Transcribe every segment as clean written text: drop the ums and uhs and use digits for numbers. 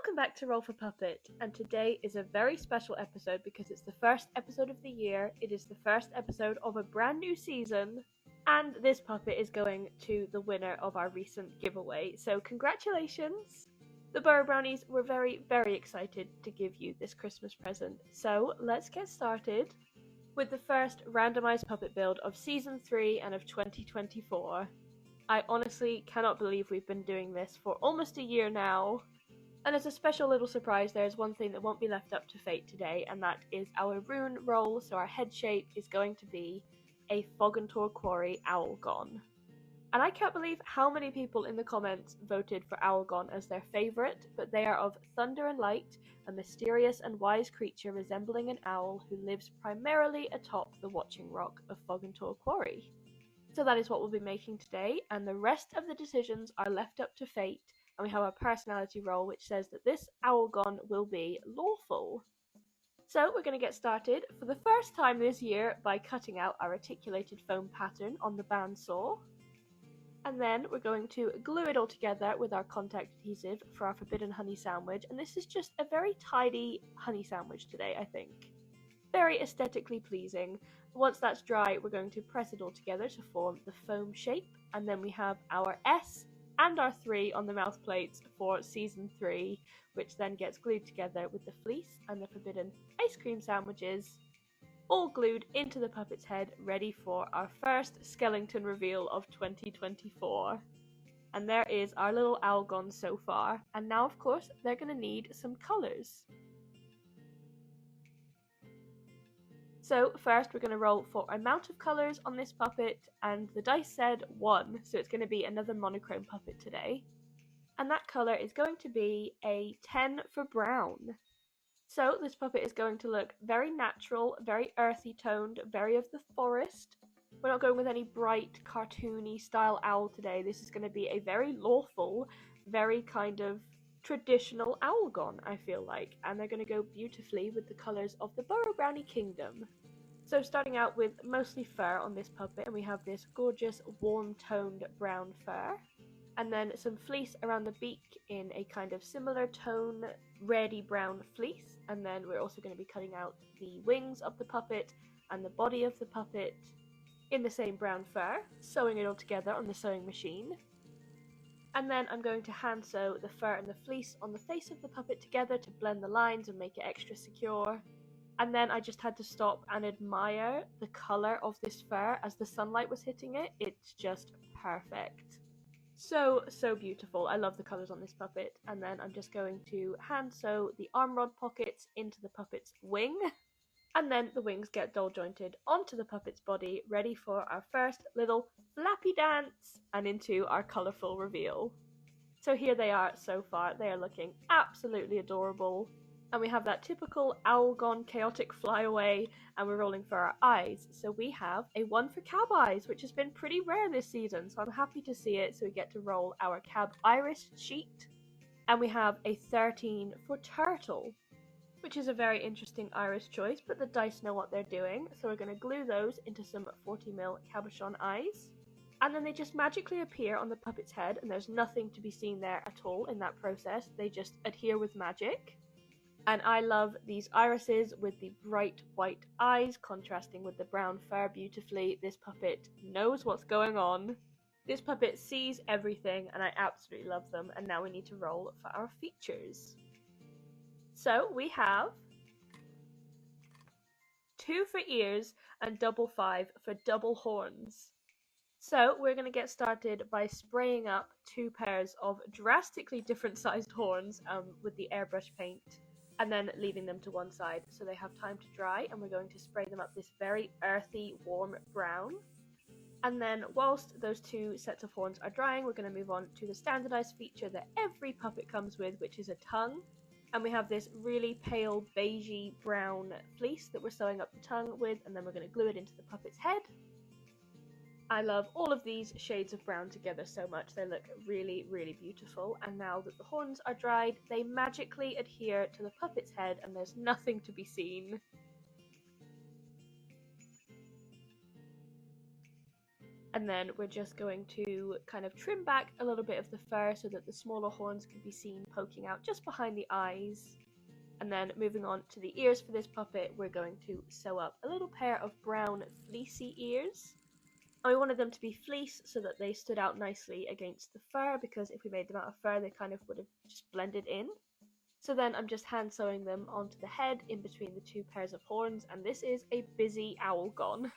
Welcome back to Roll for Puppet, and today is a very special episode because it's the first episode of the year, it is the first episode of a brand new season, and this puppet is going to the winner of our recent giveaway, so congratulations! The Burrow Brownies were very, very excited to give you this Christmas present, so let's get started with the first randomized puppet build of Season 3 and of 2024. I honestly cannot believe we've been doing this for almost a year now. And as a special little surprise, there's one thing that won't be left up to fate today, and that is our rune roll. So our head shape is going to be a Fogantor Quarry Owlgon. And I can't believe how many people in the comments voted for Owlgon as their favourite, but they are of thunder and light, a mysterious and wise creature resembling an owl who lives primarily atop the watching rock of Fogantor Quarry. So that is what we'll be making today, and the rest of the decisions are left up to fate. And we have our personality roll, which says that this Owlgon will be lawful. So we're going to get started for the first time this year by cutting out our articulated foam pattern on the bandsaw. And then we're going to glue it all together with our contact adhesive for our forbidden honey sandwich. And this is just a very tidy honey sandwich today, I think. Very aesthetically pleasing. Once that's dry, we're going to press it all together to form the foam shape. And then we have our S and our 3 on the mouth plates for Season 3, which then gets glued together with the fleece and the forbidden ice cream sandwiches, all glued into the puppet's head, ready for our first skeleton reveal of 2024. And there is our little Owlgon so far. And now, of course, they're going to need some colours. So first we're going to roll for amount of colours on this puppet, and the dice said 1, so it's going to be another monochrome puppet today. And that colour is going to be a 10 for brown. So this puppet is going to look very natural, very earthy toned, very of the forest. We're not going with any bright, cartoony style owl today. This is going to be a very lawful, very kind of traditional Owlgon, I feel like, and they're going to go beautifully with the colours of the Burrow Brownie Kingdom. So starting out with mostly fur on this puppet, and we have this gorgeous warm-toned brown fur, and then some fleece around the beak in a kind of similar tone, reddy brown fleece, and then we're also going to be cutting out the wings of the puppet and the body of the puppet in the same brown fur, sewing it all together on the sewing machine. And then I'm going to hand sew the fur and the fleece on the face of the puppet together to blend the lines and make it extra secure. And then I just had to stop and admire the colour of this fur as the sunlight was hitting it. It's just perfect. So beautiful. I love the colours on this puppet. And then I'm just going to hand sew the arm rod pockets into the puppet's wing. And then the wings get doll jointed onto the puppet's body, ready for our first little flappy dance and into our colourful reveal. So here they are so far. They are looking absolutely adorable. And we have that typical Owlgon chaotic flyaway, and we're rolling for our eyes. So we have a 1 for cab eyes, which has been pretty rare this season, so I'm happy to see it. So we get to roll our cab iris sheet. And we have a 13 for turtle, which is a very interesting iris choice, but the dice know what they're doing. So we're going to glue those into some 40mm cabochon eyes. And then they just magically appear on the puppet's head, and there's nothing to be seen there at all in that process. They just adhere with magic. And I love these irises with the bright white eyes contrasting with the brown fur beautifully. This puppet knows what's going on. This puppet sees everything, and I absolutely love them. And now we need to roll for our features. So we have 2 for ears and double 5 for double horns. So we're going to get started by spraying up 2 pairs of drastically different sized horns with the airbrush paint, and then leaving them to one side so they have time to dry, and we're going to spray them up this very earthy, warm brown. And then whilst those 2 sets of horns are drying, we're going to move on to the standardized feature that every puppet comes with, which is a tongue. And we have this really pale beigey brown fleece that we're sewing up the tongue with, and then we're going to glue it into the puppet's head. I love all of these shades of brown together so much. They look really, really beautiful. And now that the horns are dried, they magically adhere to the puppet's head, and there's nothing to be seen. And then we're just going to kind of trim back a little bit of the fur so that the smaller horns can be seen poking out just behind the eyes. And then moving on to the ears for this puppet, we're going to sew up a little pair of brown fleecy ears. And we wanted them to be fleece so that they stood out nicely against the fur, because if we made them out of fur, they kind of would have just blended in. So then I'm just hand sewing them onto the head in between the two pairs of horns, and this is a busy owl gon.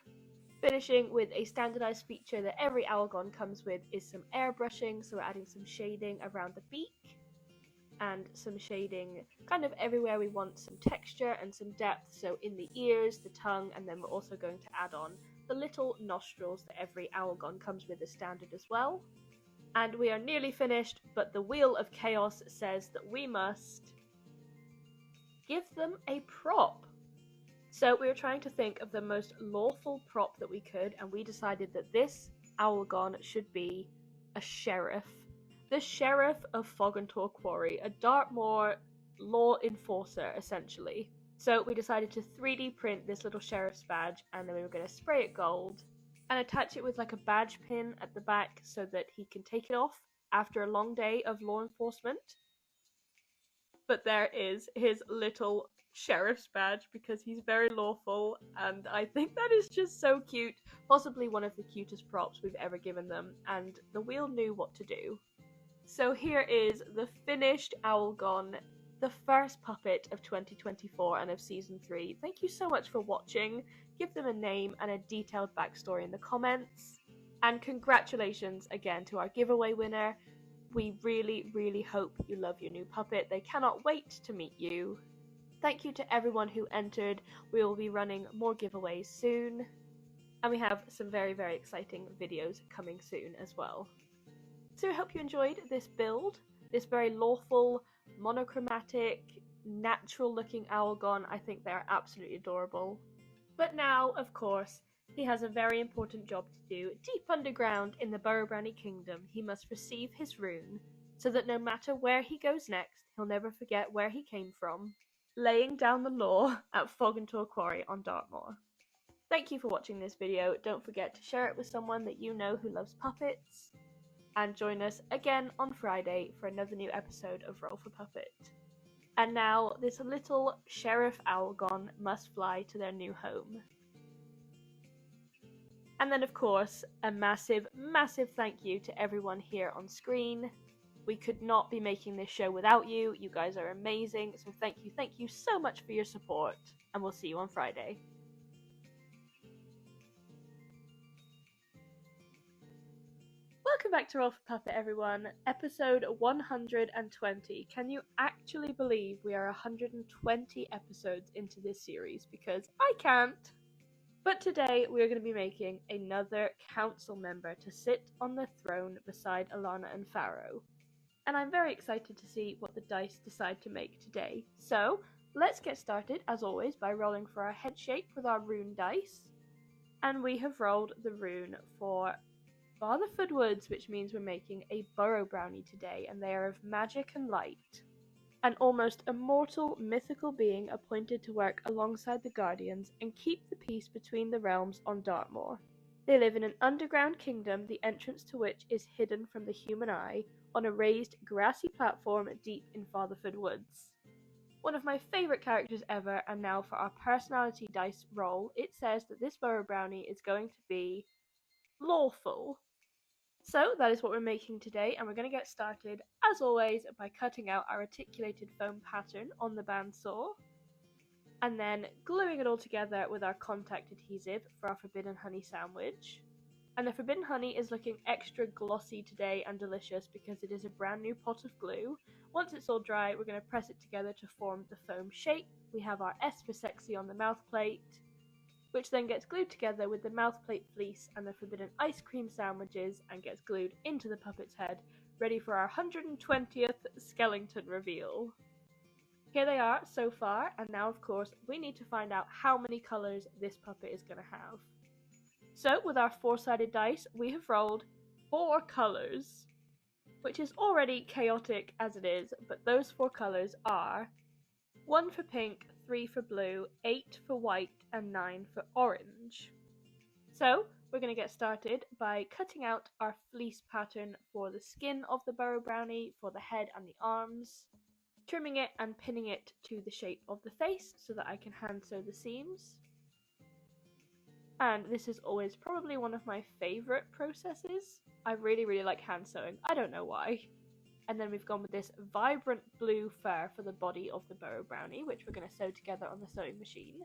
Finishing with a standardized feature that every owl gon comes with is some airbrushing, so we're adding some shading around the beak and some shading kind of everywhere we want some texture and some depth, so in the ears, the tongue, and then we're also going to add on the little nostrils that every owl gon comes with as standard as well. And we are nearly finished, but the Wheel of Chaos says that we must give them a prop. So we were trying to think of the most lawful prop that we could, and we decided that this owl gon should be a sheriff. The Sheriff of Fogantor Quarry, a Dartmoor law enforcer, essentially. So we decided to 3D print this little sheriff's badge, and then we were going to spray it gold and attach it with like a badge pin at the back so that he can take it off after a long day of law enforcement. But there is his little sheriff's badge because he's very lawful, and I think that is just so cute. Possibly one of the cutest props we've ever given them, and the wheel knew what to do. So here is the finished owl gon, the first puppet of 2024 and of season 3. Thank you so much for watching. Give them a name and a detailed backstory in the comments. And congratulations again to our giveaway winner. We really, really hope you love your new puppet. They cannot wait to meet you. Thank you to everyone who entered. We will be running more giveaways soon. And we have some very, very exciting videos coming soon as well. So I hope you enjoyed this build, this very lawful, monochromatic, natural looking owl gon. I think they're absolutely adorable. But now, of course, he has a very important job to do. Deep underground in the Burrow-Brownie Kingdom, he must receive his rune, so that no matter where he goes next, he'll never forget where he came from, laying down the law at Fogantor Quarry on Dartmoor. Thank you for watching this video. Don't forget to share it with someone that you know who loves puppets, and join us again on Friday for another new episode of Roll for Puppet. And now, this little Sheriff Owl gon must fly to their new home. And then, of course, a massive, massive thank you to everyone here on screen. We could not be making this show without you. You guys are amazing, so thank you so much for your support, and we'll see you on Friday. Welcome back to Roll for Puppet, everyone. Episode 120. Can you actually believe we are 120 episodes into this series? Because I can't. But today we are going to be making another council member to sit on the throne beside Alana and Pharaoh. And I'm very excited to see what the dice decide to make today. So let's get started, as always, by rolling for our head shape with our rune dice. And we have rolled the rune for Fatherford Woods, which means we're making a Burrow-Brownie today, and they are of magic and light. An almost immortal mythical being appointed to work alongside the Guardians and keep the peace between the realms on Dartmoor. They live in an underground kingdom, the entrance to which is hidden from the human eye, on a raised, grassy platform deep in Fatherford Woods. One of my favourite characters ever, and now for our personality dice roll, it says that this Burrow-Brownie is going to be lawful. So that is what we're making today, and we're going to get started, as always, by cutting out our articulated foam pattern on the bandsaw, and then gluing it all together with our contact adhesive for our Forbidden Honey sandwich. And the Forbidden Honey is looking extra glossy today and delicious because it is a brand new pot of glue. Once it's all dry, we're going to press it together to form the foam shape. We have our S for sexy on the mouth plate, which then gets glued together with the mouthplate fleece and the forbidden ice cream sandwiches and gets glued into the puppet's head, ready for our 120th skeleton reveal. Here they are so far, and now of course we need to find out how many colours this puppet is going to have. So with our 4-sided dice, we have rolled 4 colours, which is already chaotic as it is, but those 4 colours are 1 for pink, 3 for blue, 8 for white, and 9 for orange. So, we're going to get started by cutting out our fleece pattern for the skin of the Burrow Brownie, for the head and the arms, trimming it and pinning it to the shape of the face so that I can hand sew the seams. And this is always probably one of my favourite processes. I really like hand sewing, I don't know why. And then we've gone with this vibrant blue fur for the body of the Burrow Brownie, which we're going to sew together on the sewing machine.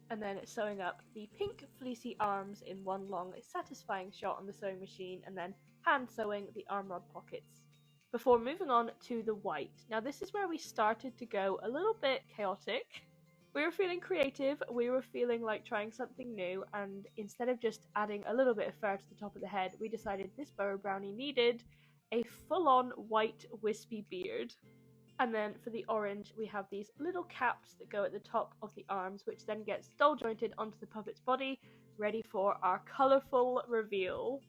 And then sewing up the pink fleecy arms in one long satisfying shot on the sewing machine, and then hand sewing the arm rod pockets before moving on to the white. Now this is where we started to go a little bit chaotic. We were feeling creative, we were feeling like trying something new, and instead of just adding a little bit of fur to the top of the head, we decided this Burrow Brownie needed a full-on white wispy beard. And then for the orange, we have these little caps that go at the top of the arms, which then gets doll jointed onto the puppet's body, ready for our colourful reveal.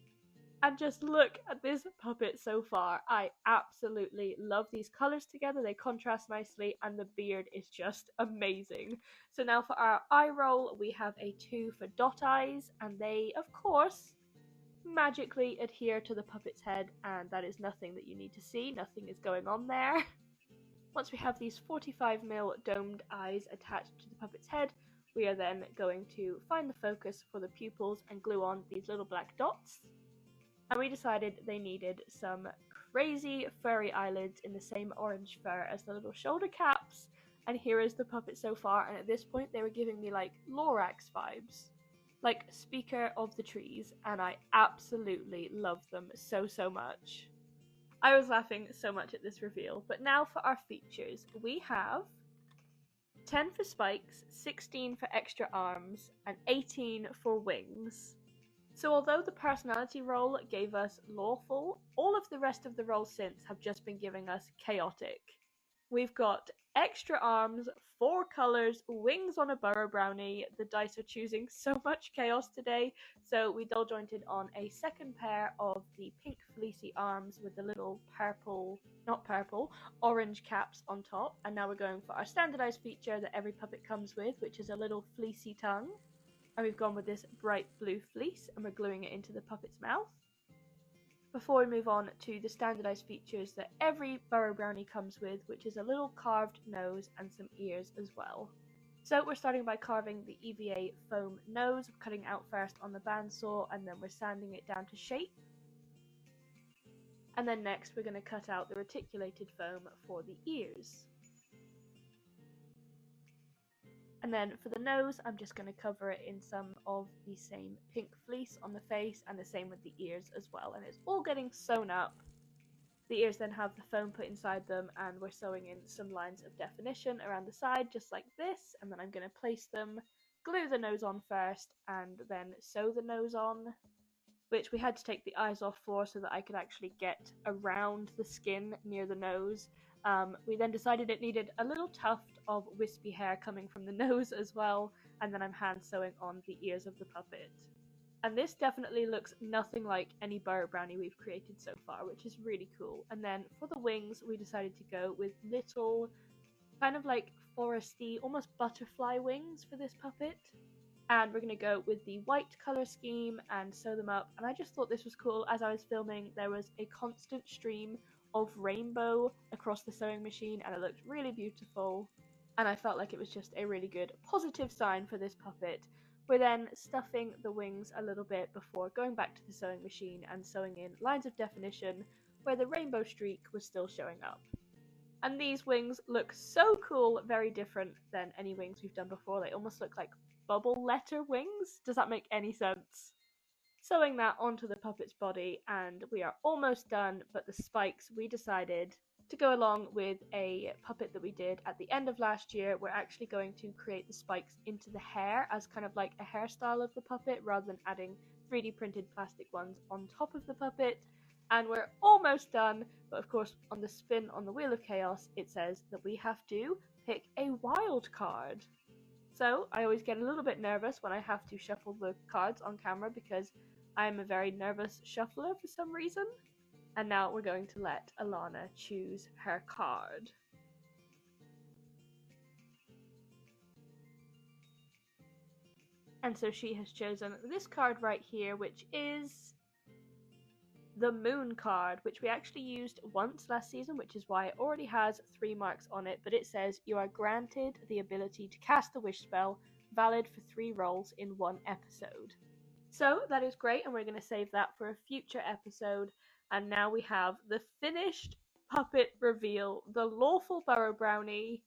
And just look at this puppet so far. I absolutely love these colours together. They contrast nicely and the beard is just amazing. So now for our eye roll, we have a 2 for dot eyes, and they, of course, magically adhere to the puppet's head, and that is nothing that you need to see. Nothing is going on there. Once we have these 45mm domed eyes attached to the puppet's head, we are then going to find the focus for the pupils and glue on these little black dots. And we decided they needed some crazy furry eyelids in the same orange fur as the little shoulder caps. And here is the puppet so far, and at this point they were giving me like Lorax vibes. Like Speaker of the Trees, and I absolutely love them so much. I was laughing so much at this reveal, but now for our features. We have 10 for spikes, 16 for extra arms, and 18 for wings. So although the personality roll gave us lawful, all of the rest of the rolls since have just been giving us chaotic. We've got extra arms, 4 colours, wings on a Burrow Brownie. The dice are choosing so much chaos today, so we doll jointed on a second pair of the pink fleecy arms with the little orange caps on top, and now we're going for our standardised feature that every puppet comes with, which is a little fleecy tongue. And we've gone with this bright blue fleece, and we're gluing it into the puppet's mouth. Before we move on to the standardised features that every Burrow Brownie comes with, which is a little carved nose and some ears as well. So we're starting by carving the EVA foam nose, cutting out first on the bandsaw, and then we're sanding it down to shape. And then next we're going to cut out the reticulated foam for the ears. And then for the nose, I'm just going to cover it in some of the same pink fleece on the face, and the same with the ears as well. And it's all getting sewn up. The ears then have the foam put inside them, and we're sewing in some lines of definition around the side, just like this. And then I'm going to place them, glue the nose on first, and then sew the nose on, which we had to take the eyes off for so that I could actually get around the skin near the nose. We then decided it needed a little tuft of wispy hair coming from the nose as well, and then I'm hand sewing on the ears of the puppet. And this definitely looks nothing like any Burrow Brownie we've created so far, which is really cool. And then for the wings, we decided to go with little, kind of like foresty, almost butterfly wings for this puppet. And we're going to go with the white colour scheme and sew them up. And I just thought this was cool. As I was filming, there was a constant stream of rainbow across the sewing machine, and it looked really beautiful. And I felt like it was just a really good positive sign for this puppet. We're then stuffing the wings a little bit before going back to the sewing machine and sewing in lines of definition where the rainbow streak was still showing up. And these wings look so cool, very different than any wings we've done before. They almost look like bubble letter wings. Does that make any sense? Sewing that onto the puppet's body, and we are almost done, but the spikes, we decided to go along with a puppet that we did at the end of last year. We're actually going to create the spikes into the hair as kind of like a hairstyle of the puppet, rather than adding 3D printed plastic ones on top of the puppet. And we're almost done, but of course on the spin on the Wheel of Chaos it says that we have to pick a wild card. So I always get a little bit nervous when I have to shuffle the cards on camera, because I'm a very nervous shuffler for some reason. And now we're going to let Alana choose her card. And so she has chosen this card right here, which is the Moon card, which we actually used once last season, which is why it already has 3 marks on it, but it says you are granted the ability to cast the wish spell, valid for 3 rolls in 1 episode. So that is great, and we're going to save that for a future episode. And now we have the finished puppet reveal, the lawful Burrow Brownie.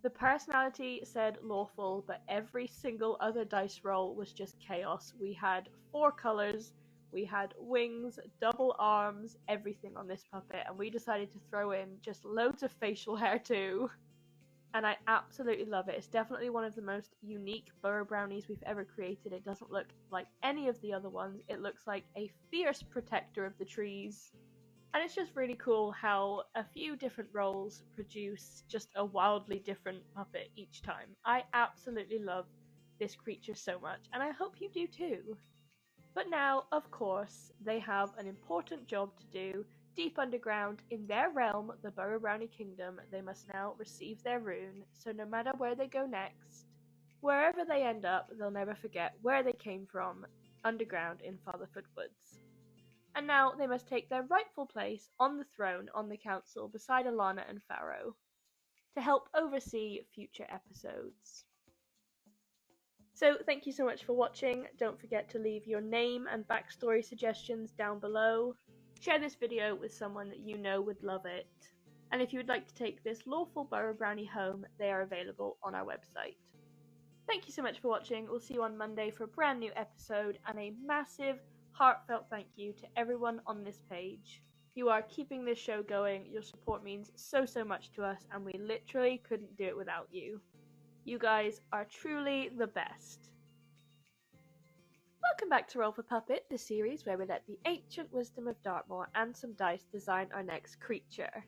The personality said lawful, but every single other dice roll was just chaos. We had 4 colors, we had wings, double arms, everything on this puppet, and we decided to throw in just loads of facial hair too. And I absolutely love it. It's definitely one of the most unique Burrow Brownies we've ever created. It doesn't look like any of the other ones. It looks like a fierce protector of the trees. And it's just really cool how a few different rolls produce just a wildly different puppet each time. I absolutely love this creature so much, and I hope you do too. But now, of course, they have an important job to do. Deep underground, in their realm, the Burrow Brownie Kingdom, they must now receive their rune, so no matter where they go next, wherever they end up, they'll never forget where they came from, underground in Fatherfoot Woods. And now they must take their rightful place on the throne on the council beside Alana and Pharaoh to help oversee future episodes. So thank you so much for watching. Don't forget to leave your name and backstory suggestions down below. Share this video with someone that you know would love it. And if you would like to take this lawful Burrow Brownie home, they are available on our website. Thank you so much for watching. We'll see you on Monday for a brand new episode, and a massive, heartfelt thank you to everyone on this page. You are keeping this show going. Your support means so much to us, and we literally couldn't do it without you. You guys are truly the best. Welcome back to Roll for Puppet, the series where we let the ancient wisdom of Dartmoor and some dice design our next creature.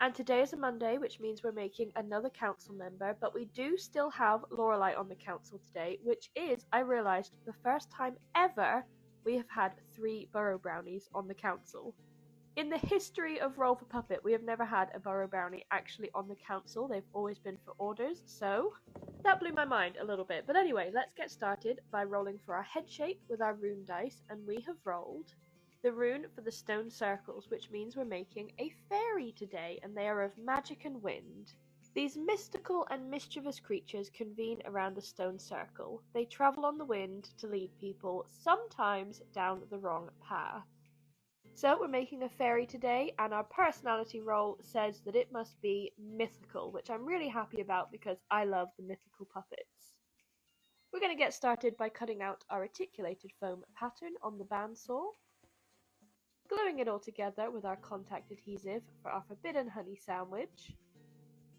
And today is a Monday, which means we're making another council member, but we do still have Lorelei on the council today, which is, I realised, the first time ever we have had 3 Burrow Brownies on the council. In the history of Roll for Puppet, we have never had a Burrow Brownie actually on the council. They've always been for orders, so that blew my mind a little bit. But anyway, let's get started by rolling for our head shape with our rune dice, and we have rolled the rune for the stone circles, which means we're making a fairy today, and they are of magic and wind. These mystical and mischievous creatures convene around a stone circle. They travel on the wind to lead people, sometimes down the wrong path. So we're making a fairy today, and our personality roll says that it must be mythical, which I'm really happy about because I love the mythical puppets. We're going to get started by cutting out our articulated foam pattern on the bandsaw, gluing it all together with our contact adhesive for our forbidden honey sandwich,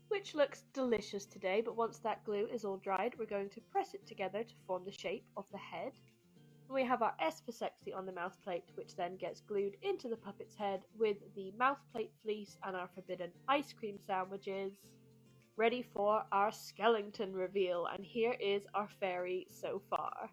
which looks delicious today, but once that glue is all dried, we're going to press it together to form the shape of the head. We have our S for sexy on the mouth plate, which then gets glued into the puppet's head with the mouth plate fleece and our forbidden ice cream sandwiches, ready for our skeleton reveal. And here is our fairy so far.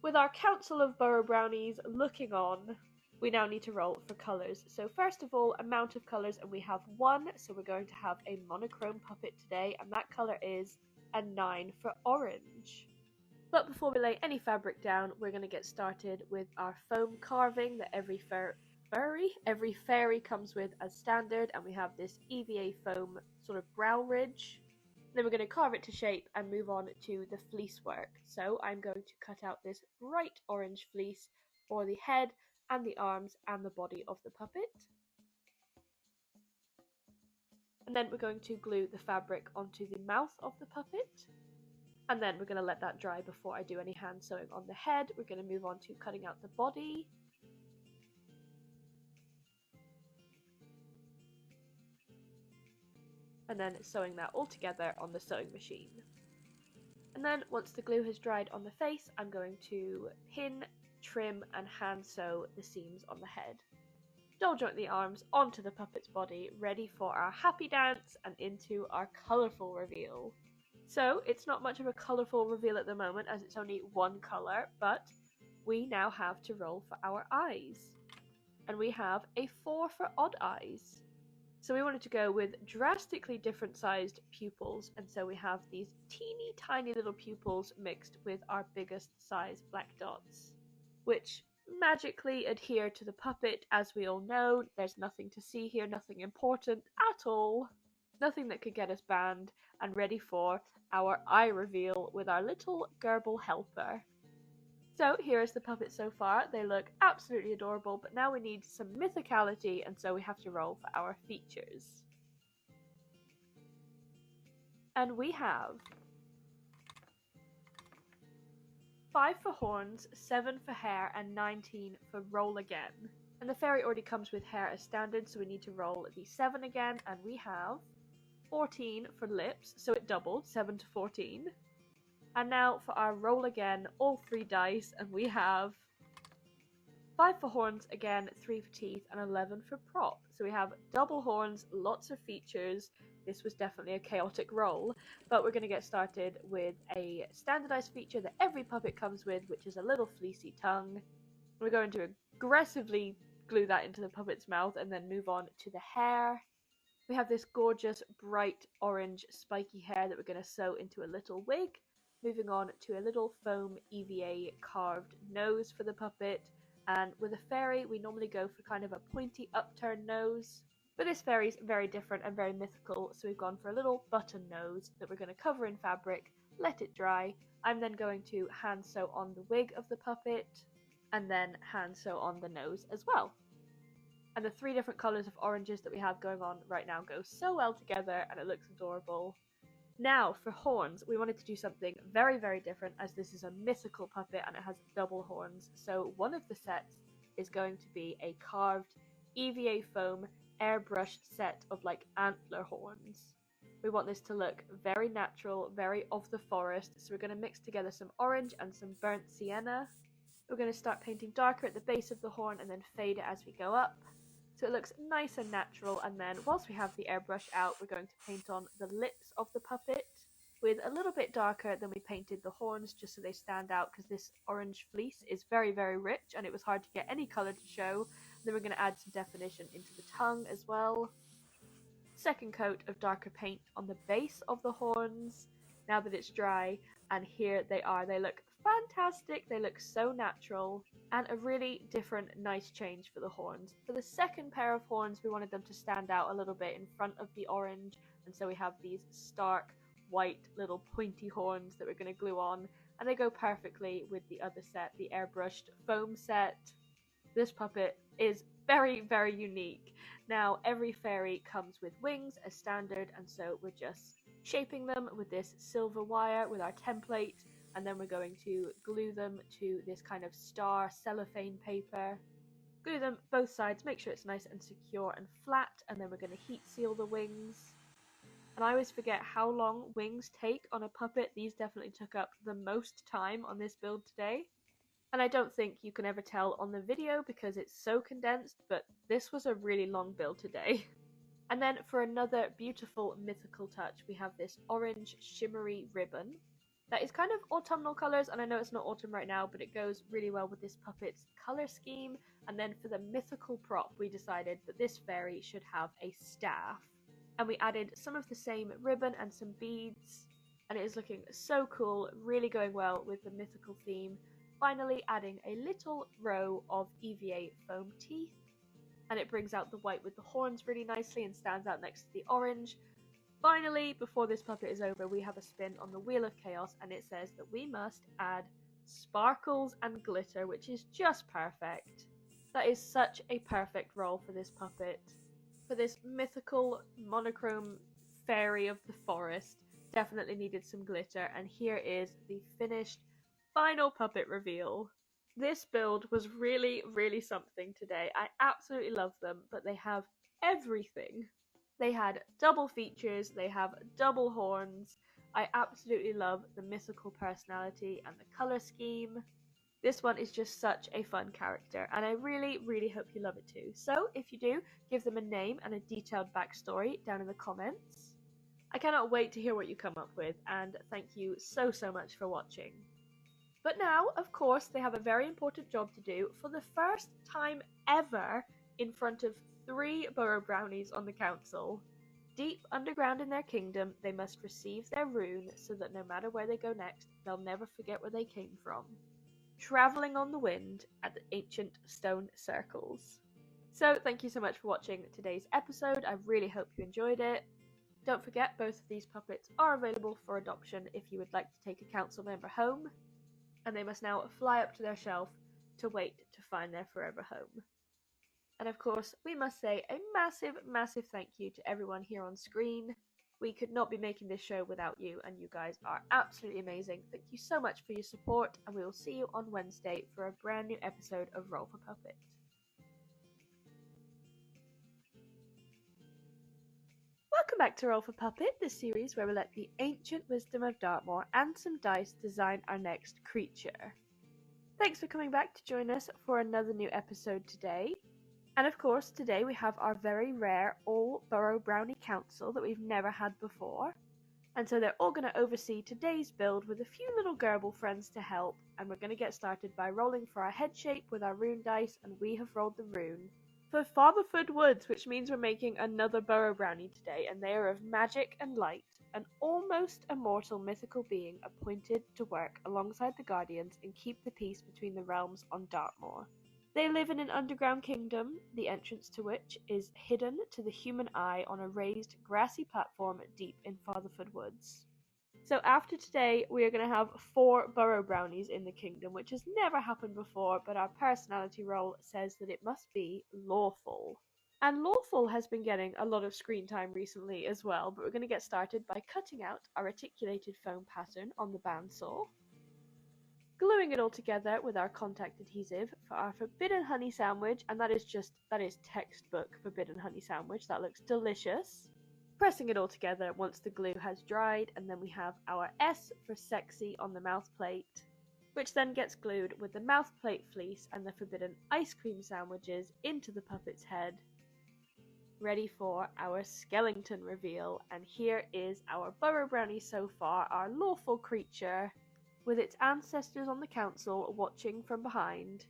With our council of Burrow Brownies looking on, we now need to roll for colours. So first of all, amount of colours, and we have 1, so we're going to have a monochrome puppet today, and that colour is a 9 for orange. But before we lay any fabric down, we're going to get started with our foam carving that every fairy comes with as standard, and we have this EVA foam sort of brow ridge. Then we're going to carve it to shape and move on to the fleece work. So I'm going to cut out this bright orange fleece for the head and the arms and the body of the puppet. And then we're going to glue the fabric onto the mouth of the puppet. And then we're going to let that dry before I do any hand sewing on the head. We're going to move on to cutting out the body. And then sewing that all together on the sewing machine. And then once the glue has dried on the face, I'm going to pin, trim and hand sew the seams on the head. Doll joint the arms onto the puppet's body, ready for our happy dance and into our colourful reveal. So it's not much of a colourful reveal at the moment as it's only 1 colour, but we now have to roll for our eyes. And we have a 4 for odd eyes. So we wanted to go with drastically different sized pupils, and so we have these teeny tiny little pupils mixed with our biggest size black dots, which magically adhere to the puppet. As we all know, there's nothing to see here, nothing important at all, nothing that could get us banned, and ready for our eye reveal with our little gerbil helper. So here is the puppet so far. They look absolutely adorable, but now we need some mythicality, and so we have to roll for our features. And we have 5 for horns, 7 for hair, and 19 for roll again. And the fairy already comes with hair as standard, so we need to roll the 7 again, and we have 14 for lips, so it doubled, 7 to 14. And now for our roll again, all 3 dice, and we have 5 for horns again, 3 for teeth, and 11 for prop. So we have double horns, lots of features. This was definitely a chaotic roll, but we're going to get started with a standardized feature that every puppet comes with, which is a little fleecy tongue. We're going to aggressively glue that into the puppet's mouth and then move on to the hair. We have this gorgeous bright orange spiky hair that we're going to sew into a little wig. Moving on to a little foam EVA carved nose for the puppet. And with a fairy, we normally go for kind of a pointy upturned nose. But this fairy's very different and very mythical, so we've gone for a little button nose that we're going to cover in fabric, let it dry. I'm then going to hand sew on the wig of the puppet, and then hand sew on the nose as well. And the 3 different colours of oranges that we have going on right now go so well together, and it looks adorable. Now, for horns, we wanted to do something very, very different, as this is a mythical puppet and it has double horns. So one of the sets is going to be a carved EVA foam airbrushed set of like antler horns. We want this to look very natural, very of the forest, so we're going to mix together some orange and some burnt sienna. We're going to start painting darker at the base of the horn and then fade it as we go up, so it looks nice and natural. And then whilst we have the airbrush out, we're going to paint on the lips of the puppet with a little bit darker than we painted the horns, just so they stand out, because this orange fleece is very, very rich and it was hard to get any colour to show. Then we're going to add some definition into the tongue as well. Second coat of darker paint on the base of the horns now that it's dry, and here they are. They look fantastic, they look so natural, and a really different nice change for the horns. For the second pair of horns, we wanted them to stand out a little bit in front of the orange, and so we have these stark white little pointy horns that we're going to glue on, and they go perfectly with the other set, the airbrushed foam set. This puppet is very, very unique. Now, every fairy comes with wings as standard, and so we're just shaping them with this silver wire with our template, and then we're going to glue them to this kind of star cellophane paper. Glue them both sides, make sure it's nice and secure and flat, and then we're going to heat seal the wings. And I always forget how long wings take on a puppet. These definitely took up the most time on this build today. And I don't think you can ever tell on the video because it's so condensed, but this was a really long build today. And then for another beautiful mythical touch, we have this orange shimmery ribbon that is kind of autumnal colours, and I know it's not autumn right now, but it goes really well with this puppet's colour scheme. And then for the mythical prop, we decided that this fairy should have a staff. And we added some of the same ribbon and some beads, and it is looking so cool, really going well with the mythical theme. Finally adding a little row of EVA foam teeth, and it brings out the white with the horns really nicely and stands out next to the orange. Finally, before this puppet is over, we have a spin on the Wheel of Chaos, and it says that we must add sparkles and glitter, which is just perfect. That is such a perfect role for this puppet. For this mythical monochrome fairy of the forest, definitely needed some glitter, and here is the finished final puppet reveal. This build was really, really something today. I absolutely love them, but they have everything. They had double features, they have double horns. I absolutely love the mythical personality and the colour scheme. This one is just such a fun character, and I really, really hope you love it too. So if you do, give them a name and a detailed backstory down in the comments. I cannot wait to hear what you come up with, and thank you so, so much for watching. But now, of course, they have a very important job to do. For the first time ever, in front of 3 burrow brownies on the council. Deep underground in their kingdom, they must receive their rune so that no matter where they go next, they'll never forget where they came from. Travelling on the wind at the ancient stone circles. So thank you so much for watching today's episode. I really hope you enjoyed it. Don't forget, both of these puppets are available for adoption if you would like to take a council member home, and they must now fly up to their shelf to wait to find their forever home. And of course, we must say a massive, massive thank you to everyone here on screen. We could not be making this show without you, and you guys are absolutely amazing. Thank you so much for your support, and we will see you on Wednesday for a brand new episode of Roll for Puppet. Welcome back to Roll for Puppet, the series where we let the ancient wisdom of Dartmoor and some dice design our next creature. Thanks for coming back to join us for another new episode today. And of course, today we have our very rare all-burrow brownie council that we've never had before. And so they're all going to oversee today's build with a few little gerbil friends to help. And we're going to get started by rolling for our head shape with our rune dice, and we have rolled the rune for Fatherford Woods, which means we're making another burrow brownie today, and they are of magic and light, an almost immortal mythical being appointed to work alongside the Guardians and keep the peace between the realms on Dartmoor. They live in an underground kingdom, the entrance to which is hidden to the human eye on a raised, grassy platform deep in Fatherford Woods. So after today, we are going to have 4 burrow brownies in the kingdom, which has never happened before, but our personality roll says that it must be lawful. And lawful has been getting a lot of screen time recently as well, but we're going to get started by cutting out our reticulated foam pattern on the bandsaw, gluing it all together with our contact adhesive for our forbidden honey sandwich, and that is textbook forbidden honey sandwich. That looks delicious. Pressing it all together once the glue has dried, and then we have our S for sexy on the mouth plate, which then gets glued with the mouth plate fleece and the forbidden ice cream sandwiches into the puppet's head. Ready for our skeleton reveal, and here is our burrow brownie so far, our lawful creature, with its ancestors on the council watching from behind.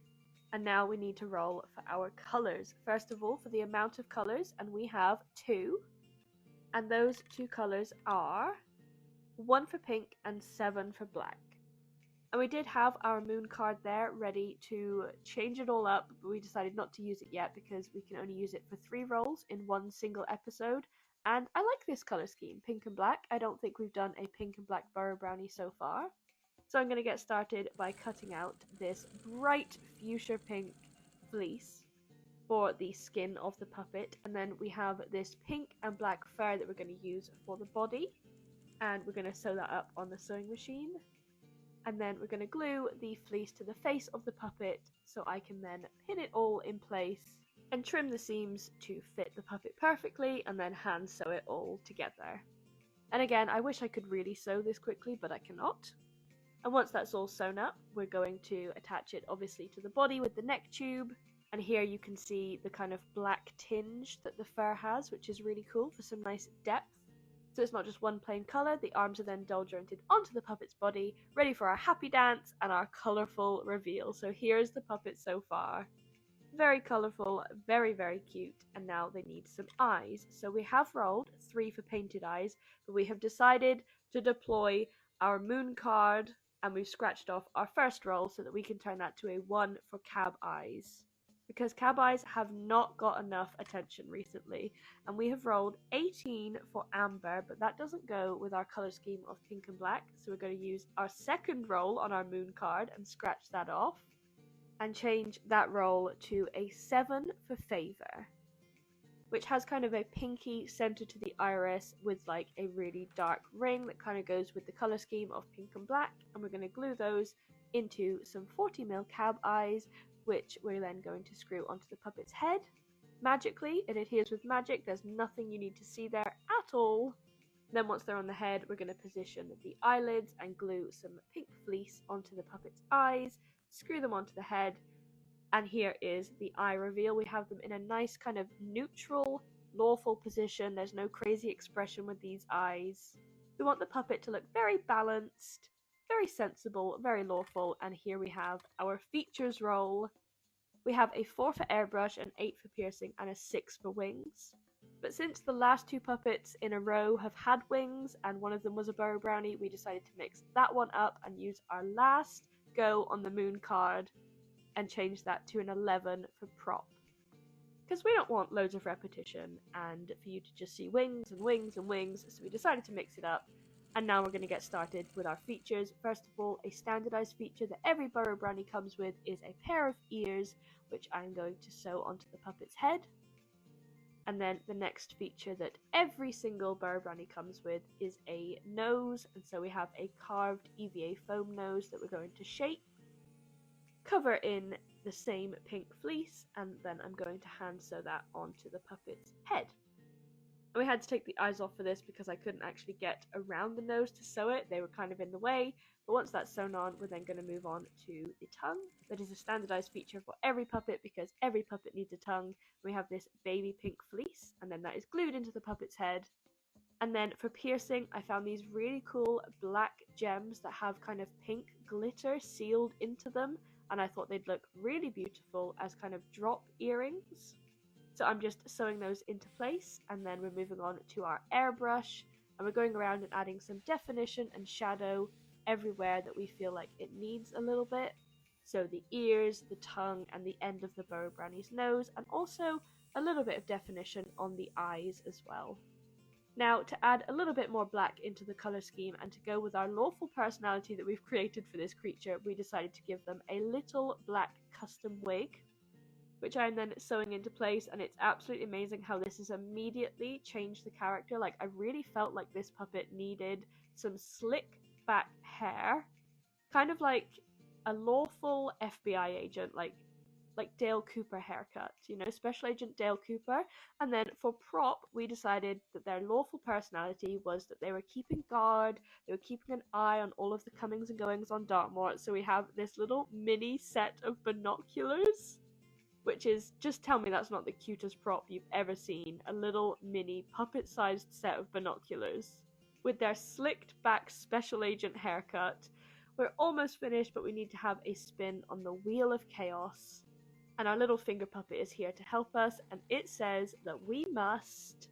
And now we need to roll for our colours. First of all, for the amount of colours, and we have 2. And those 2 colours are 1 for pink and 7 for black. And we did have our moon card there ready to change it all up, but we decided not to use it yet because we can only use it for 3 rolls in one single episode. And I like this colour scheme, pink and black. I don't think we've done a pink and black burrow brownie so far. So I'm going to get started by cutting out this bright fuchsia pink fleece for the skin of the puppet, and then we have this pink and black fur that we're going to use for the body, and we're going to sew that up on the sewing machine, and then we're going to glue the fleece to the face of the puppet so I can then pin it all in place and trim the seams to fit the puppet perfectly, and then hand sew it all together. And again, I wish I could really sew this quickly, but I cannot. And once that's all sewn up, we're going to attach it obviously to the body with the neck tube. And here you can see the kind of black tinge that the fur has, which is really cool for some nice depth. So it's not just one plain colour, the arms are then dull jointed onto the puppet's body, ready for our happy dance and our colourful reveal. So here's the puppet so far. Very colourful, very, very cute, and now they need some eyes. So we have rolled 3 for painted eyes, but we have decided to deploy our moon card, and we've scratched off our first roll so that we can turn that to a 1 for cab eyes. Because cab eyes have not got enough attention recently, and we have rolled 18 for amber, but that doesn't go with our colour scheme of pink and black, so we're going to use our second roll on our moon card and scratch that off, and change that roll to a 7 for favour, which has kind of a pinky centre to the iris with like a really dark ring that kind of goes with the colour scheme of pink and black, and we're going to glue those into some 40mm cab eyes, which we're then going to screw onto the puppet's head. Magically, it adheres with magic, there's nothing you need to see there at all. Then once they're on the head, we're going to position the eyelids and glue some pink fleece onto the puppet's eyes, screw them onto the head, and here is the eye reveal. We have them in a nice kind of neutral, lawful position. There's no crazy expression with these eyes. We want the puppet to look very balanced, very sensible, very lawful, and here we have our features roll. We have a 4 for airbrush, an 8 for piercing, and a 6 for wings. But since the last 2 puppets in a row have had wings, and one of them was a burrow brownie, we decided to mix that one up and use our last go on the moon card and change that to an 11 for prop. Because we don't want loads of repetition and for you to just see wings and wings and wings, so we decided to mix it up. And now we're going to get started with our features. First of all, a standardized feature that every burrow brownie comes with is a pair of ears, which I'm going to sew onto the puppet's head. And then the next feature that every single burrow brownie comes with is a nose, and so we have a carved EVA foam nose that we're going to shape, cover in the same pink fleece, and then I'm going to hand sew that onto the puppet's head. And we had to take the eyes off for this because I couldn't actually get around the nose to sew it, they were kind of in the way, but once that's sewn on, we're then going to move on to the tongue. That is a standardized feature for every puppet because every puppet needs a tongue. We have this baby pink fleece, and then that is glued into the puppet's head. And then for piercing, I found these really cool black gems that have kind of pink glitter sealed into them, and I thought they'd look really beautiful as kind of drop earrings. So I'm just sewing those into place, and then we're moving on to our airbrush, and we're going around and adding some definition and shadow everywhere that we feel like it needs a little bit. So the ears, the tongue, and the end of the burrow brownie's nose, and also a little bit of definition on the eyes as well. Now, to add a little bit more black into the colour scheme and to go with our lawful personality that we've created for this creature, we decided to give them a little black custom wig, which I'm then sewing into place, and it's absolutely amazing how this has immediately changed the character. Like, I really felt like this puppet needed some slick back hair, kind of like a lawful FBI agent, like Dale Cooper haircut, you know, Special Agent Dale Cooper. And then for prop, we decided that their lawful personality was that they were keeping guard, they were keeping an eye on all of the comings and goings on Dartmoor. So we have this little mini set of binoculars, which is, just tell me that's not the cutest prop you've ever seen. A little mini puppet-sized set of binoculars with their slicked back Special Agent haircut. We're almost finished, but we need to have a spin on the Wheel of Chaos. And our little finger puppet is here to help us, and it says that we must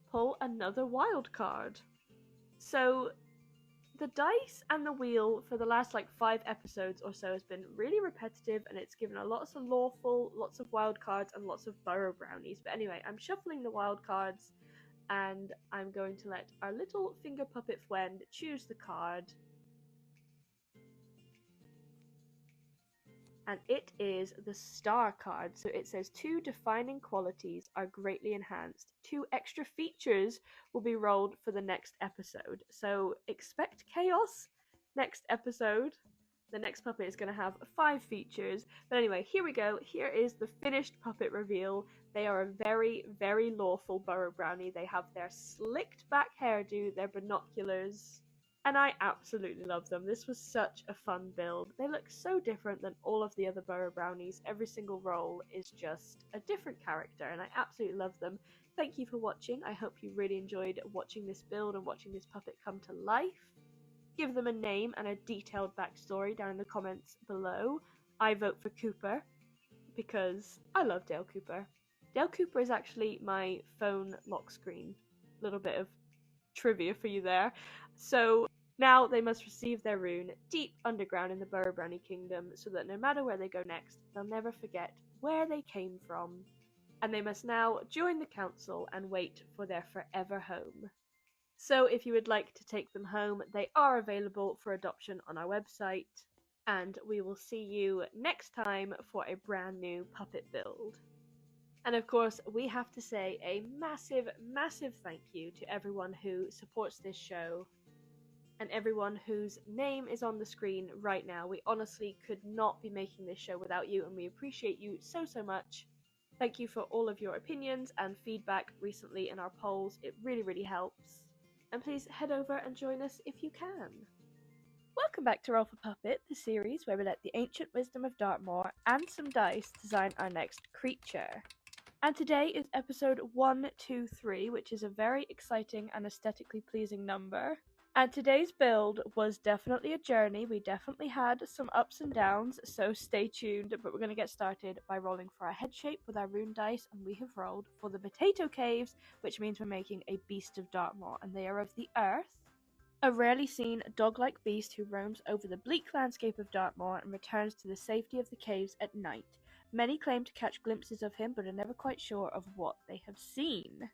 pull another wild card. So the dice and the wheel for the last 5 episodes or so has been really repetitive, and it's given a lots of lawful, lots of wild cards, and lots of burrow brownies. But anyway, I'm shuffling the wild cards, and I'm going to let our little finger puppet friend choose the card. And it is the star card. So it says 2 defining qualities are greatly enhanced. 2 extra features will be rolled for the next episode. So expect chaos next episode. The next puppet is going to have 5 features. But anyway, here we go. Here is the finished puppet reveal. They are a very, very lawful burrow brownie. They have their slicked back hairdo, their binoculars, and I absolutely love them. This was such a fun build. They look so different than all of the other burrow brownies. Every single roll is just a different character, and I absolutely love them. Thank you for watching. I hope you really enjoyed watching this build and watching this puppet come to life. Give them a name and a detailed backstory down in the comments below. I vote for Cooper because I love Dale Cooper. Dale Cooper is actually my phone lock screen. Little bit of trivia for you there. So now they must receive their rune deep underground in the Burrow Brownie Kingdom, so that no matter where they go next, they'll never forget where they came from. And they must now join the council and wait for their forever home. So if you would like to take them home, they are available for adoption on our website. And we will see you next time for a brand new puppet build. And of course, we have to say a massive, massive thank you to everyone who supports this show and everyone whose name is on the screen right now. We honestly could not be making this show without you, and we appreciate you so, so much. Thank you for all of your opinions and feedback recently in our polls. It really, really helps. And please head over and join us if you can. Welcome back to Roll for Puppet, the series where we let the ancient wisdom of Dartmoor and some dice design our next creature. And today is episode 123, which is a very exciting and aesthetically pleasing number. And today's build was definitely a journey. We definitely had some ups and downs, so stay tuned. But we're going to get started by rolling for our head shape with our rune dice, and we have rolled for the potato caves, which means we're making a beast of Dartmoor, and they are of the earth. A rarely seen dog-like beast who roams over the bleak landscape of Dartmoor and returns to the safety of the caves at night. Many claim to catch glimpses of him, but are never quite sure of what they have seen.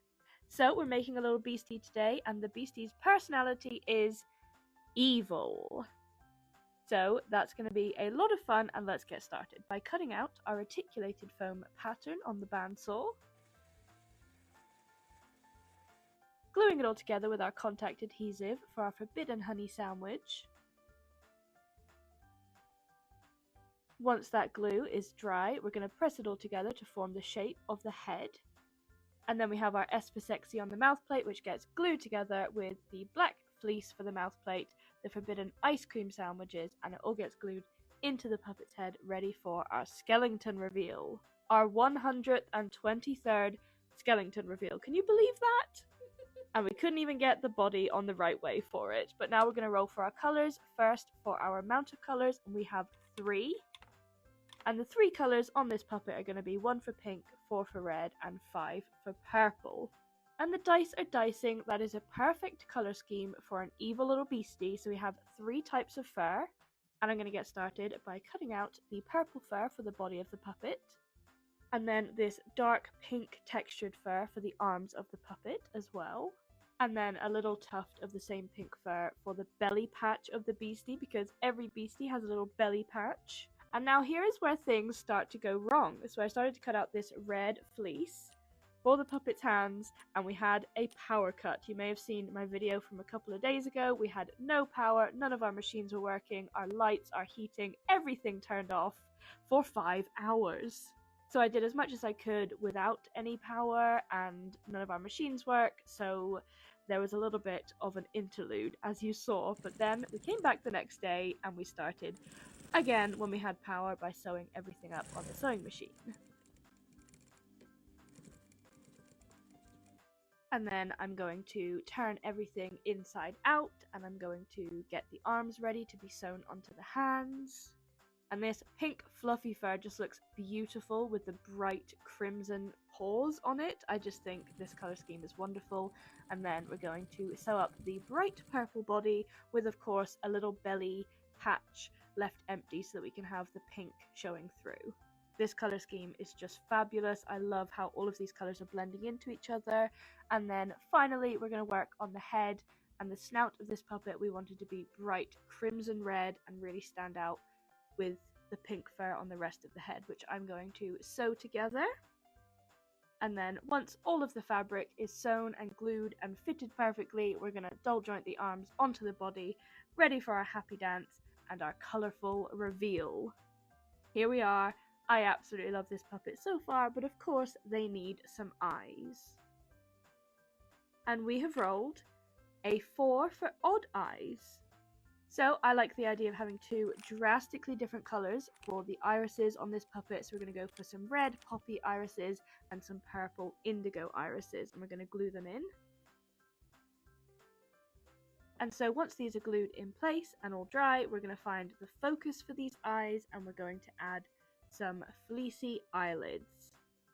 So we're making a little beastie today, and the beastie's personality is evil. So that's going to be a lot of fun, and let's get started by cutting out our reticulated foam pattern on the bandsaw, gluing it all together with our contact adhesive for our forbidden honey sandwich. Once that glue is dry, we're going to press it all together to form the shape of the head. And then we have our S for sexy on the mouth plate, which gets glued together with the black fleece for the mouth plate, the forbidden ice cream sandwiches, and it all gets glued into the puppet's head, ready for our skeleton reveal. Our 123rd skeleton reveal. Can you believe that? And we couldn't even get the body on the right way for it. But now we're going to roll for our colours. First, for our amount of colours, and we have 3. And the 3 colours on this puppet are going to be 1 for pink, 4 for red, and 5 for purple. And the dice are dicing. That is a perfect colour scheme for an evil little beastie. So we have 3 types of fur. And I'm going to get started by cutting out the purple fur for the body of the puppet. And then this dark pink textured fur for the arms of the puppet as well. And then a little tuft of the same pink fur for the belly patch of the beastie, because every beastie has a little belly patch. And now here is where things start to go wrong. So I started to cut out this red fleece for the puppet's hands, and we had a power cut. You may have seen my video from a couple of days ago. We had no power, none of our machines were working, our lights, our heating, everything turned off for 5 hours. So I did as much as I could without any power, and none of our machines work, so there was a little bit of an interlude, as you saw. But then we came back the next day, and we started again when we had power by sewing everything up on the sewing machine. And then I'm going to turn everything inside out, and I'm going to get the arms ready to be sewn onto the hands. And this pink fluffy fur just looks beautiful with the bright crimson paws on it. I just think this colour scheme is wonderful. And then we're going to sew up the bright purple body with, of course, a little belly patch left empty so that we can have the pink showing through. This colour scheme is just fabulous. I love how all of these colours are blending into each other. And then finally we're going to work on the head and the snout of this puppet. We wanted to be bright crimson red and really stand out with the pink fur on the rest of the head, which I'm going to sew together. And then once all of the fabric is sewn and glued and fitted perfectly, we're going to doll joint the arms onto the body, ready for our happy dance and our colourful reveal. Here we are. I absolutely love this puppet so far, but of course they need some eyes. And we have rolled a 4 for odd eyes. So I like the idea of having 2 drastically different colours for the irises on this puppet. So we're going to go for some red poppy irises and some purple indigo irises, and we're going to glue them in. And so once these are glued in place and all dry, we're going to find the focus for these eyes, and we're going to add some fleecy eyelids.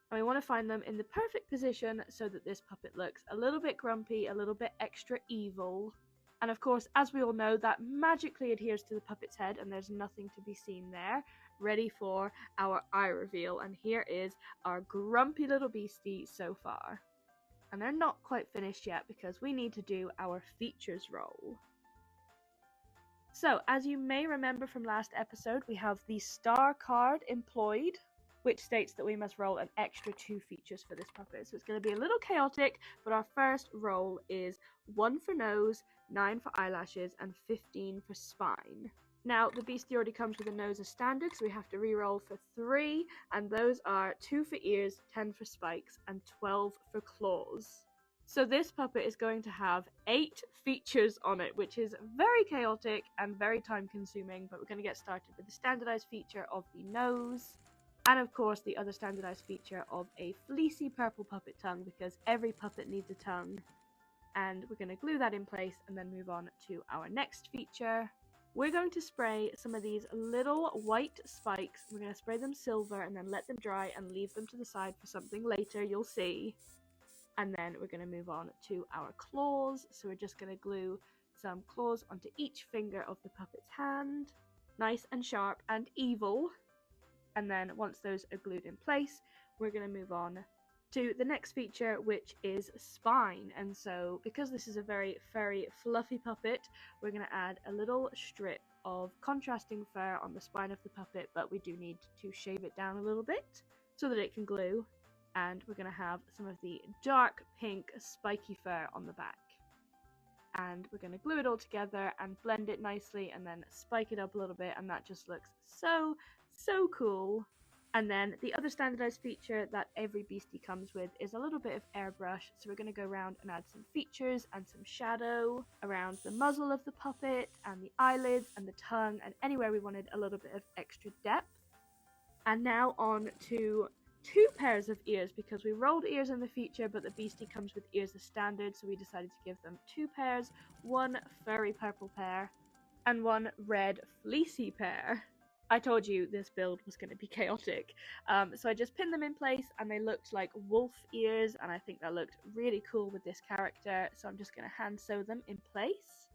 And we want to find them in the perfect position so that this puppet looks a little bit grumpy, a little bit extra evil. And of course, as we all know, that magically adheres to the puppet's head and there's nothing to be seen there. Ready for our eye reveal. And here is our grumpy little beastie so far. And they're not quite finished yet because we need to do our features roll. So, as you may remember from last episode, we have the star card employed, which states that we must roll an extra 2 features for this puppet. So it's going to be a little chaotic, but our first roll is 1 for nose, 9 for eyelashes, and 15 for spine. Now, the beastie already comes with a nose as standard, so we have to re-roll for 3, and those are 2 for ears, 10 for spikes, and 12 for claws. So this puppet is going to have 8 features on it, which is very chaotic and very time consuming, but we're going to get started with the standardized feature of the nose, and of course the other standardized feature of a fleecy purple puppet tongue, because every puppet needs a tongue. And we're going to glue that in place and then move on to our next feature. We're going to spray some of these little white spikes. We're going to spray them silver and then let them dry and leave them to the side for something later, you'll see. And then we're going to move on to our claws. So we're just going to glue some claws onto each finger of the puppet's hand. Nice and sharp and evil. And then once those are glued in place, we're going to move on to the next feature, which is spine. And so because this is a very furry, fluffy puppet, we're going to add a little strip of contrasting fur on the spine of the puppet, but we do need to shave it down a little bit so that it can glue. And we're going to have some of the dark pink spiky fur on the back. And we're going to glue it all together and blend it nicely and then spike it up a little bit, and that just looks so cool. And then the other standardized feature that every beastie comes with is a little bit of airbrush. So we're going to go around and add some features and some shadow around the muzzle of the puppet and the eyelids and the tongue and anywhere we wanted a little bit of extra depth. And now on to 2 pairs of ears, because we rolled ears in the feature, but the beastie comes with ears as standard, so we decided to give them 2 pairs, 1 furry purple pair and 1 red fleecy pair. I told you this build was going to be chaotic, so I just pinned them in place and they looked like wolf ears, and I think that looked really cool with this character, so I'm just going to hand sew them in place.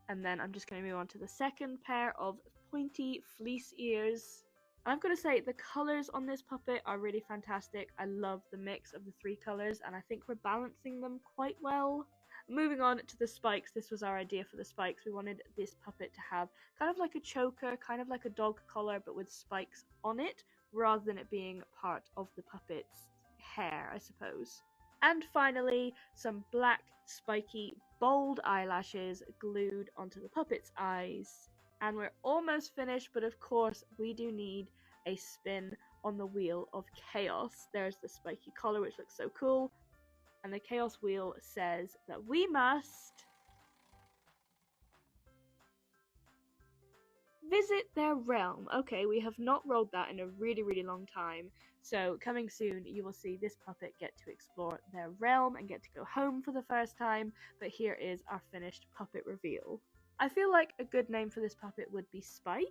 And then I'm just going to move on to the second pair of pointy fleece ears. I've got to say, the colours on this puppet are really fantastic. I love the mix of the 3 colours, and I think we're balancing them quite well. Moving on to the spikes, this was our idea for the spikes. We wanted this puppet to have kind of like a choker, kind of like a dog collar, but with spikes on it, rather than it being part of the puppet's hair, I suppose. And finally, some black, spiky, bold eyelashes glued onto the puppet's eyes. And we're almost finished, but of course we do need a spin on the wheel of chaos. There's the spiky collar, which looks so cool. And the chaos wheel says that we must visit their realm. Okay, we have not rolled that in a really long time. So coming soon, you will see this puppet get to explore their realm and get to go home for the first time. But here is our finished puppet reveal. I feel like a good name for this puppet would be Spike.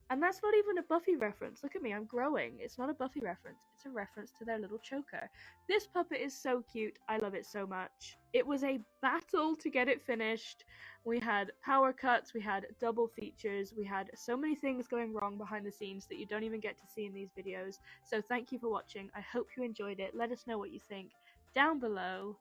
And that's not even a Buffy reference. Look at me, I'm growing. It's not a Buffy reference. It's a reference to their little choker. This puppet is so cute. I love it so much. It was a battle to get it finished. We had power cuts, we had double features, we had so many things going wrong behind the scenes that you don't even get to see in these videos. So thank you for watching. I hope you enjoyed it. Let us know what you think down below.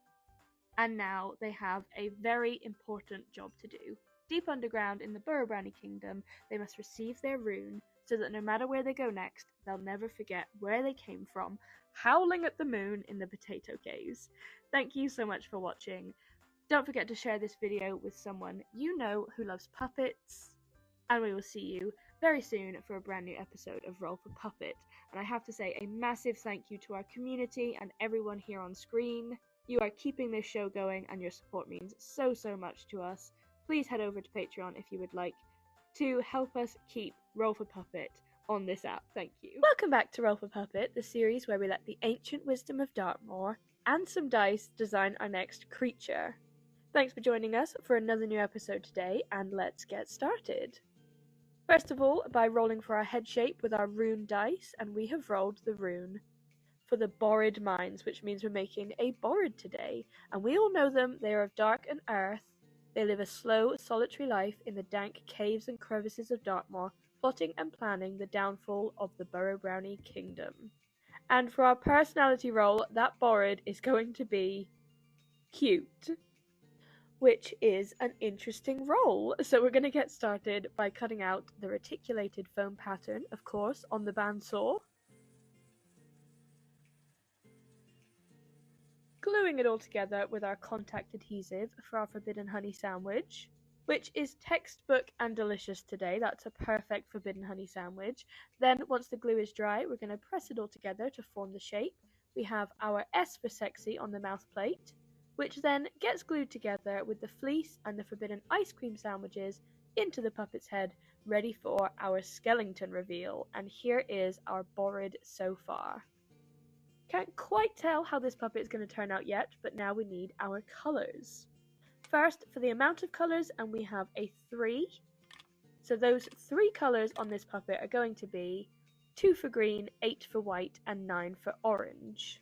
And now they have a very important job to do. Deep underground in the Burrow Brownie Kingdom, they must receive their rune so that no matter where they go next, they'll never forget where they came from, howling at the moon in the potato caves. Thank you so much for watching. Don't forget to share this video with someone you know who loves puppets, and we will see you very soon for a brand new episode of Roll for Puppet. And I have to say a massive thank you to our community and everyone here on screen. You are keeping this show going, and your support means so much to us. Please head over to Patreon if you would like to help us keep Roll for Puppet on this app. Thank you. Welcome back to Roll for Puppet, the series where we let the ancient wisdom of Dartmoor and some dice design our next creature. Thanks for joining us for another new episode today, and let's get started. First of all, by rolling for our head shape with our rune dice, and we have rolled the rune for the Borrid Mines, which means we're making a Borrid today, and we all know them. They are of dark and earth. They live a slow, solitary life in the dank caves and crevices of Dartmoor, plotting and planning the downfall of the Burrow Brownie Kingdom. And for our personality roll, that Borrid is going to be cute, which is an interesting roll. So we're going to get started by cutting out the reticulated foam pattern, of course, on the bandsaw. Gluing it all together with our contact adhesive for our Forbidden Honey sandwich, which is textbook and delicious today. That's a perfect Forbidden Honey sandwich. Then once the glue is dry, we're going to press it all together to form the shape. We have our S for sexy on the mouth plate, which then gets glued together with the fleece and the Forbidden ice cream sandwiches into the puppet's head, ready for our skeleton reveal. And here is our Borrid so far. Can't quite tell how this puppet is going to turn out yet, but now we need our colours. First, for the amount of colours, and we have a 3. So those 3 colours on this puppet are going to be 2 for green, 8 for white, and 9 for orange.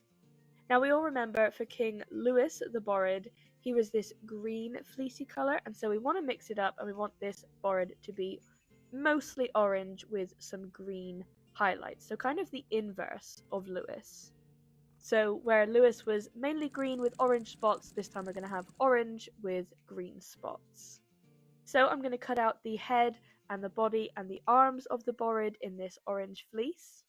Now we all remember for King Louis the Borid, he was this green fleecy colour, and so we want to mix it up, and we want this Borid to be mostly orange with some green highlights. So kind of the inverse of Louis. So where Louis was mainly green with orange spots, this time we're going to have orange with green spots. So I'm going to cut out the head and the body and the arms of the Borid in this orange fleece.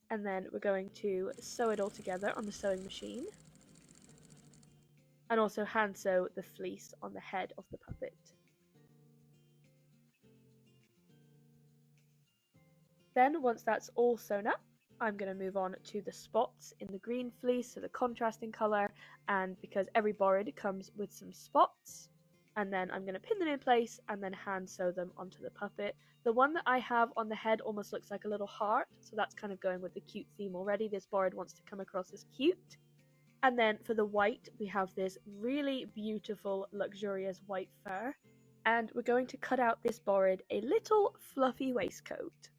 And then we're going to sew it all together on the sewing machine. And also hand sew the fleece on the head of the puppet. Then once that's all sewn up, I'm going to move on to the spots in the green fleece, so the contrasting colour, and because every Borid comes with some spots, and then I'm going to pin them in place and then hand sew them onto the puppet. The one that I have on the head almost looks like a little heart, so that's kind of going with the cute theme already. This Borid wants to come across as cute. And then for the white, we have this really beautiful, luxurious white fur, and we're going to cut out this Borid a little fluffy waistcoat.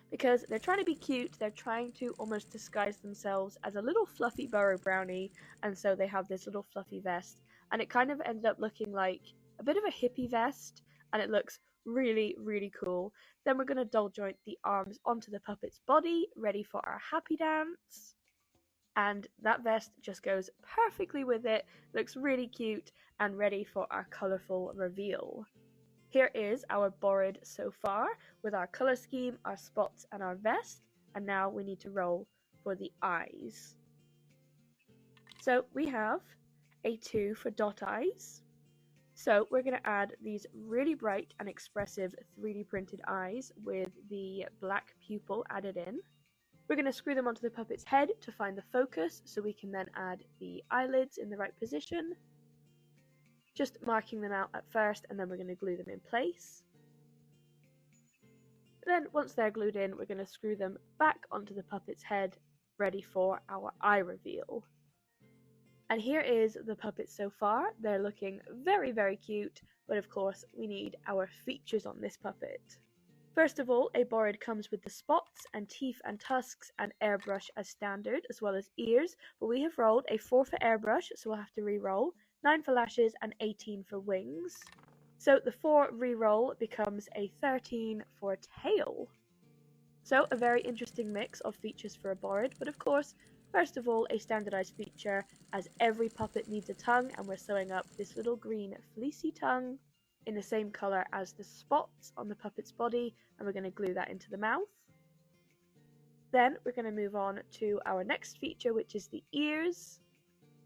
Because they're trying to be cute, they're trying to almost disguise themselves as a little fluffy burrow brownie, and so they have this little fluffy vest, and it kind of ended up looking like a bit of a hippie vest, and it looks really, really cool. Then we're going to doll joint the arms onto the puppet's body, ready for our happy dance. And that vest just goes perfectly with it, looks really cute, and ready for our colourful reveal. Here is our Borid so far, with our colour scheme, our spots, and our vest, and now we need to roll for the eyes. So we have a 2 for dot eyes. So we're going to add these really bright and expressive 3D printed eyes with the black pupil added in. We're going to screw them onto the puppet's head to find the focus, so we can then add the eyelids in the right position. Just marking them out at first, and then we're going to glue them in place. Then once they're glued in, we're going to screw them back onto the puppet's head, ready for our eye reveal. And here is the puppet so far. They're looking very, very cute, but of course we need our features on this puppet. First of all, a Borid comes with the spots and teeth and tusks and airbrush as standard, as well as ears, but we have rolled a 4 for airbrush, so we'll have to re-roll, 9 for lashes, and 18 for wings. So the 4 re-roll becomes a 13 for tail. So a very interesting mix of features for a Borid, but of course, first of all, a standardized feature, as every puppet needs a tongue, and we're sewing up this little green fleecy tongue in the same colour as the spots on the puppet's body, and we're going to glue that into the mouth. Then we're going to move on to our next feature, which is the ears.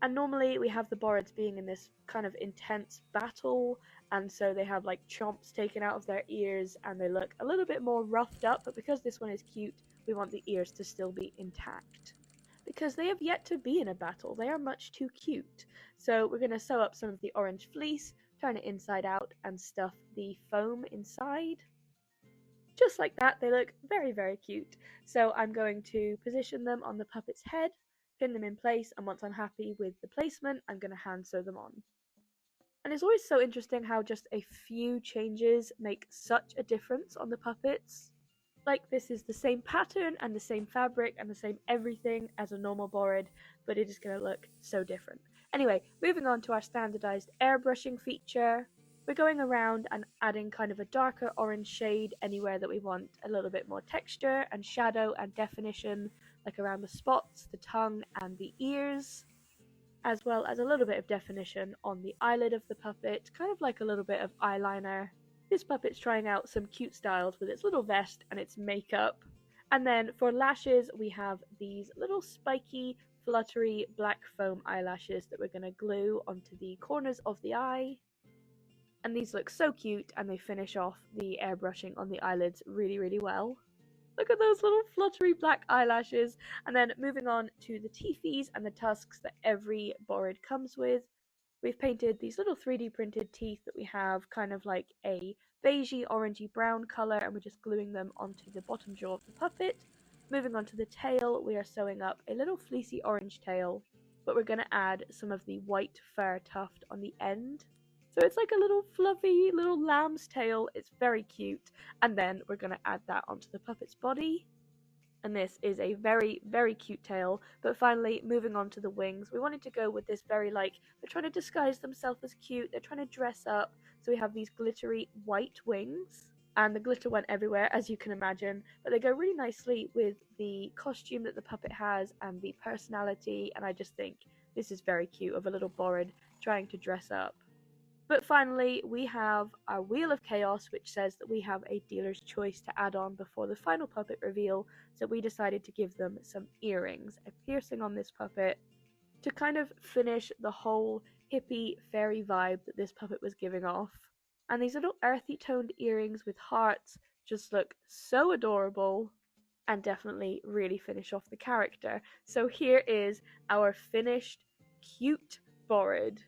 And normally we have the Borids being in this kind of intense battle, and so they have like chomps taken out of their ears and they look a little bit more roughed up, but because this one is cute, we want the ears to still be intact. Because they have yet to be in a battle, they are much too cute. So we're going to sew up some of the orange fleece, turn it inside out, and stuff the foam inside. Just like that, they look very, very cute. So I'm going to position them on the puppet's head, pin them in place, and once I'm happy with the placement, I'm going to hand sew them on. And it's always so interesting how just a few changes make such a difference on the puppets. Like, this is the same pattern and the same fabric and the same everything as a normal Borid, but it is going to look so different. Anyway, moving on to our standardized airbrushing feature. We're going around and adding kind of a darker orange shade anywhere that we want a little bit more texture and shadow and definition, like around the spots, the tongue, and the ears, as well as a little bit of definition on the eyelid of the puppet, kind of like a little bit of eyeliner. This puppet's trying out some cute styles with its little vest and its makeup. And then for lashes, we have these little spiky, fluttery black foam eyelashes that we're going to glue onto the corners of the eye. And these look so cute, and they finish off the airbrushing on the eyelids really, really well. Look at those little fluttery black eyelashes. And then moving on to the teethies and the tusks that every Borid comes with. We've painted these little 3D printed teeth that we have kind of like a beigey, orangey brown colour, and we're just gluing them onto the bottom jaw of the puppet. Moving on to the tail, we are sewing up a little fleecy orange tail, but we're going to add some of the white fur tuft on the end. So it's like a little fluffy little lamb's tail. It's very cute. And then we're going to add that onto the puppet's body. And this is a very, very cute tail. But finally, moving on to the wings, we wanted to go with this very, like, they're trying to disguise themselves as cute. They're trying to dress up. So we have these glittery white wings. And the glitter went everywhere, as you can imagine. But they go really nicely with the costume that the puppet has and the personality. And I just think this is very cute, of a little Borid trying to dress up. But finally, we have our Wheel of Chaos, which says that we have a dealer's choice to add on before the final puppet reveal, so we decided to give them some earrings, a piercing on this puppet, to kind of finish the whole hippie fairy vibe that this puppet was giving off. And these little earthy toned earrings with hearts just look so adorable and definitely really finish off the character. So here is our finished, cute Borid.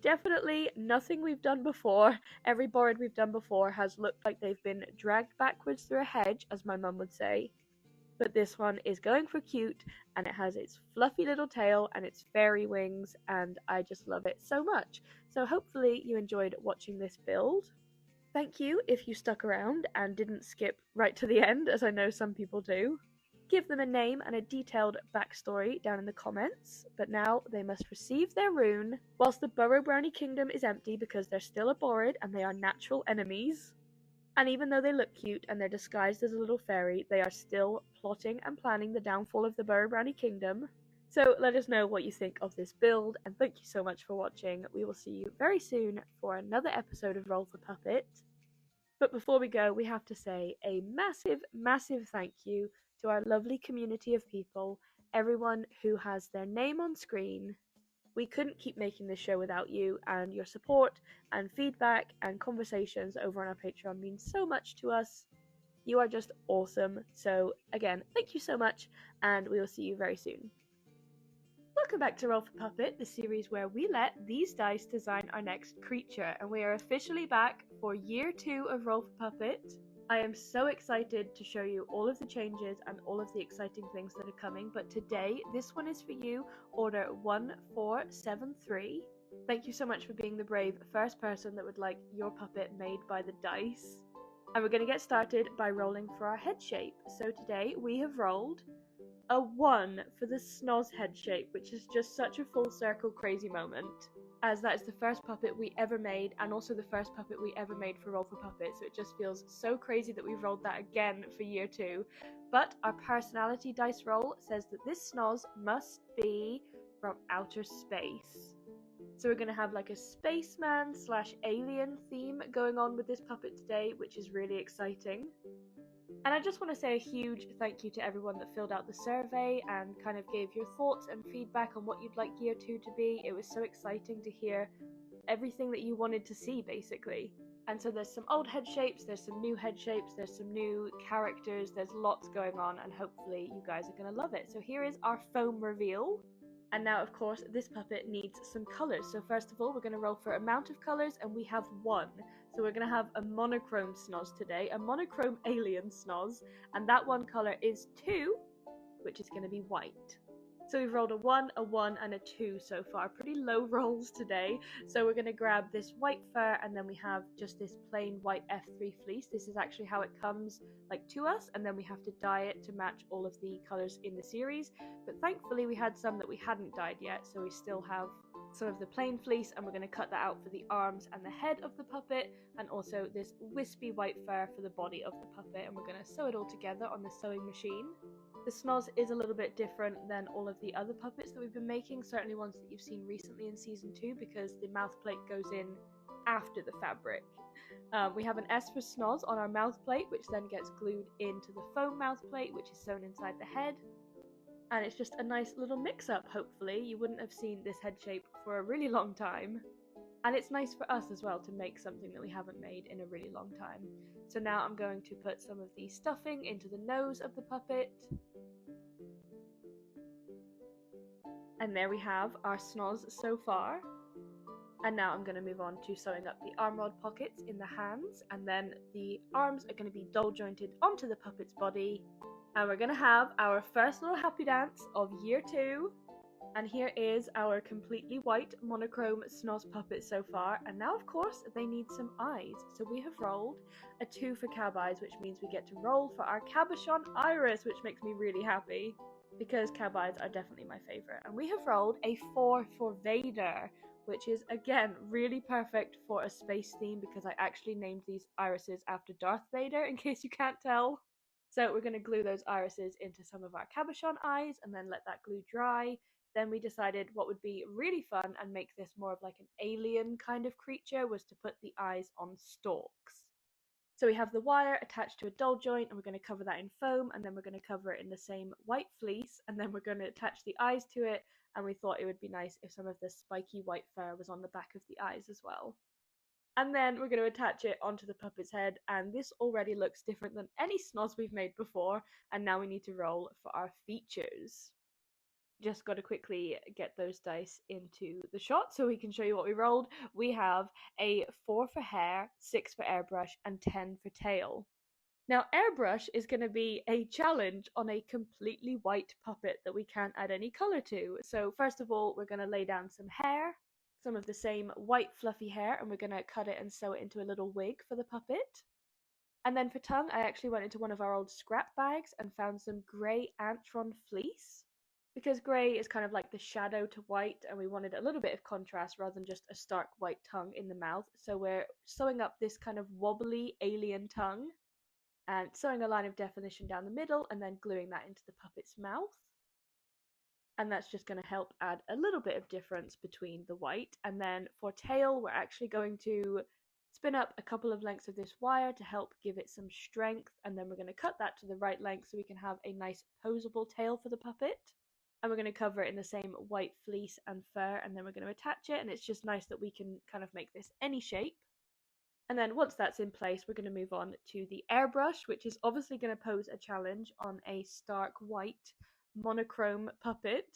Definitely nothing we've done before. Every Borid we've done before has looked like they've been dragged backwards through a hedge, as my mum would say. But this one is going for cute, and it has its fluffy little tail and its fairy wings, and I just love it so much. So hopefully you enjoyed watching this build. Thank you if you stuck around and didn't skip right to the end, as I know some people do. Give them a name and a detailed backstory down in the comments, but now they must receive their rune, whilst the Burrow Brownie Kingdom is empty because they're still a Borid and they are natural enemies. And even though they look cute and they're disguised as a little fairy, they are still plotting and planning the downfall of the Burrow Brownie Kingdom. So let us know what you think of this build, and thank you so much for watching. We will see you very soon for another episode of Roll for Puppet. But before we go, we have to say a massive, massive thank you to our lovely community of people, everyone who has their name on screen. We couldn't keep making this show without you, and your support and feedback and conversations over on our Patreon mean so much to us. You are just awesome. So again, thank you so much, and we will see you very soon. Welcome back to Roll for Puppet, the series where we let these dice design our next creature, and we are officially back for year 2 of Roll for Puppet. I am so excited to show you all of the changes and all of the exciting things that are coming, but today this one is for you, order 1473. Thank you so much for being the brave first person that would like your puppet made by the dice. And we're going to get started by rolling for our head shape. So today we have rolled a 1 for the Snoz head shape, which is just such a full circle crazy moment, as that is the first puppet we ever made and also the first puppet we ever made for Roll for Puppet, so it just feels so crazy that we've rolled that again for year 2. But our personality dice roll says that this Snoz must be from outer space. So we're going to have like a spaceman / alien theme going on with this puppet today, which is really exciting. And I just want to say a huge thank you to everyone that filled out the survey and kind of gave your thoughts and feedback on what you'd like year 2 to be. It was so exciting to hear everything that you wanted to see, basically. And so there's some old head shapes, there's some new head shapes, there's some new characters, there's lots going on, and hopefully you guys are going to love it. So here is our foam reveal. And now, of course, this puppet needs some colours. So first of all, we're going to roll for amount of colours, and we have 1. So we're going to have a monochrome Snoz today, a monochrome alien Snoz, and that one colour is 2, which is going to be white. So we've rolled a 1, a 1, and a 2 so far. Pretty low rolls today. So we're going to grab this white fur, and then we have just this plain white F3 fleece. This is actually how it comes like to us, and then we have to dye it to match all of the colours in the series. But thankfully we had some that we hadn't dyed yet, so we still have some of the plain fleece, and we're going to cut that out for the arms and the head of the puppet, and also this wispy white fur for the body of the puppet, and we're going to sew it all together on the sewing machine. The Snoz is a little bit different than all of the other puppets that we've been making, certainly ones that you've seen recently in season 2, because the mouth plate goes in after the fabric. We have an S for Snoz on our mouth plate, which then gets glued into the foam mouth plate, which is sewn inside the head. And it's just a nice little mix-up, hopefully. You wouldn't have seen this head shape for a really long time. And it's nice for us as well to make something that we haven't made in a really long time. So now I'm going to put some of the stuffing into the nose of the puppet. And there we have our Snoz so far. And now I'm going to move on to sewing up the arm rod pockets in the hands, and then the arms are going to be doll jointed onto the puppet's body. And we're going to have our first little happy dance of year 2. And here is our completely white monochrome Snoz puppet so far. And now, of course, they need some eyes. So we have rolled a 2 for cab eyes, which means we get to roll for our cabochon iris, which makes me really happy, because cab eyes are definitely my favourite. And we have rolled a 4 for Vader, which is, again, really perfect for a space theme, because I actually named these irises after Darth Vader, in case you can't tell. So we're going to glue those irises into some of our cabochon eyes and then let that glue dry. Then we decided what would be really fun and make this more of like an alien kind of creature was to put the eyes on stalks. So we have the wire attached to a doll joint, and we're going to cover that in foam, and then we're going to cover it in the same white fleece, and then we're going to attach the eyes to it, and we thought it would be nice if some of the spiky white fur was on the back of the eyes as well. And then we're going to attach it onto the puppet's head, and this already looks different than any Snoz we've made before, and now we need to roll for our features. Just got to quickly get those dice into the shot so we can show you what we rolled. We have a 4 for hair, 6 for airbrush, and 10 for tail. Now, airbrush is going to be a challenge on a completely white puppet that we can't add any colour to. So first of all, we're going to lay down some hair, some of the same white fluffy hair, and we're going to cut it and sew it into a little wig for the puppet. And then for tongue, I actually went into one of our old scrap bags and found some grey Antron fleece, because grey is kind of like the shadow to white, and we wanted a little bit of contrast rather than just a stark white tongue in the mouth. So we're sewing up this kind of wobbly alien tongue and sewing a line of definition down the middle and then gluing that into the puppet's mouth. And that's just going to help add a little bit of difference between the white. And then for tail, we're actually going to spin up a couple of lengths of this wire to help give it some strength, and then we're going to cut that to the right length so we can have a nice posable tail for the puppet. And we're going to cover it in the same white fleece and fur, and then we're going to attach it, and it's just nice that we can kind of make this any shape. And then once that's in place, we're going to move on to the airbrush, which is obviously going to pose a challenge on a stark white monochrome puppet.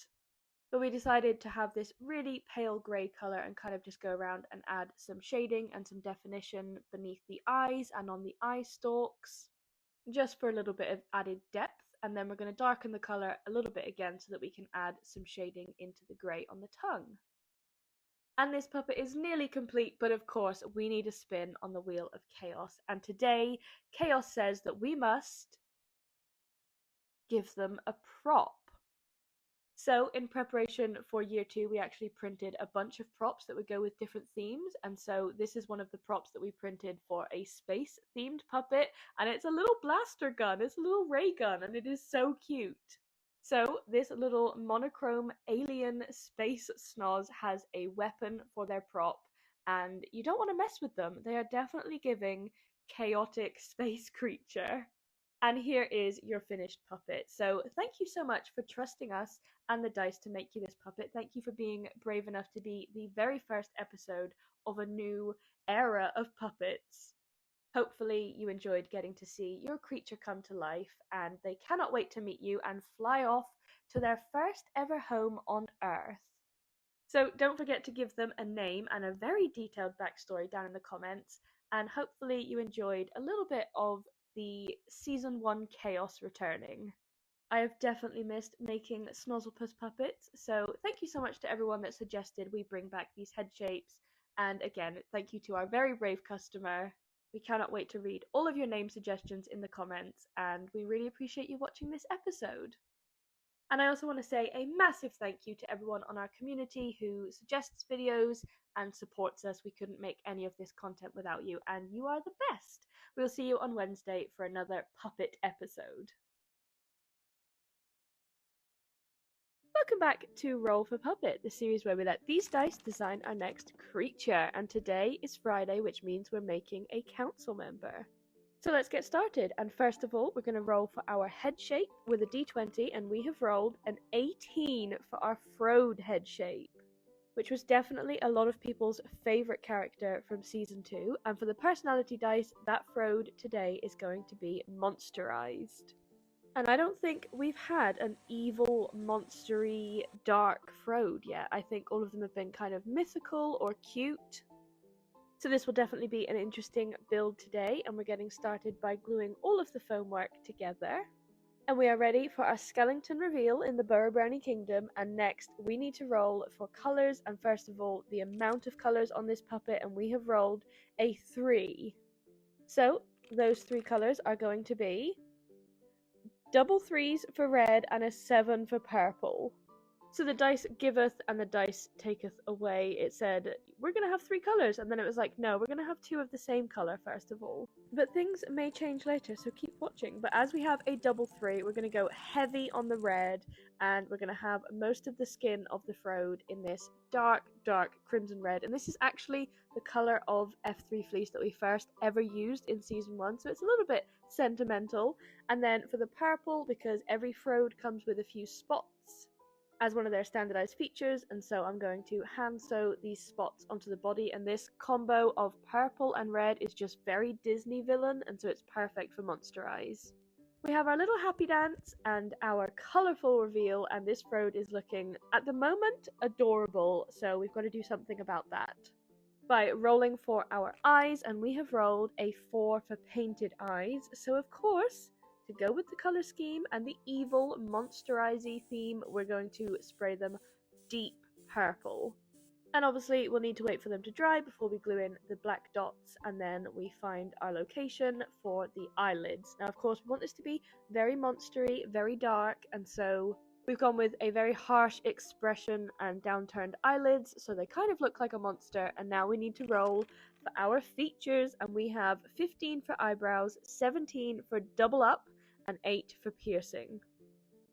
But we decided to have this really pale grey colour and kind of just go around and add some shading and some definition beneath the eyes and on the eye stalks, just for a little bit of added depth. And then we're going to darken the colour a little bit again so that we can add some shading into the grey on the tongue. And this puppet is nearly complete, but of course we need a spin on the wheel of chaos. And today, chaos says that we must give them a prop. So in preparation for year 2, we actually printed a bunch of props that would go with different themes. And so this is one of the props that we printed for a space themed puppet. And it's a little blaster gun, it's a little ray gun, and it is so cute. So this little monochrome alien space Snoz has a weapon for their prop, and you don't want to mess with them. They are definitely giving chaotic space creature. And here is your finished puppet. So thank you so much for trusting us and the dice to make you this puppet. Thank you for being brave enough to be the very first episode of a new era of puppets. Hopefully you enjoyed getting to see your creature come to life, and they cannot wait to meet you and fly off to their first ever home on Earth. So don't forget to give them a name and a very detailed backstory down in the comments, and hopefully you enjoyed a little bit of the Season 1 chaos returning. I have definitely missed making Snozzlepuss puppets, so thank you so much to everyone that suggested we bring back these head shapes, and again, thank you to our very brave customer. We cannot wait to read all of your name suggestions in the comments, and we really appreciate you watching this episode. And I also want to say a massive thank you to everyone on our community who suggests videos and supports us. We couldn't make any of this content without you, and you are the best. We'll see you on Wednesday for another puppet episode. Welcome back to Roll for Puppet, the series where we let these dice design our next creature. And today is Friday, which means we're making a council member. So let's get started, and first of all we're going to roll for our head shape with a d20, and we have rolled an 18 for our Frode head shape, which was definitely a lot of people's favourite character from Season 2, and for the personality dice, that Frode today is going to be monsterized. And I don't think we've had an evil, monstery, dark Frode yet. I think all of them have been kind of mythical or cute. So this will definitely be an interesting build today, and we're getting started by gluing all of the foam work together. And we are ready for our skeleton reveal in the Burrow Brownie Kingdom, and next we need to roll for colours, and first of all the amount of colours on this puppet, and we have rolled a 3. So those 3 colours are going to be double 3s for red and a 7 for purple. So the dice giveth and the dice taketh away. It said, we're going to have 3 colours, and then it was like, no, we're going to have 2 of the same colour first of all. But things may change later, so keep watching. But as we have a double 3, we're going to go heavy on the red, and we're going to have most of the skin of the Frode in this dark, dark crimson red. And this is actually the colour of F3 fleece that we first ever used in Season 1, so it's a little bit sentimental. And then for the purple, because every Frode comes with a few spots as one of their standardized features, and so I'm going to hand sew these spots onto the body, and this combo of purple and red is just very Disney villain, and so it's perfect for Monster Eyes. We have our little happy dance and our colourful reveal, and this Frode is looking, at the moment, adorable, so we've got to do something about that. By rolling for our eyes, and we have rolled a 4 for painted eyes, so of course, to go with the color scheme and the evil monsterizey theme, we're going to spray them deep purple. And obviously we'll need to wait for them to dry before we glue in the black dots, and then we find our location for the eyelids. Now of course we want this to be very monstery, very dark, and so we've gone with a very harsh expression and downturned eyelids, so they kind of look like a monster. And now we need to roll for our features, and we have 15 for eyebrows, 17 for double up, and 8 for piercing.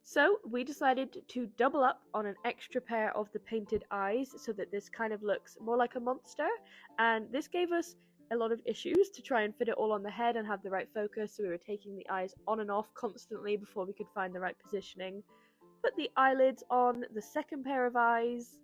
So we decided to double up on an extra pair of the painted eyes so that this kind of looks more like a monster, and this gave us a lot of issues to try and fit it all on the head and have the right focus, so we were taking the eyes on and off constantly before we could find the right positioning. Put the eyelids on the second pair of eyes,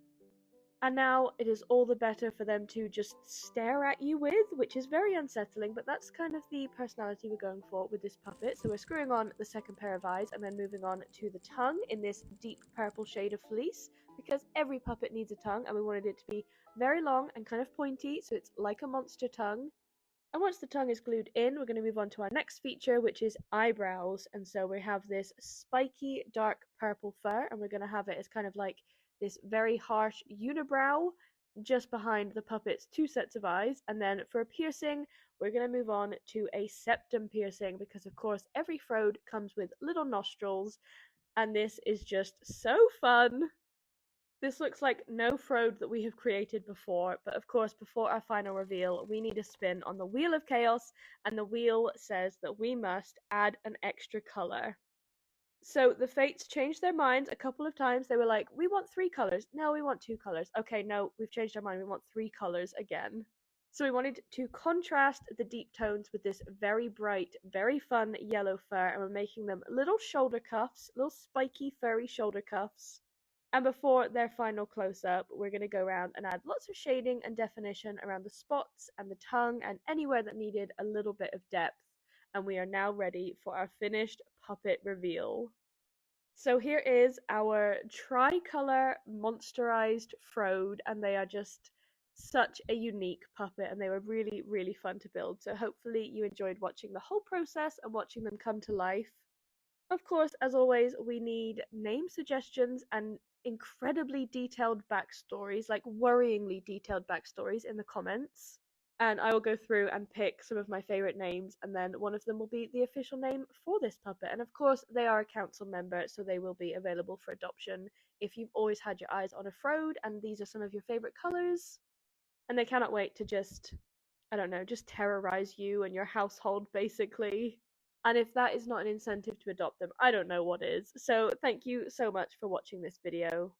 and now it is all the better for them to just stare at you with, which is very unsettling, but that's kind of the personality we're going for with this puppet. So we're screwing on the second pair of eyes and then moving on to the tongue in this deep purple shade of fleece, because every puppet needs a tongue, and we wanted it to be very long and kind of pointy, so it's like a monster tongue. And once the tongue is glued in, we're going to move on to our next feature, which is eyebrows. And so we have this spiky dark purple fur, and we're going to have it as kind of like this very harsh unibrow just behind the puppet's 2 sets of eyes. And then for a piercing, we're going to move on to a septum piercing, because of course every Frode comes with little nostrils, and this is just so fun. This looks like no Frode that we have created before, but of course before our final reveal we need a spin on the Wheel of Chaos, and the wheel says that we must add an extra colour. So the Fates changed their minds a couple of times. They were like, we want 3 colours. No, we want 2 colours. Okay, no, we've changed our mind. We want 3 colours again. So we wanted to contrast the deep tones with this very bright, very fun yellow fur, and we're making them little shoulder cuffs, little spiky furry shoulder cuffs. And before their final close-up, we're going to go around and add lots of shading and definition around the spots and the tongue and anywhere that needed a little bit of depth. And we are now ready for our finished puppet reveal. So here is our tricolor monsterized Frode, and they are just such a unique puppet, and they were really, really fun to build. So hopefully you enjoyed watching the whole process and watching them come to life. Of course, as always, we need name suggestions and incredibly detailed backstories, like worryingly detailed backstories in the comments. And I will go through and pick some of my favourite names, and then one of them will be the official name for this puppet. And of course, they are a council member, so they will be available for adoption if you've always had your eyes on a Frode and these are some of your favourite colours. And they cannot wait to just, I don't know, just terrorise you and your household, basically. And if that is not an incentive to adopt them, I don't know what is. So thank you so much for watching this video.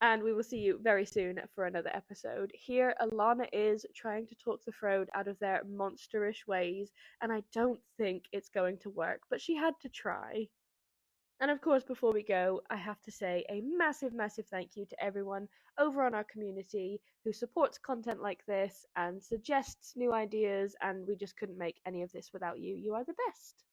And we will see you very soon for another episode. Here, Alana is trying to talk the Frode out of their monsterish ways, and I don't think it's going to work, but she had to try. And of course, before we go, I have to say a massive, massive thank you to everyone over on our community who supports content like this and suggests new ideas, and we just couldn't make any of this without you. You are the best.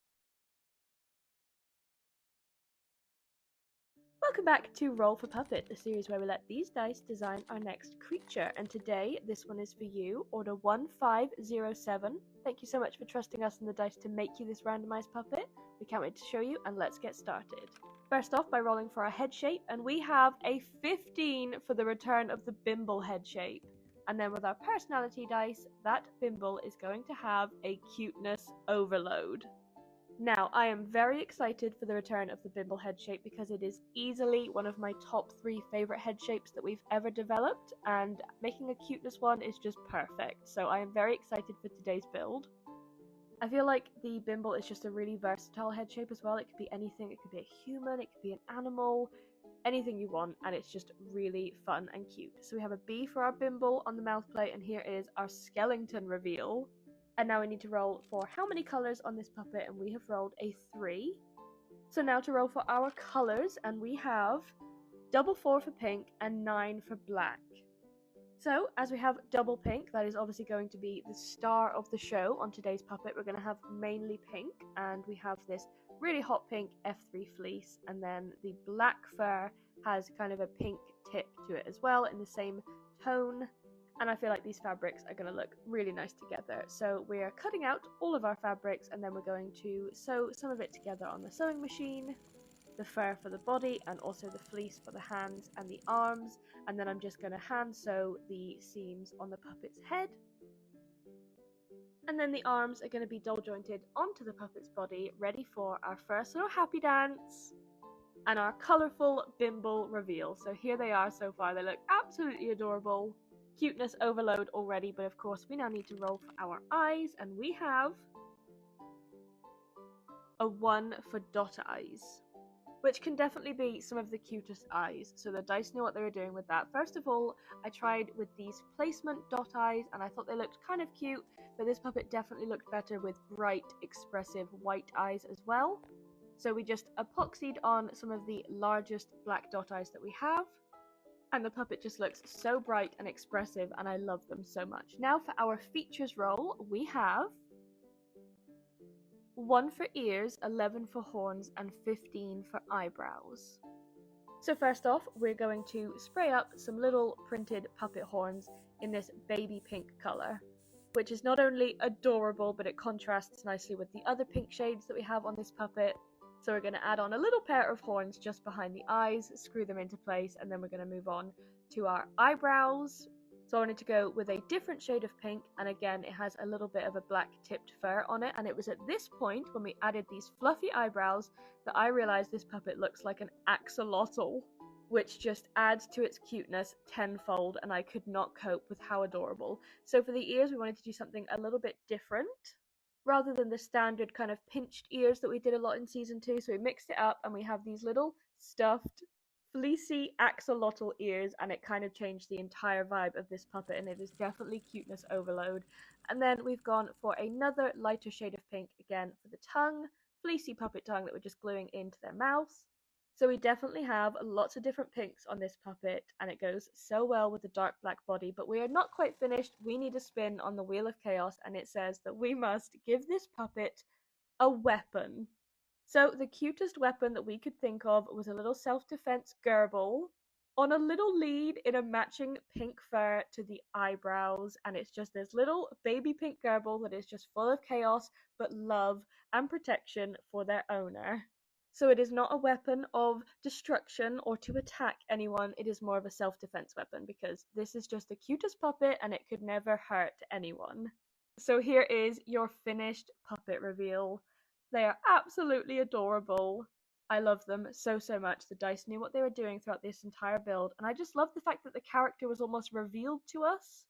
Welcome back to Roll for Puppet, the series where we let these dice design our next creature. And today, this one is for you, Order 1507. Thank you so much for trusting us and the dice to make you this randomized puppet. We can't wait to show you, and let's get started. First off, by rolling for our head shape, and we have a 15 for the return of the Bimble head shape. And then with our personality dice, that Bimble is going to have a cuteness overload. Now, I am very excited for the return of the Bimble head shape because it is easily one of my top 3 favourite head shapes that we've ever developed, and making a cuteness one is just perfect, so I am very excited for today's build. I feel like the Bimble is just a really versatile head shape as well. It could be anything, it could be a human, it could be an animal, anything you want, and it's just really fun and cute. So we have a B for our Bimble on the mouth plate, and here is our skeleton reveal. And now we need to roll for how many colours on this puppet, and we have rolled a 3. So now to roll for our colours, and we have double 4 for pink and 9 for black. So as we have double pink, that is obviously going to be the star of the show on today's puppet. We're going to have mainly pink, and we have this really hot pink F3 fleece, and then the black fur has kind of a pink tip to it as well in the same tone. And I feel like these fabrics are going to look really nice together. So we're cutting out all of our fabrics, and then we're going to sew some of it together on the sewing machine. The fur for the body, and also the fleece for the hands and the arms. And then I'm just going to hand sew the seams on the puppet's head. And then the arms are going to be doll jointed onto the puppet's body, ready for our first little happy dance and our colourful Bimble reveal. So here they are so far. They look absolutely adorable. Cuteness overload already, but of course we now need to roll for our eyes, and we have a 1 for dot eyes, which can definitely be some of the cutest eyes. So the dice knew what they were doing with that. First of all, I tried with these placement dot eyes, and I thought they looked kind of cute, but this puppet definitely looked better with bright, expressive white eyes as well. So we just epoxied on some of the largest black dot eyes that we have. And the puppet just looks so bright and expressive, and I love them so much. Now for our features roll, we have 1 for ears, 11 for horns, and 15 for eyebrows. So first off, we're going to spray up some little printed puppet horns in this baby pink colour, which is not only adorable, but it contrasts nicely with the other pink shades that we have on this puppet. So we're going to add on a little pair of horns just behind the eyes, screw them into place, and then we're going to move on to our eyebrows. So I wanted to go with a different shade of pink, and again it has a little bit of a black tipped fur on it, and it was at this point when we added these fluffy eyebrows that I realised this puppet looks like an axolotl, which just adds to its cuteness tenfold, and I could not cope with how adorable. So for the ears we wanted to do something a little bit different, rather than the standard kind of pinched ears that we did a lot in season 2. So we mixed it up, and we have these little stuffed fleecy axolotl ears, and it kind of changed the entire vibe of this puppet, and it is definitely cuteness overload. And then we've gone for another lighter shade of pink again for the tongue, fleecy puppet tongue that we're just gluing into their mouth. So we definitely have lots of different pinks on this puppet, and it goes so well with the dark black body, but we are not quite finished. We need a spin on the Wheel of Chaos, and it says that we must give this puppet a weapon. So the cutest weapon that we could think of was a little self-defense gerbil on a little lead in a matching pink fur to the eyebrows, and it's just this little baby pink gerbil that is just full of chaos, but love and protection for their owner. So it is not a weapon of destruction or to attack anyone, it is more of a self-defense weapon, because this is just the cutest puppet and it could never hurt anyone. So here is your finished puppet reveal. They are absolutely adorable. I love them so, so much. The dice knew what they were doing throughout this entire build, and I just love the fact that the character was almost revealed to us.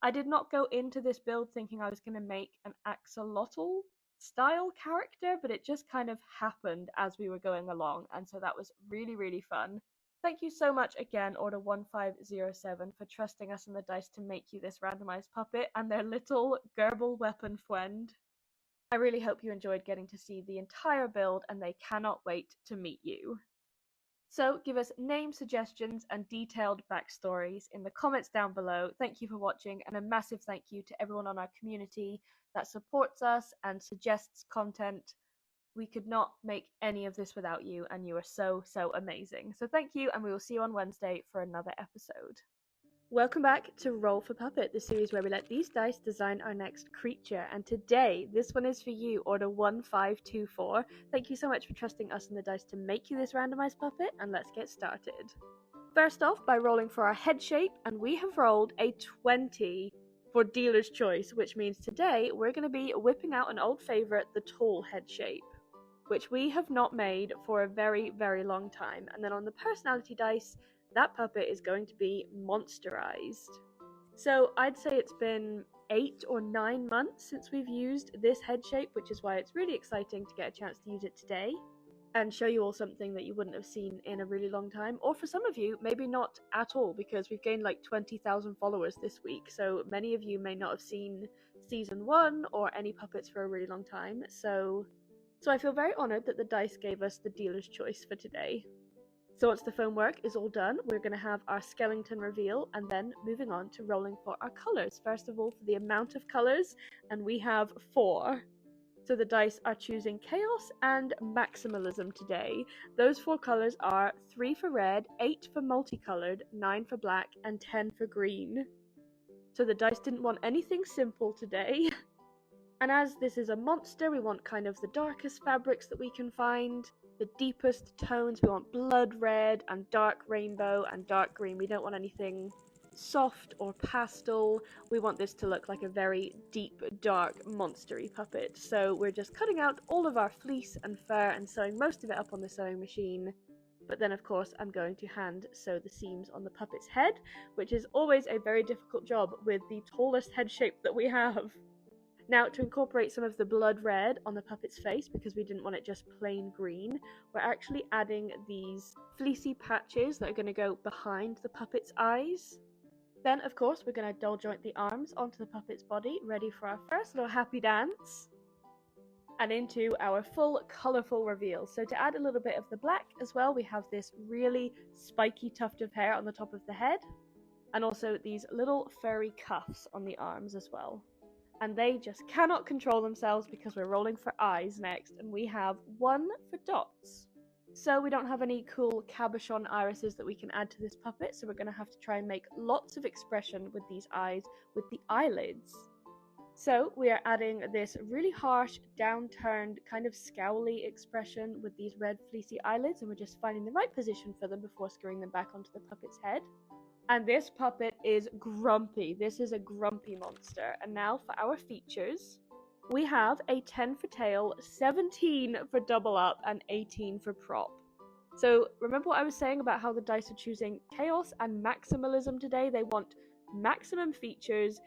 I did not go into this build thinking I was going to make an axolotl style character, but it just kind of happened as we were going along, and so that was really, really fun. Thank you so much again, Order 1507, for trusting us and the dice to make you this randomized puppet and their little gerbil weapon friend. I really hope you enjoyed getting to see the entire build, and they cannot wait to meet you. So give us name suggestions and detailed backstories in the comments down below. Thank you for watching, and a massive thank you to everyone on our community that supports us and suggests content. We could not make any of this without you, and you are so, so amazing. So thank you, and we will see you on Wednesday for another episode. Welcome back to Roll for Puppet, the series where we let these dice design our next creature. And today, this one is for you, Order 1524. Thank you so much for trusting us and the dice to make you this randomized puppet, and let's get started. First off, by rolling for our head shape, and we have rolled a 20 for dealer's choice, which means today we're going to be whipping out an old favorite, the tall head shape, which we have not made for a very, very long time. And then on the personality dice, that puppet is going to be monsterized. So I'd say it's been 8 or 9 months since we've used this head shape, which is why it's really exciting to get a chance to use it today and show you all something that you wouldn't have seen in a really long time. Or for some of you, maybe not at all, because we've gained like 20,000 followers this week, so many of you may not have seen season 1 or any puppets for a really long time. So I feel very honoured that the dice gave us the dealer's choice for today. So once the foam work is all done, we're going to have our skeleton reveal, and then moving on to rolling for our colours. First of all, for the amount of colours, and we have 4. So the dice are choosing Chaos and Maximalism today. Those 4 colours are 3 for red, 8 for multicolored, 9 for black, and 10 for green. So the dice didn't want anything simple today. And as this is a monster, we want kind of the darkest fabrics that we can find, the deepest tones. We want blood red and dark rainbow and dark green. We don't want anything soft or pastel. We want this to look like a very deep, dark, monstery puppet. So we're just cutting out all of our fleece and fur and sewing most of it up on the sewing machine. But then, of course, I'm going to hand sew the seams on the puppet's head, which is always a very difficult job with the tallest head shape that we have. Now, to incorporate some of the blood red on the puppet's face, because we didn't want it just plain green, we're actually adding these fleecy patches that are going to go behind the puppet's eyes. Then, of course, we're going to doll joint the arms onto the puppet's body, ready for our first little happy dance. And into our full colourful reveal. So to add a little bit of the black as well, we have this really spiky tuft of hair on the top of the head, and also these little furry cuffs on the arms as well. And they just cannot control themselves because we're rolling for eyes next, and we have 1 for dots. So we don't have any cool cabochon irises that we can add to this puppet, so we're going to have to try and make lots of expression with these eyes with the eyelids. So we are adding this really harsh, downturned, kind of scowly expression with these red fleecy eyelids, and we're just finding the right position for them before screwing them back onto the puppet's head. And this puppet is grumpy. This is a grumpy monster. And now for our features. We have a 10 for tail, 17 for double up, and 18 for prop. So remember what I was saying about how the dice are choosing chaos and maximalism today? They want maximum features,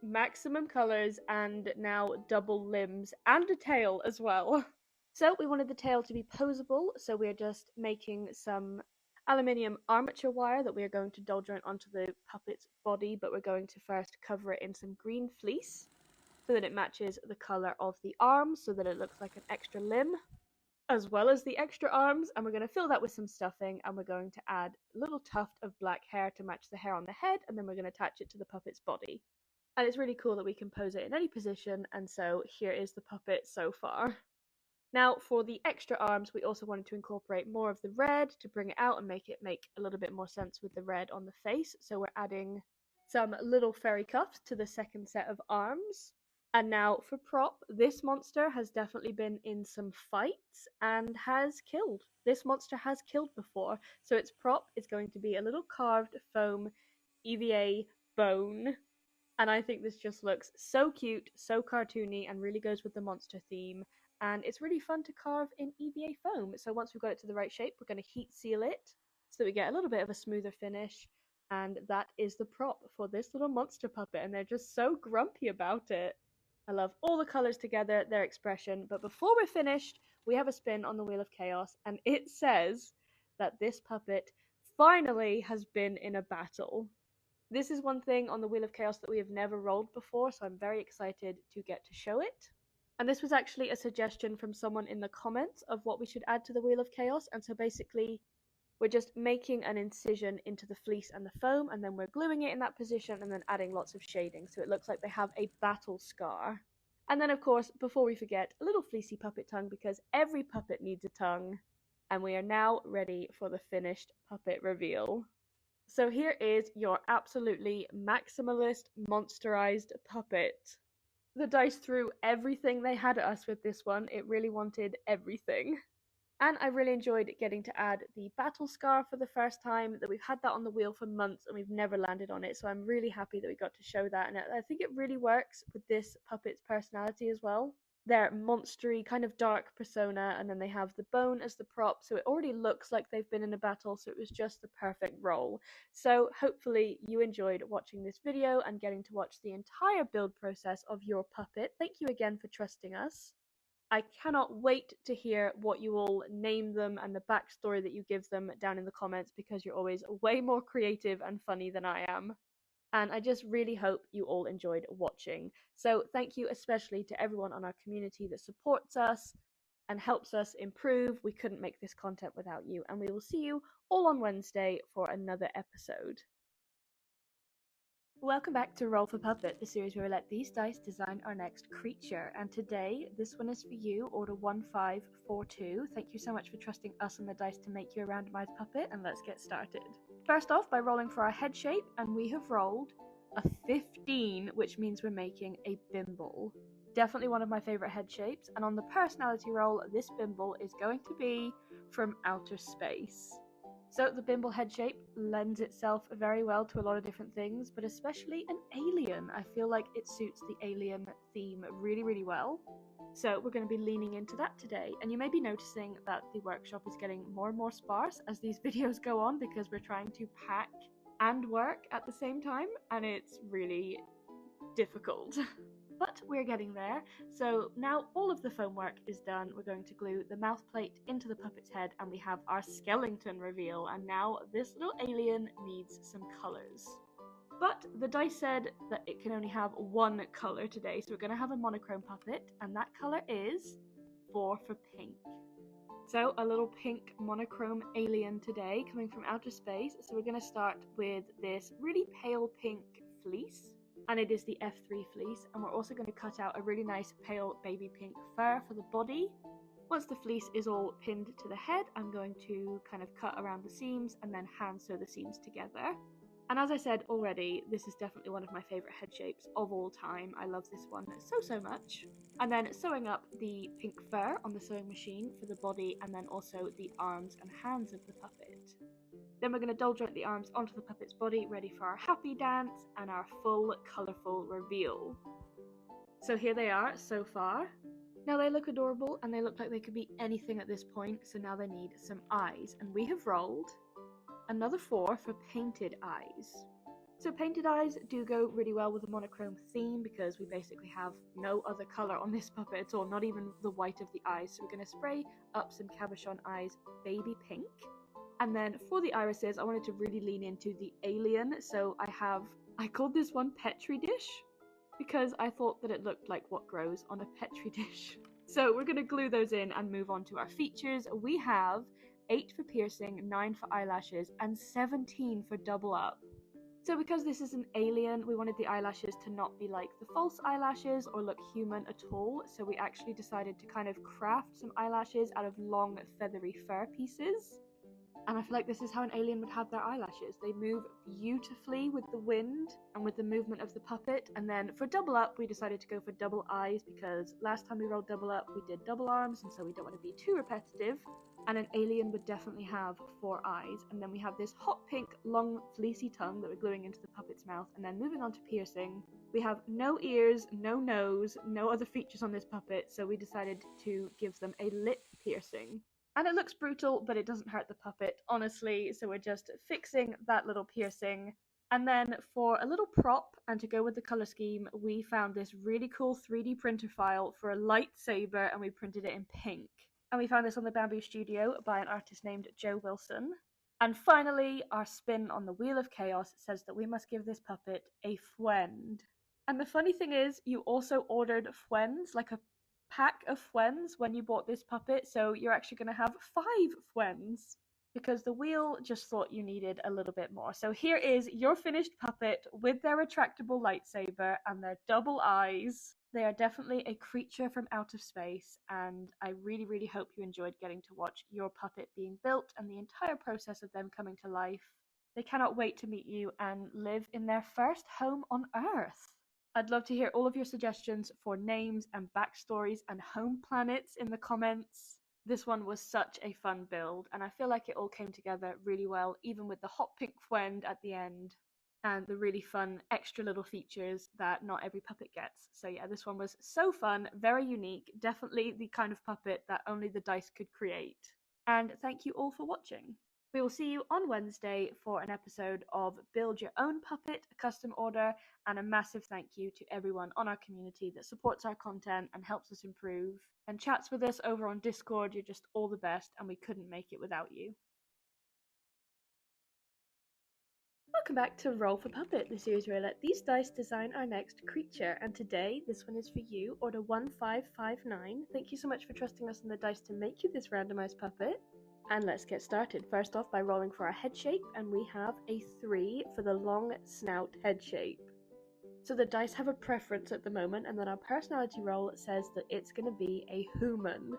maximum colors, and now double limbs, and a tail as well. So we wanted the tail to be posable, so we're just making some aluminium armature wire that we are going to doll joint onto the puppet's body, but we're going to first cover it in some green fleece so that it matches the color of the arms, so that it looks like an extra limb as well as the extra arms. And we're going to fill that with some stuffing, and we're going to add a little tuft of black hair to match the hair on the head, and then we're going to attach it to the puppet's body. And it's really cool that we can pose it in any position, and so here is the puppet so far. Now, for the extra arms, we also wanted to incorporate more of the red to bring it out and make it make a little bit more sense with the red on the face. So we're adding some little fairy cuffs to the second set of arms. And now for prop, this monster has definitely been in some fights and has killed. This monster has killed before. So its prop is going to be a little carved foam EVA bone. And I think this just looks so cute, so cartoony, and really goes with the monster theme. And it's really fun to carve in EVA foam. So once we've got it to the right shape, we're going to heat seal it so that we get a little bit of a smoother finish. And that is the prop for this little monster puppet. And they're just so grumpy about it. I love all the colours together, their expression. But before we're finished, we have a spin on the Wheel of Chaos. And it says that this puppet finally has been in a battle. This is one thing on the Wheel of Chaos that we have never rolled before, so I'm very excited to get to show it. And this was actually a suggestion from someone in the comments of what we should add to the Wheel of Chaos, and so basically we're just making an incision into the fleece and the foam, and then we're gluing it in that position and then adding lots of shading, so it looks like they have a battle scar. And then, of course, before we forget, a little fleecy puppet tongue because every puppet needs a tongue. And we are now ready for the finished puppet reveal. So here is your absolutely maximalist, monsterized puppet. The dice threw everything they had at us with this one. It really wanted everything. And I really enjoyed getting to add the battle scar for the first time. That we've had that on the wheel for months and we've never landed on it. So I'm really happy that we got to show that. And I think it really works with this puppet's personality as well. Their monstery, kind of dark persona, and then they have the bone as the prop, so it already looks like they've been in a battle, so it was just the perfect role. So hopefully you enjoyed watching this video and getting to watch the entire build process of your puppet. Thank you again for trusting us. I cannot wait to hear what you all name them and the backstory that you give them down in the comments because you're always way more creative and funny than I am. And I just really hope you all enjoyed watching. So thank you especially to everyone on our community that supports us and helps us improve. We couldn't make this content without you, and we will see you all on Wednesday for another episode. Welcome back to Roll for Puppet, the series where we let these dice design our next creature. And today, this one is for you, Order 1542. Thank you so much for trusting us and the dice to make you a randomized puppet, and let's get started. First off, by rolling for our head shape, and we have rolled a 15, which means we're making a bimble. Definitely one of my favorite head shapes, and on the personality roll, this bimble is going to be from outer space. So the bimble head shape lends itself very well to a lot of different things, but especially an alien. I feel like it suits the alien theme really, really well. So we're going to be leaning into that today. And you may be noticing that the workshop is getting more and more sparse as these videos go on because we're trying to pack and work at the same time, and it's really difficult. But we're getting there. So now all of the foam work is done. We're going to glue the mouth plate into the puppet's head and we have our skeleton reveal. And now this little alien needs some colors. But the dice said that it can only have one color today. So we're going to have a monochrome puppet, and that color is 4 for pink. So a little pink monochrome alien today coming from outer space. So we're going to start with this really pale pink fleece. And it is the F3 fleece, and we're also going to cut out a really nice pale baby pink fur for the body. Once the fleece is all pinned to the head, I'm going to kind of cut around the seams and then hand sew the seams together. And as I said already, this is definitely one of my favourite head shapes of all time. I love this one so much. And then sewing up the pink fur on the sewing machine for the body, and then also the arms and hands of the puppet. Then we're going to doll joint the arms onto the puppet's body, ready for our happy dance and our full colourful reveal. So here they are so far. Now they look adorable and they look like they could be anything at this point, so now they need some eyes. And we have rolled another 4 for painted eyes. So painted eyes do go really well with the monochrome theme because we basically have no other colour on this puppet at all, not even the white of the eyes. So we're going to spray up some cabochon eyes baby pink. And then for the irises, I wanted to really lean into the alien, so I called this one Petri dish, because I thought that it looked like what grows on a Petri dish. So we're going to glue those in and move on to our features. We have 8 for piercing, 9 for eyelashes, and 17 for double up. So because this is an alien, we wanted the eyelashes to not be like the false eyelashes or look human at all, so we actually decided to kind of craft some eyelashes out of long feathery fur pieces. And I feel like this is how an alien would have their eyelashes. They move beautifully with the wind and with the movement of the puppet. And then for double up, we decided to go for double eyes because last time we rolled double up, we did double arms, and so we don't want to be too repetitive. And an alien would definitely have 4 eyes. And then we have this hot pink, long, fleecy tongue that we're gluing into the puppet's mouth. And then moving on to piercing, we have no ears, no nose, no other features on this puppet, so we decided to give them a lip piercing. And it looks brutal, but it doesn't hurt the puppet, honestly, so we're just fixing that little piercing. And then for a little prop, and to go with the colour scheme, we found this really cool 3D printer file for a lightsaber, and we printed it in pink. And we found this on the Bamboo Studio by an artist named Joe Wilson. And finally, our spin on the Wheel of Chaos says that we must give this puppet a fwend. And the funny thing is, you also ordered fwends, like a pack of fwends when you bought this puppet, so you're actually going to have 5 fwends because the wheel just thought you needed a little bit more. So here is your finished puppet with their retractable lightsaber and their double eyes. They are definitely a creature from out of space, and I really, really hope you enjoyed getting to watch your puppet being built and the entire process of them coming to life. They cannot wait to meet you and live in their first home on Earth. I'd love to hear all of your suggestions for names and backstories and home planets in the comments. This one was such a fun build, and I feel like it all came together really well, even with the hot pink friend at the end and the really fun extra little features that not every puppet gets. So yeah, this one was so fun, very unique, definitely the kind of puppet that only the dice could create. And thank you all for watching. We will see you on Wednesday for an episode of Build Your Own Puppet, a custom order, and a massive thank you to everyone on our community that supports our content and helps us improve and chats with us over on Discord. You're just all the best, and we couldn't make it without you. Welcome back to Roll for Puppet, the series where I let these dice design our next creature, and today this one is for you, Order 1559. Thank you so much for trusting us on the dice to make you this randomized puppet. And let's get started. First off by rolling for our head shape, and we have a 3 for the long snout head shape. So the dice have a preference at the moment, and then our personality roll says that it's going to be a human.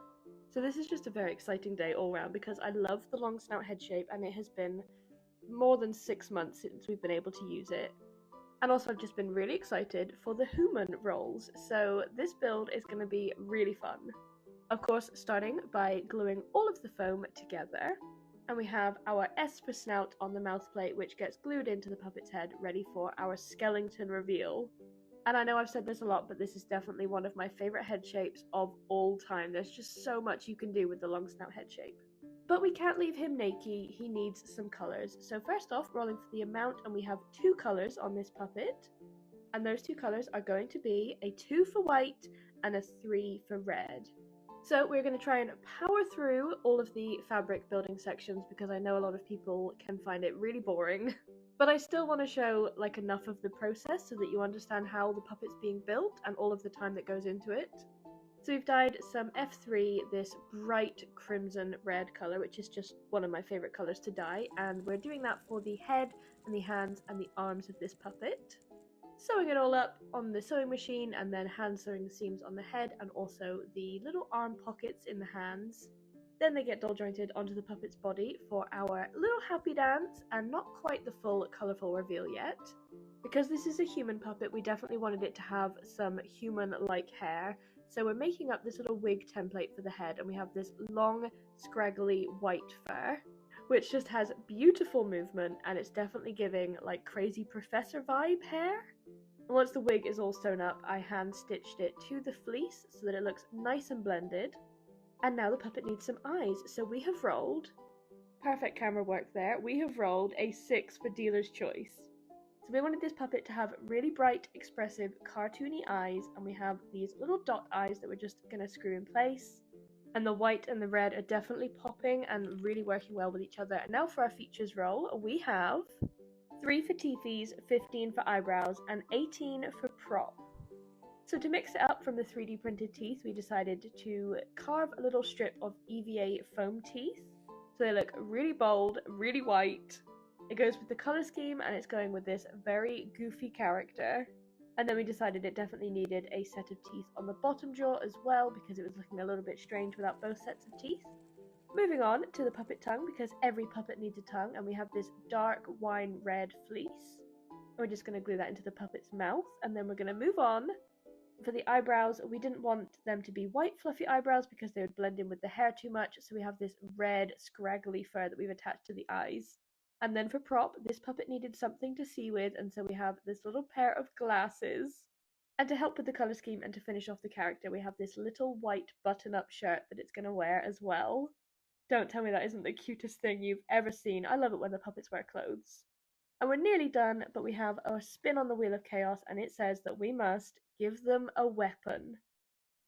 So this is just a very exciting day all round because I love the long snout head shape, and it has been more than 6 months since we've been able to use it. And also I've just been really excited for the human rolls, so this build is going to be really fun. Of course, starting by gluing all of the foam together, and we have our S for snout on the mouth plate, which gets glued into the puppet's head, ready for our skeleton reveal. And I know I've said this a lot, but this is definitely one of my favourite head shapes of all time. There's just so much you can do with the long snout head shape. But we can't leave him naked, he needs some colours. So first off, rolling for the amount, and we have 2 colours on this puppet. And those 2 colours are going to be a 2 for white and a 3 for red. So we're going to try and power through all of the fabric building sections because I know a lot of people can find it really boring. But I still want to show like enough of the process so that you understand how the puppet's being built and all of the time that goes into it. So we've dyed some F3, this bright crimson red colour, which is just one of my favourite colours to dye, and we're doing that for the head and the hands and the arms of this puppet. Sewing it all up on the sewing machine and then hand sewing the seams on the head and also the little arm pockets in the hands. Then they get doll jointed onto the puppet's body for our little happy dance, and not quite the full colourful reveal yet. Because this is a human puppet, we definitely wanted it to have some human-like hair, so we're making up this little wig template for the head, and we have this long, scraggly white fur, which just has beautiful movement, and it's definitely giving like crazy professor vibe hair. And once the wig is all sewn up, I hand stitched it to the fleece so that it looks nice and blended. And now the puppet needs some eyes, so we have rolled, perfect camera work there, we have rolled a 6 for dealer's choice. So we wanted this puppet to have really bright, expressive, cartoony eyes, and we have these little dot eyes that we're just going to screw in place. And the white and the red are definitely popping and really working well with each other. And now for our features roll, we have 3 for teethies, 15 for eyebrows, and 18 for prop. So to mix it up from the 3D printed teeth, we decided to carve a little strip of EVA foam teeth. So they look really bold, really white. It goes with the colour scheme, and it's going with this very goofy character. And then we decided it definitely needed a set of teeth on the bottom jaw as well, because it was looking a little bit strange without both sets of teeth. Moving on to the puppet tongue, because every puppet needs a tongue, and we have this dark wine red fleece. And we're just going to glue that into the puppet's mouth, and then we're going to move on. For the eyebrows, we didn't want them to be white fluffy eyebrows because they would blend in with the hair too much, so we have this red scraggly fur that we've attached to the eyes. And then for prop, this puppet needed something to see with, and so we have this little pair of glasses. And to help with the colour scheme and to finish off the character, we have this little white button-up shirt that it's going to wear as well. Don't tell me that isn't the cutest thing you've ever seen. I love it when the puppets wear clothes. And we're nearly done, but we have a spin on the Wheel of Chaos, and it says that we must give them a weapon.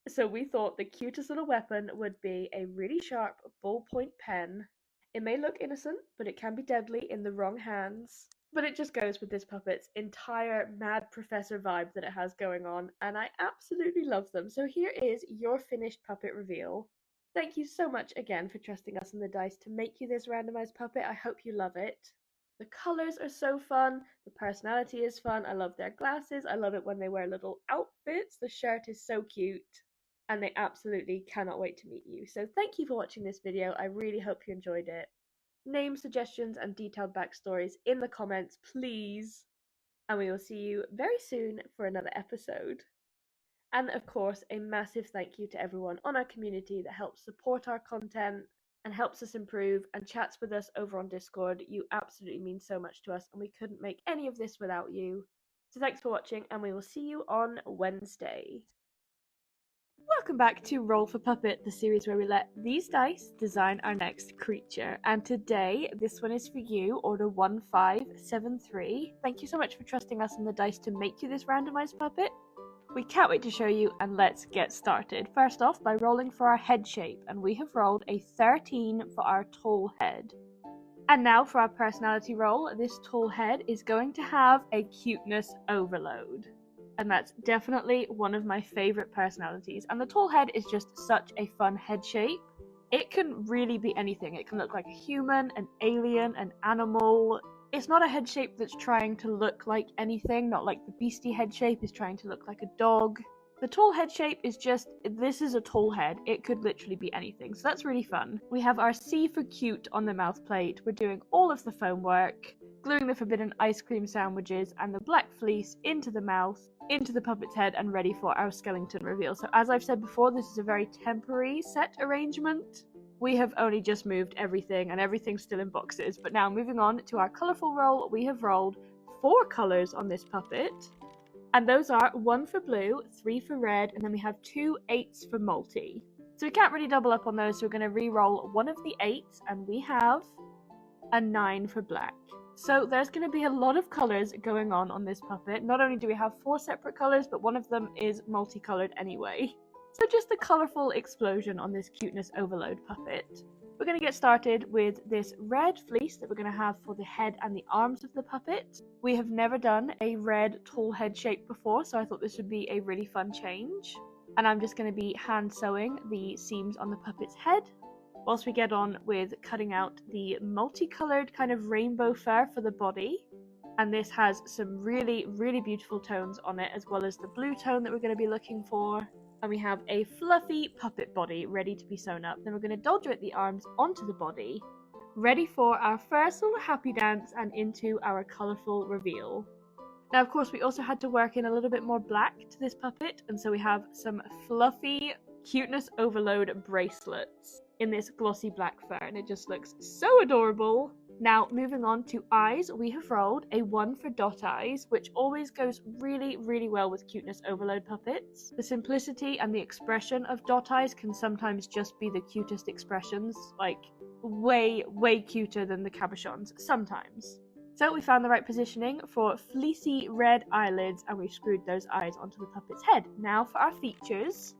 So we thought the cutest little weapon would be a really sharp ballpoint pen. It may look innocent, but it can be deadly in the wrong hands. But it just goes with this puppet's entire mad professor vibe that it has going on, and I absolutely love them. So here is your finished puppet reveal. Thank you so much again for trusting us in the dice to make you this randomized puppet. I hope you love it. The colours are so fun, the personality is fun, I love their glasses, I love it when they wear little outfits, the shirt is so cute, and they absolutely cannot wait to meet you. So thank you for watching this video, I really hope you enjoyed it. Name suggestions and detailed backstories in the comments, please, and we will see you very soon for another episode. And of course, a massive thank you to everyone on our community that helps support our content and helps us improve and chats with us over on Discord. You absolutely mean so much to us, and we couldn't make any of this without you. So thanks for watching, and we will see you on Wednesday. Welcome back to Roll for Puppet, the series where we let these dice design our next creature. And today, this one is for you, Order 1573. Thank you so much for trusting us and the dice to make you this randomized puppet. We can't wait to show you, and let's get started. First off, by rolling for our head shape, and we have rolled a 13 for our tall head. And now for our personality roll, this tall head is going to have a cuteness overload. And that's definitely one of my favourite personalities. And the tall head is just such a fun head shape. It can really be anything. It can look like a human, an alien, an animal. It's not a head shape that's trying to look like anything, not like the beastie head shape is trying to look like a dog. The tall head shape is just, this is a tall head. It could literally be anything, so that's really fun. We have our C for cute on the mouth plate. We're doing all of the foam work, gluing the forbidden ice cream sandwiches and the black fleece into the mouth, into the puppet's head, and ready for our skeleton reveal. So as I've said before, this is a very temporary set arrangement. We have only just moved everything, and everything's still in boxes. But now, moving on to our colourful roll, we have rolled 4 colours on this puppet. And those are 1 for blue, 3 for red, and then we have 2 8s for multi. So we can't really double up on those, so we're going to re-roll one of the 8s, and we have a 9 for black. So there's going to be a lot of colours going on this puppet. Not only do we have 4 separate colours, but one of them is multicoloured anyway. So just a colourful explosion on this cuteness overload puppet. We're going to get started with this red fleece that we're going to have for the head and the arms of the puppet. We have never done a red tall head shape before, so I thought this would be a really fun change. And I'm just going to be hand sewing the seams on the puppet's head, whilst we get on with cutting out the multicoloured kind of rainbow fur for the body. And this has some really, really beautiful tones on it, as well as the blue tone that we're going to be looking for. And we have a fluffy puppet body ready to be sewn up. Then we're going to doll joint the arms onto the body, ready for our first little happy dance and into our colourful reveal. Now, of course, we also had to work in a little bit more black to this puppet, and so we have some fluffy cuteness overload bracelets in this glossy black fur, and it just looks so adorable. Now, moving on to eyes, we have rolled a 1 for dot eyes, which always goes really, really well with cuteness overload puppets. The simplicity and the expression of dot eyes can sometimes just be the cutest expressions, like way, way cuter than the cabochons, sometimes. So we found the right positioning for fleecy red eyelids, and we've screwed those eyes onto the puppet's head. Now for our features,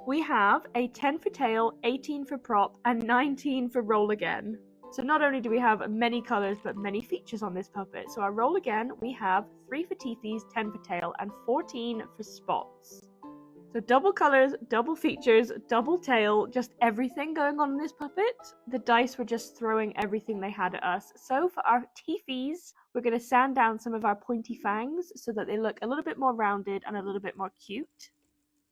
we have a 10 for tail, 18 for prop, and 19 for roll again. So not only do we have many colours, but many features on this puppet. So our roll again, we have 3 for teethies, 10 for tail, and 14 for spots. So double colours, double features, double tail, just everything going on in this puppet. The dice were just throwing everything they had at us. So for our teethies, we're going to sand down some of our pointy fangs so that they look a little bit more rounded and a little bit more cute.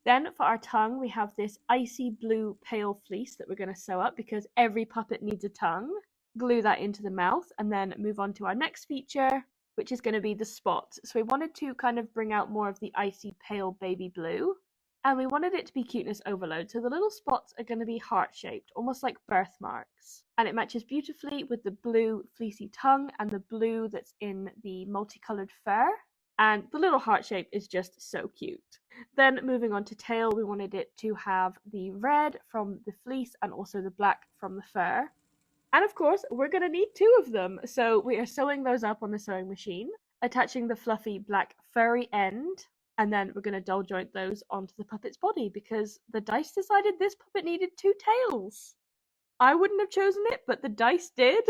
Then for our tongue, we have this icy blue pale fleece that we're going to sew up because every puppet needs a tongue. Glue that into the mouth, and then move on to our next feature, which is going to be the spots. So we wanted to kind of bring out more of the icy pale baby blue, and we wanted it to be cuteness overload. So the little spots are going to be heart-shaped, almost like birthmarks. And it matches beautifully with the blue fleecy tongue and the blue that's in the multicolored fur. And the little heart shape is just so cute. Then moving on to tail, we wanted it to have the red from the fleece and also the black from the fur. And of course, we're going to need 2 of them. So we are sewing those up on the sewing machine, attaching the fluffy black furry end, and then we're going to doll joint those onto the puppet's body because the dice decided this puppet needed 2 tails. I wouldn't have chosen it, but the dice did.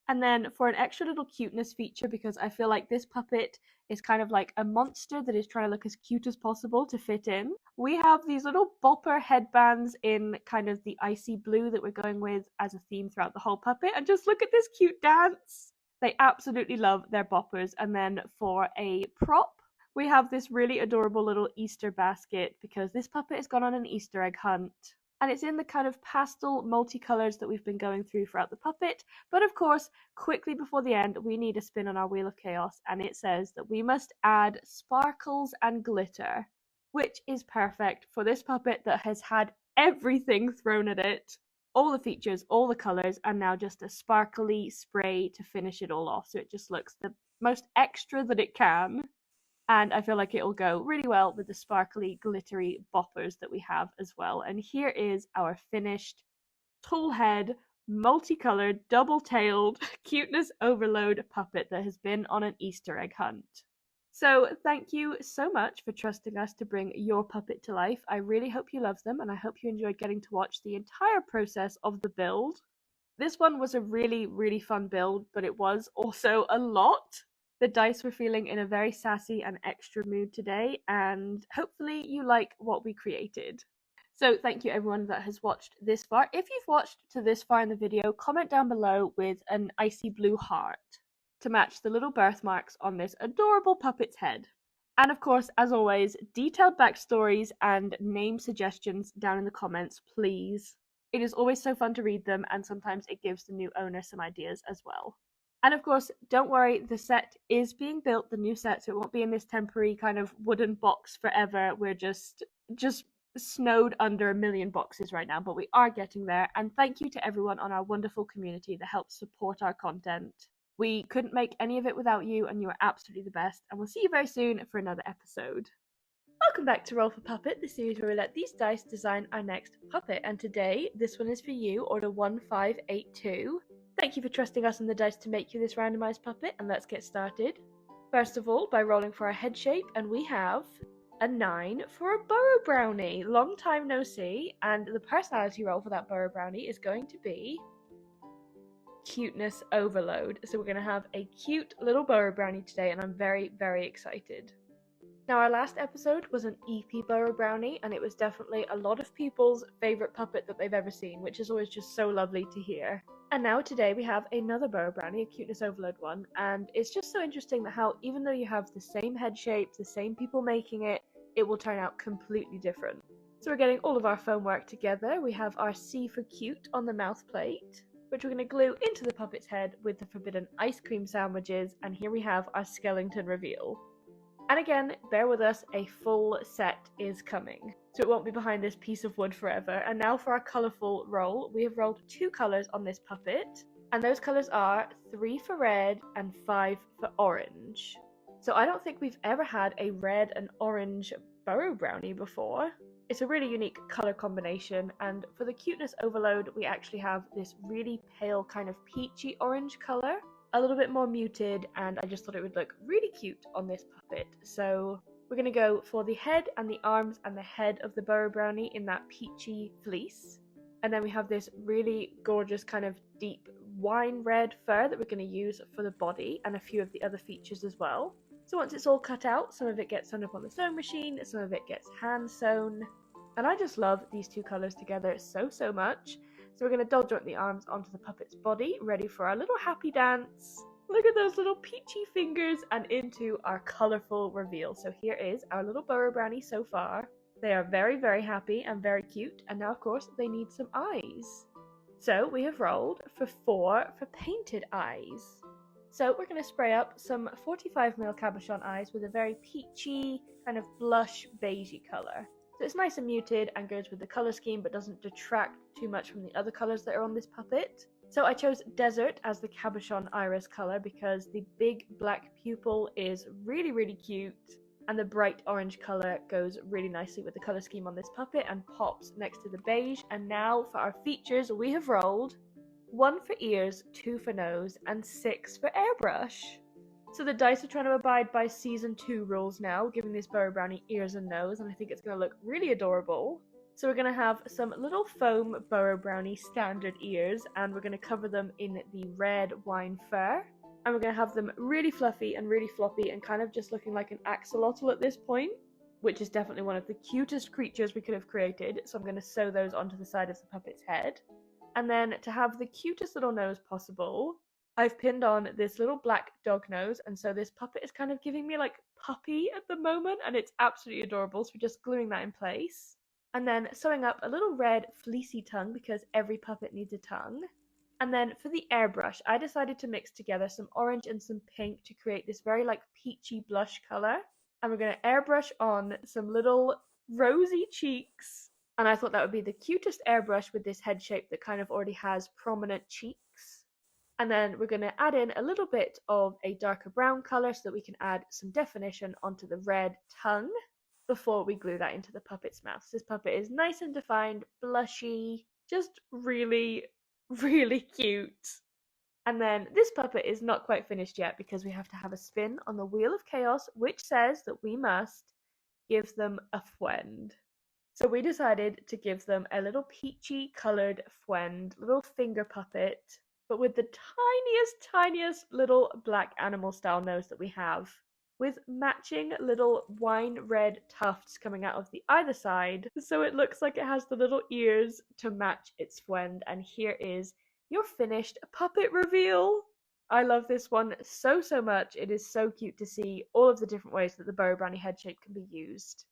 And then for an extra little cuteness feature, because I feel like this puppet is kind of like a monster that is trying to look as cute as possible to fit in, we have these little bopper headbands in kind of the icy blue that we're going with as a theme throughout the whole puppet. And just look at this cute dance. They absolutely love their boppers. And then for a prop, we have this really adorable little Easter basket because this puppet has gone on an Easter egg hunt. And it's in the kind of pastel multicolors that we've been going through throughout the puppet. But of course, quickly before the end, we need a spin on our Wheel of Chaos, and it says that we must add sparkles and glitter, which is perfect for this puppet that has had everything thrown at it. All the features, all the colors, and now just a sparkly spray to finish it all off, so it just looks the most extra that it can. And I feel like it'll go really well with the sparkly, glittery boppers that we have as well. And here is our finished tall head, multicolored, double-tailed, cuteness overload puppet that has been on an Easter egg hunt. So thank you so much for trusting us to bring your puppet to life. I really hope you love them, and I hope you enjoyed getting to watch the entire process of the build. This one was a really, really fun build, but it was also a lot. The dice were feeling in a very sassy and extra mood today, and hopefully you like what we created. So thank you everyone that has watched this far. If you've watched to this far in the video, comment down below with an icy blue heart to match the little birthmarks on this adorable puppet's head. And of course, as always, detailed backstories and name suggestions down in the comments, please. It is always so fun to read them, and sometimes it gives the new owner some ideas as well. And of course, don't worry, the set is being built, the new set, so it won't be in this temporary kind of wooden box forever. We're just snowed under a million boxes right now, but we are getting there. And thank you to everyone on our wonderful community that helps support our content. We couldn't make any of it without you, and you are absolutely the best. And we'll see you very soon for another episode. Welcome back to Roll for Puppet, the series where we let these dice design our next puppet. And today, this one is for you, Order 1582. Thank you for trusting us and the dice to make you this randomized puppet, and let's get started. First of all, by rolling for our head shape, and we have a 9 for a Burrow Brownie. Long time no see, and the personality roll for that Burrow Brownie is going to be Cuteness Overload. So we're going to have a cute little Burrow Brownie today, and I'm very, very excited. Now, our last episode was an EP Burrow Brownie, and it was definitely a lot of people's favourite puppet that they've ever seen, which is always just so lovely to hear. And now today we have another Burrow Brownie, a Cuteness Overload one, and it's just so interesting that how even though you have the same head shape, the same people making it, it will turn out completely different. So we're getting all of our foam work together. We have our C for cute on the mouth plate, which we're going to glue into the puppet's head with the forbidden ice cream sandwiches, and here we have our skeleton reveal. And again, bear with us, a full set is coming, so it won't be behind this piece of wood forever. And now for our colourful roll, we have rolled 2 colours on this puppet, and those colours are 3 for red and 5 for orange. So I don't think we've ever had a red and orange Burrow Brownie before. It's a really unique colour combination, and for the Cuteness Overload, we actually have this really pale kind of peachy orange colour. A little bit more muted, and I just thought it would look really cute on this puppet. So we're going to go for the head and the arms and the head of the Burrow Brownie in that peachy fleece. And then we have this really gorgeous kind of deep wine red fur that we're going to use for the body and a few of the other features as well. So once it's all cut out, some of it gets sewn up on the sewing machine, some of it gets hand sewn. And I just love these 2 colours together so much. So we're going to doll joint the arms onto the puppet's body, ready for our little happy dance. Look at those little peachy fingers, and into our colourful reveal. So here is our little Burrow Brownie so far. They are very, very happy and very cute, and now of course they need some eyes. So we have rolled for 4 for painted eyes. So we're going to spray up some 45ml cabochon eyes with a very peachy, kind of blush beigey colour. So it's nice and muted and goes with the colour scheme, but doesn't detract too much from the other colours that are on this puppet. So I chose Desert as the cabochon iris colour because the big black pupil is really, really cute, and the bright orange colour goes really nicely with the colour scheme on this puppet and pops next to the beige. And now for our features, we have rolled 1 for ears, 2 for nose, and 6 for airbrush. So the dice are trying to abide by Season 2 rules now, giving this Burrow Brownie ears and nose, and I think it's going to look really adorable. So we're going to have some little foam Burrow Brownie standard ears, and we're going to cover them in the red wine fur. And we're going to have them really fluffy and really floppy and kind of just looking like an axolotl at this point, which is definitely one of the cutest creatures we could have created. So I'm going to sew those onto the side of the puppet's head. And then to have the cutest little nose possible, I've pinned on this little black dog nose, and so this puppet is kind of giving me like puppy at the moment, and it's absolutely adorable, so we're just gluing that in place. And then sewing up a little red fleecy tongue because every puppet needs a tongue. And then for the airbrush, I decided to mix together some orange and some pink to create this very like peachy blush color. And we're going to airbrush on some little rosy cheeks. And I thought that would be the cutest airbrush with this head shape that kind of already has prominent cheeks. And then we're going to add in a little bit of a darker brown color so that we can add some definition onto the red tongue before we glue that into the puppet's mouth. This puppet is nice and defined, blushy, just really, really cute. And then this puppet is not quite finished yet because we have to have a spin on the Wheel of Chaos, which says that we must give them a friend. So we decided to give them a little peachy coloured friend, little finger puppet, but with the tiniest little black animal style nose that we have, with matching little wine red tufts coming out of the either side, so it looks like it has the little ears to match its friend. And here is your finished puppet reveal. I love this one so much. It is so cute to see all of the different ways that the Burrow Brownie head shape can be used.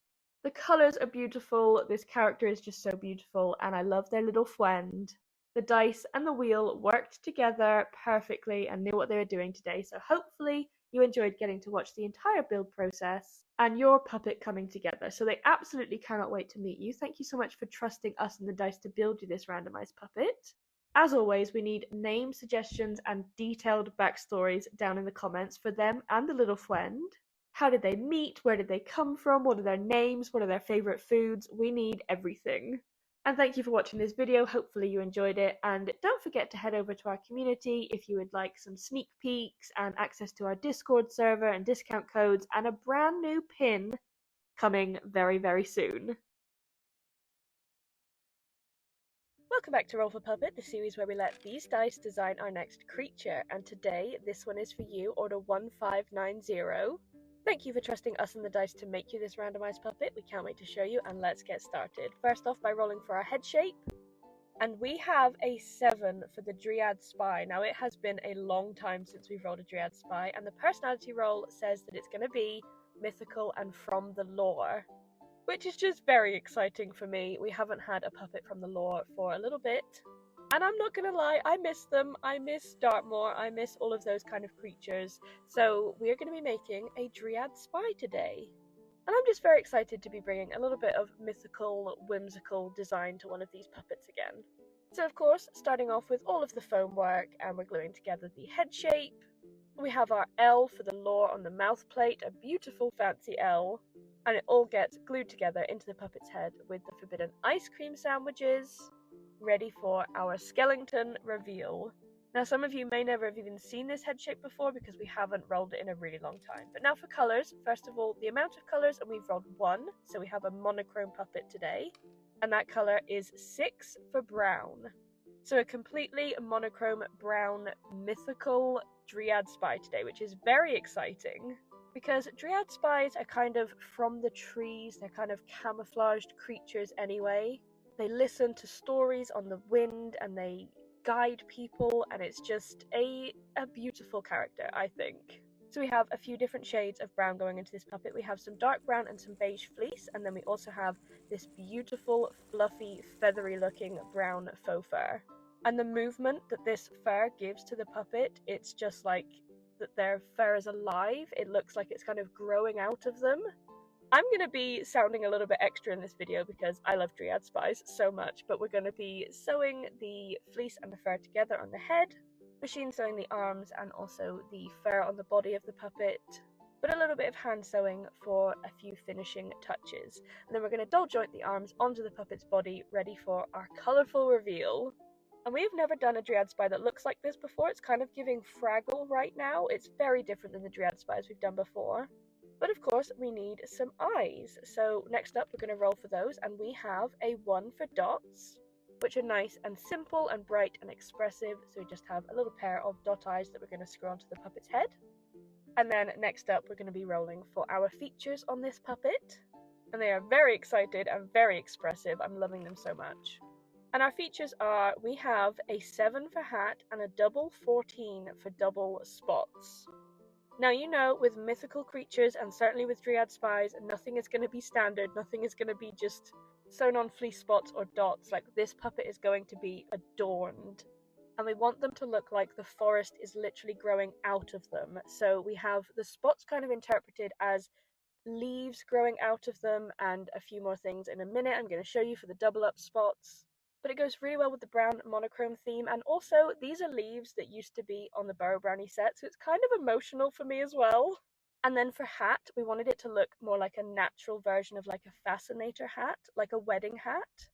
The colours are beautiful, this character is just so beautiful, and I love their little friend. The dice and the wheel worked together perfectly and knew what they were doing today, so hopefully you enjoyed getting to watch the entire build process and your puppet coming together. So they absolutely cannot wait to meet you. Thank you so much for trusting us and the dice to build you this randomized puppet. As always, we need name suggestions and detailed backstories down in the comments for them and the little friend. How did they meet? Where did they come from? What are their names? What are their favourite foods? We need everything. And thank you for watching this video. Hopefully you enjoyed it. And don't forget to head over to our community if you would like some sneak peeks and access to our Discord server and discount codes and a brand new pin coming very soon. Welcome back to Roll for Puppet, the series where we let these dice design our next creature. And today, this one is for you, Order 1590. Thank you for trusting us and the dice to make you this randomized puppet. We can't wait to show you, and let's get started. First off, by rolling for our head shape. And we have a 7 for the Dryad Spy. Now, it has been a long time since we've rolled a Dryad Spy, and the personality roll says that it's going to be mythical and from the lore, which is just very exciting for me. We haven't had a puppet from the lore for a little bit. And I'm not gonna lie, I miss them. I miss Dartmoor, I miss all of those kind of creatures. So we're gonna be making a Dryad Spy today. And I'm just very excited to be bringing a little bit of mythical, whimsical design to one of these puppets again. So of course, starting off with all of the foam work, and we're gluing together the head shape. We have our L for the lore on the mouth plate, a beautiful fancy L. And it all gets glued together into the puppet's head with the forbidden ice cream sandwiches, ready for our skeleton reveal. Now, some of you may never have even seen this head shape before because we haven't rolled it in a really long time. But now for colours, first of all, the amount of colours, and we've rolled 1, so we have a monochrome puppet today. And that colour is 6 for brown. So a completely monochrome brown mythical Dryad Spy today, which is very exciting. Because Dryad Spies are kind of from the trees, they're kind of camouflaged creatures anyway. They listen to stories on the wind and they guide people, and it's just a beautiful character, I think. So we have a few different shades of brown going into this puppet. We have some dark brown and some beige fleece, and then we also have this beautiful, fluffy, feathery looking brown faux fur. And the movement that this fur gives to the puppet, it's just like that their fur is alive. It looks like it's kind of growing out of them. I'm going to be sounding a little bit extra in this video because I love Dryad Spies so much, but we're going to be sewing the fleece and the fur together on the head, machine sewing the arms and also the fur on the body of the puppet, but a little bit of hand sewing for a few finishing touches. And then we're going to doll joint the arms onto the puppet's body, ready for our colourful reveal. And we've never done a Dryad Spy that looks like this before. It's kind of giving Fraggle right now. It's very different than the Dryad Spies we've done before. But of course, we need some eyes. So next up, we're going to roll for those. And we have a 1 for dots, which are nice and simple and bright and expressive. So we just have a little pair of dot eyes that we're going to screw onto the puppet's head. And then next up, we're going to be rolling for our features on this puppet. And they are very excited and very expressive. I'm loving them so much. And our features are, we have a 7 for hat and a double 14 for double spots. Now, you know, with mythical creatures and certainly with Dryad Spies, nothing is going to be standard, nothing is going to be just sewn on fleece spots or dots. Like, this puppet is going to be adorned. And we want them to look like the forest is literally growing out of them. So we have the spots kind of interpreted as leaves growing out of them and a few more things in a minute I'm going to show you for the double up spots. But it goes really well with the brown monochrome theme, and also these are leaves that used to be on the Burrow Brownie set, so it's kind of emotional for me as well. And then for hat, we wanted it to look more like a natural version of like a fascinator hat, like a wedding hat.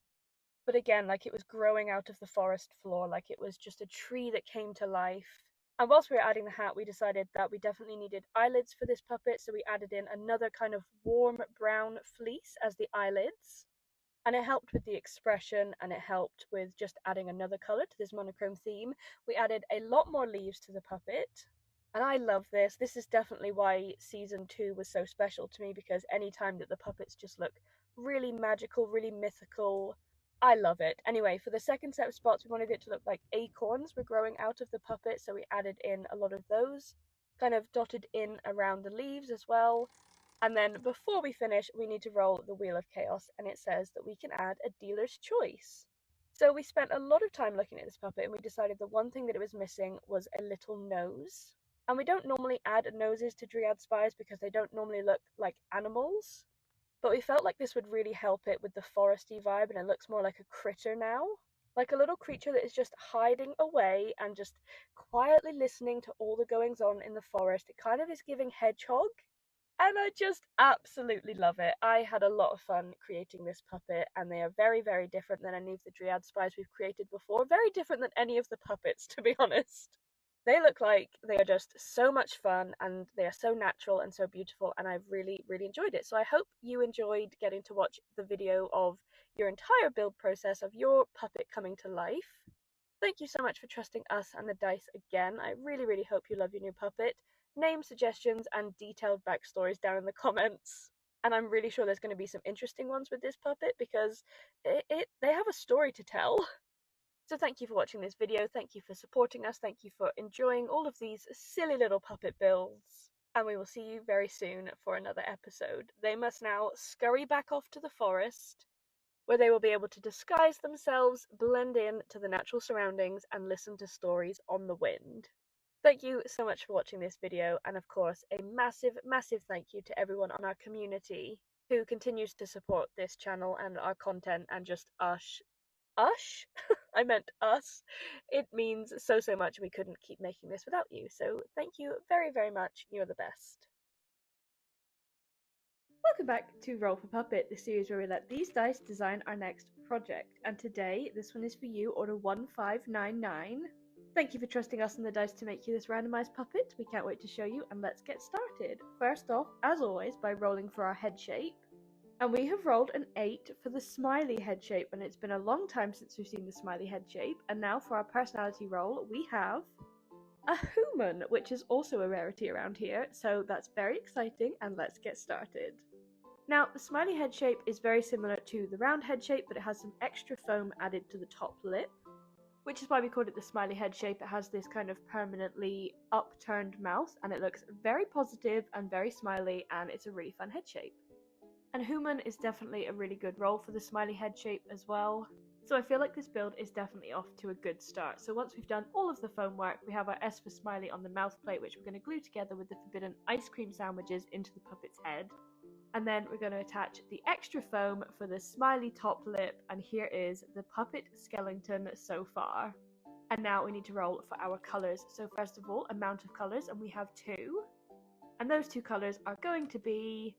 But again, like it was growing out of the forest floor, like it was just a tree that came to life. And whilst we were adding the hat, we decided that we definitely needed eyelids for this puppet, so we added in another kind of warm brown fleece as the eyelids. And it helped with the expression, and it helped with just adding another colour to this monochrome theme. We added a lot more leaves to the puppet, and I love this. This is definitely why season 2 was so special to me, because any time that the puppets just look really magical, really mythical, I love it. Anyway, for the second set of spots, we wanted it to look like acorns were growing out of the puppet, so we added in a lot of those, kind of dotted in around the leaves as well. And then before we finish, we need to roll the Wheel of Chaos, and it says that we can add a dealer's choice. So we spent a lot of time looking at this puppet, and we decided the one thing that it was missing was a little nose. And we don't normally add noses to Dryad Spies because they don't normally look like animals. But we felt like this would really help it with the foresty vibe, and it looks more like a critter now. Like a little creature that is just hiding away and just quietly listening to all the goings on in the forest. It kind of is giving hedgehog. And I just absolutely love it. I had a lot of fun creating this puppet, and they are very, very different than any of the Dryad Spies we've created before. Very different than any of the puppets, to be honest. They look like they are just so much fun, and they are so natural and so beautiful, and I've really, really enjoyed it. So I hope you enjoyed getting to watch the video of your entire build process of your puppet coming to life. Thank you so much for trusting us and the dice again. I really, really hope you love your new puppet. Name suggestions and detailed backstories down in the comments. And I'm really sure there's going to be some interesting ones with this puppet because they have a story to tell. So thank you for watching this video, thank you for supporting us, thank you for enjoying all of these silly little puppet builds, and we will see you very soon for another episode. They must now scurry back off to the forest, where they will be able to disguise themselves, blend in to the natural surroundings, and listen to stories on the wind. Thank you so much for watching this video, and of course a massive, massive thank you to everyone on our community who continues to support this channel and our content and just us. I meant us. It means so, so much. We couldn't keep making this without you. So thank you very, very much. You're the best. Welcome back to Roll for Puppet, the series where we let these dice design our next project. And today, this one is for you, Order 1599. Thank you for trusting us and the dice to make you this randomized puppet. We can't wait to show you, and let's get started. First off, as always, by rolling for our head shape. And we have rolled an 8 for the smiley head shape, and it's been a long time since we've seen the smiley head shape. And now for our personality roll, we have a human, which is also a rarity around here, so that's very exciting, and let's get started. Now, the smiley head shape is very similar to the round head shape, but it has some extra foam added to the top lip, which is why we called it the smiley head shape. It has this kind of permanently upturned mouth, and it looks very positive and very smiley, and it's a really fun head shape. And human is definitely a really good roll for the smiley head shape as well. So I feel like this build is definitely off to a good start. So once we've done all of the foam work, we have our S for smiley on the mouth plate, which we're going to glue together with the forbidden ice cream sandwiches into the puppet's head. And then we're going to attach the extra foam for the smiley top lip, and here is the puppet skeleton so far. And now we need to roll for our colours. So first of all, amount of colours, and we have 2. And those 2 colours are going to be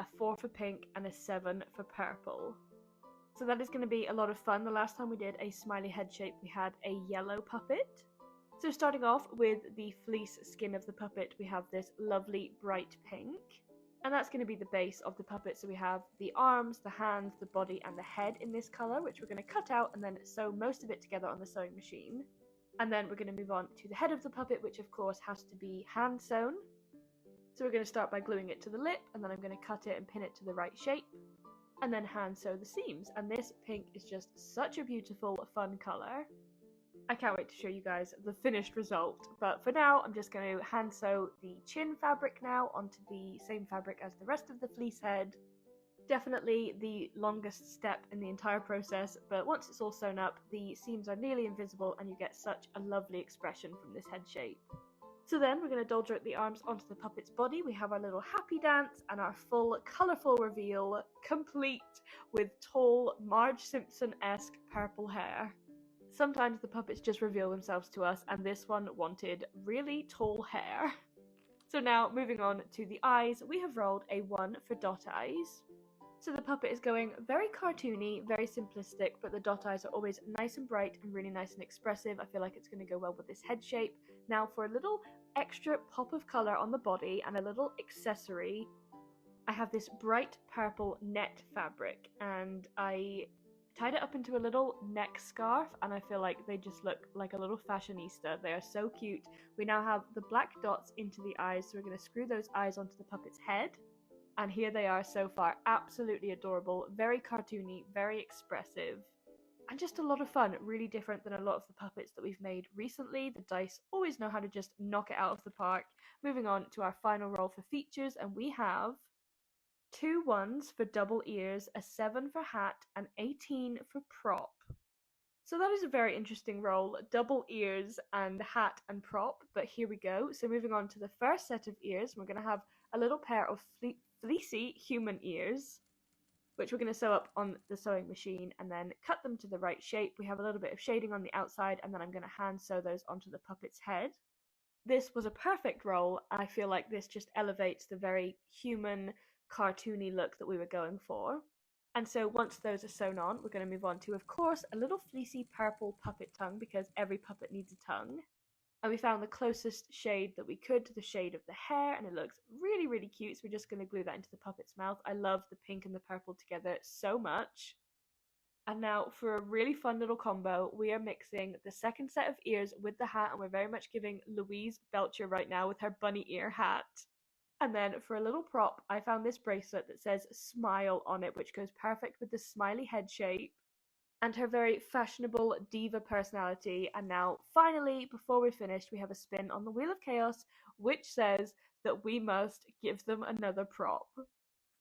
a 4 for pink and a 7 for purple. So that is going to be a lot of fun. The last time we did a smiley head shape, we had a yellow puppet. So starting off with the fleece skin of the puppet, we have this lovely bright pink. And that's going to be the base of the puppet. So we have the arms, the hands, the body, and the head in this colour, which we're going to cut out and then sew most of it together on the sewing machine. And then we're going to move on to the head of the puppet, which of course has to be hand sewn. So we're going to start by gluing it to the lip, and then I'm going to cut it and pin it to the right shape. and then hand sew the seams. And this pink is just such a beautiful, fun colour. I can't wait to show you guys the finished result, but for now I'm just going to hand sew the chin fabric now onto the same fabric as the rest of the fleece head. Definitely the longest step in the entire process, but once it's all sewn up, the seams are nearly invisible and you get such a lovely expression from this head shape. So then we're going to doll joint the arms onto the puppet's body. We have our little happy dance and our full colourful reveal, complete with tall Marge Simpson-esque purple hair. Sometimes the puppets just reveal themselves to us, and this one wanted really tall hair. So now, moving on to the eyes, we have rolled a 1 for dot eyes. So the puppet is going very cartoony, very simplistic, but the dot eyes are always nice and bright and really nice and expressive. I feel like it's going to go well with this head shape. Now for a little extra pop of colour on the body and a little accessory, I have this bright purple net fabric, and I tied it up into a little neck scarf, and I feel like they just look like a little fashionista. They are so cute. We now have the black dots into the eyes, so we're going to screw those eyes onto the puppet's head. And here they are so far, absolutely adorable, very cartoony, very expressive, and just a lot of fun, really different than a lot of the puppets that we've made recently. The dice always know how to just knock it out of the park. Moving on to our final roll for features, and we have 2 1s for double ears, a 7 for hat, and 18 for prop. So that is a very interesting roll, double ears and hat and prop, but here we go. So moving on to the first set of ears, we're going to have a little pair of fleecy human ears, which we're going to sew up on the sewing machine and then cut them to the right shape. We have a little bit of shading on the outside, and then I'm going to hand sew those onto the puppet's head. This was a perfect roll. I feel like this just elevates the very human, cartoony look that we were going for. And so once those are sewn on, we're going to move on to, of course, a little fleecy purple puppet tongue, because every puppet needs a tongue. And we found the closest shade that we could to the shade of the hair, and it looks really, really cute. So we're just going to glue that into the puppet's mouth. I love the pink and the purple together so much. And now for a really fun little combo, we are mixing the second set of ears with the hat, and we're very much giving Louise Belcher right now with her bunny ear hat. And then for a little prop, I found this bracelet that says smile on it, which goes perfect with the smiley head shape and her very fashionable diva personality. And now, finally, before we're finished, we have a spin on the Wheel of Chaos, which says that we must give them another prop.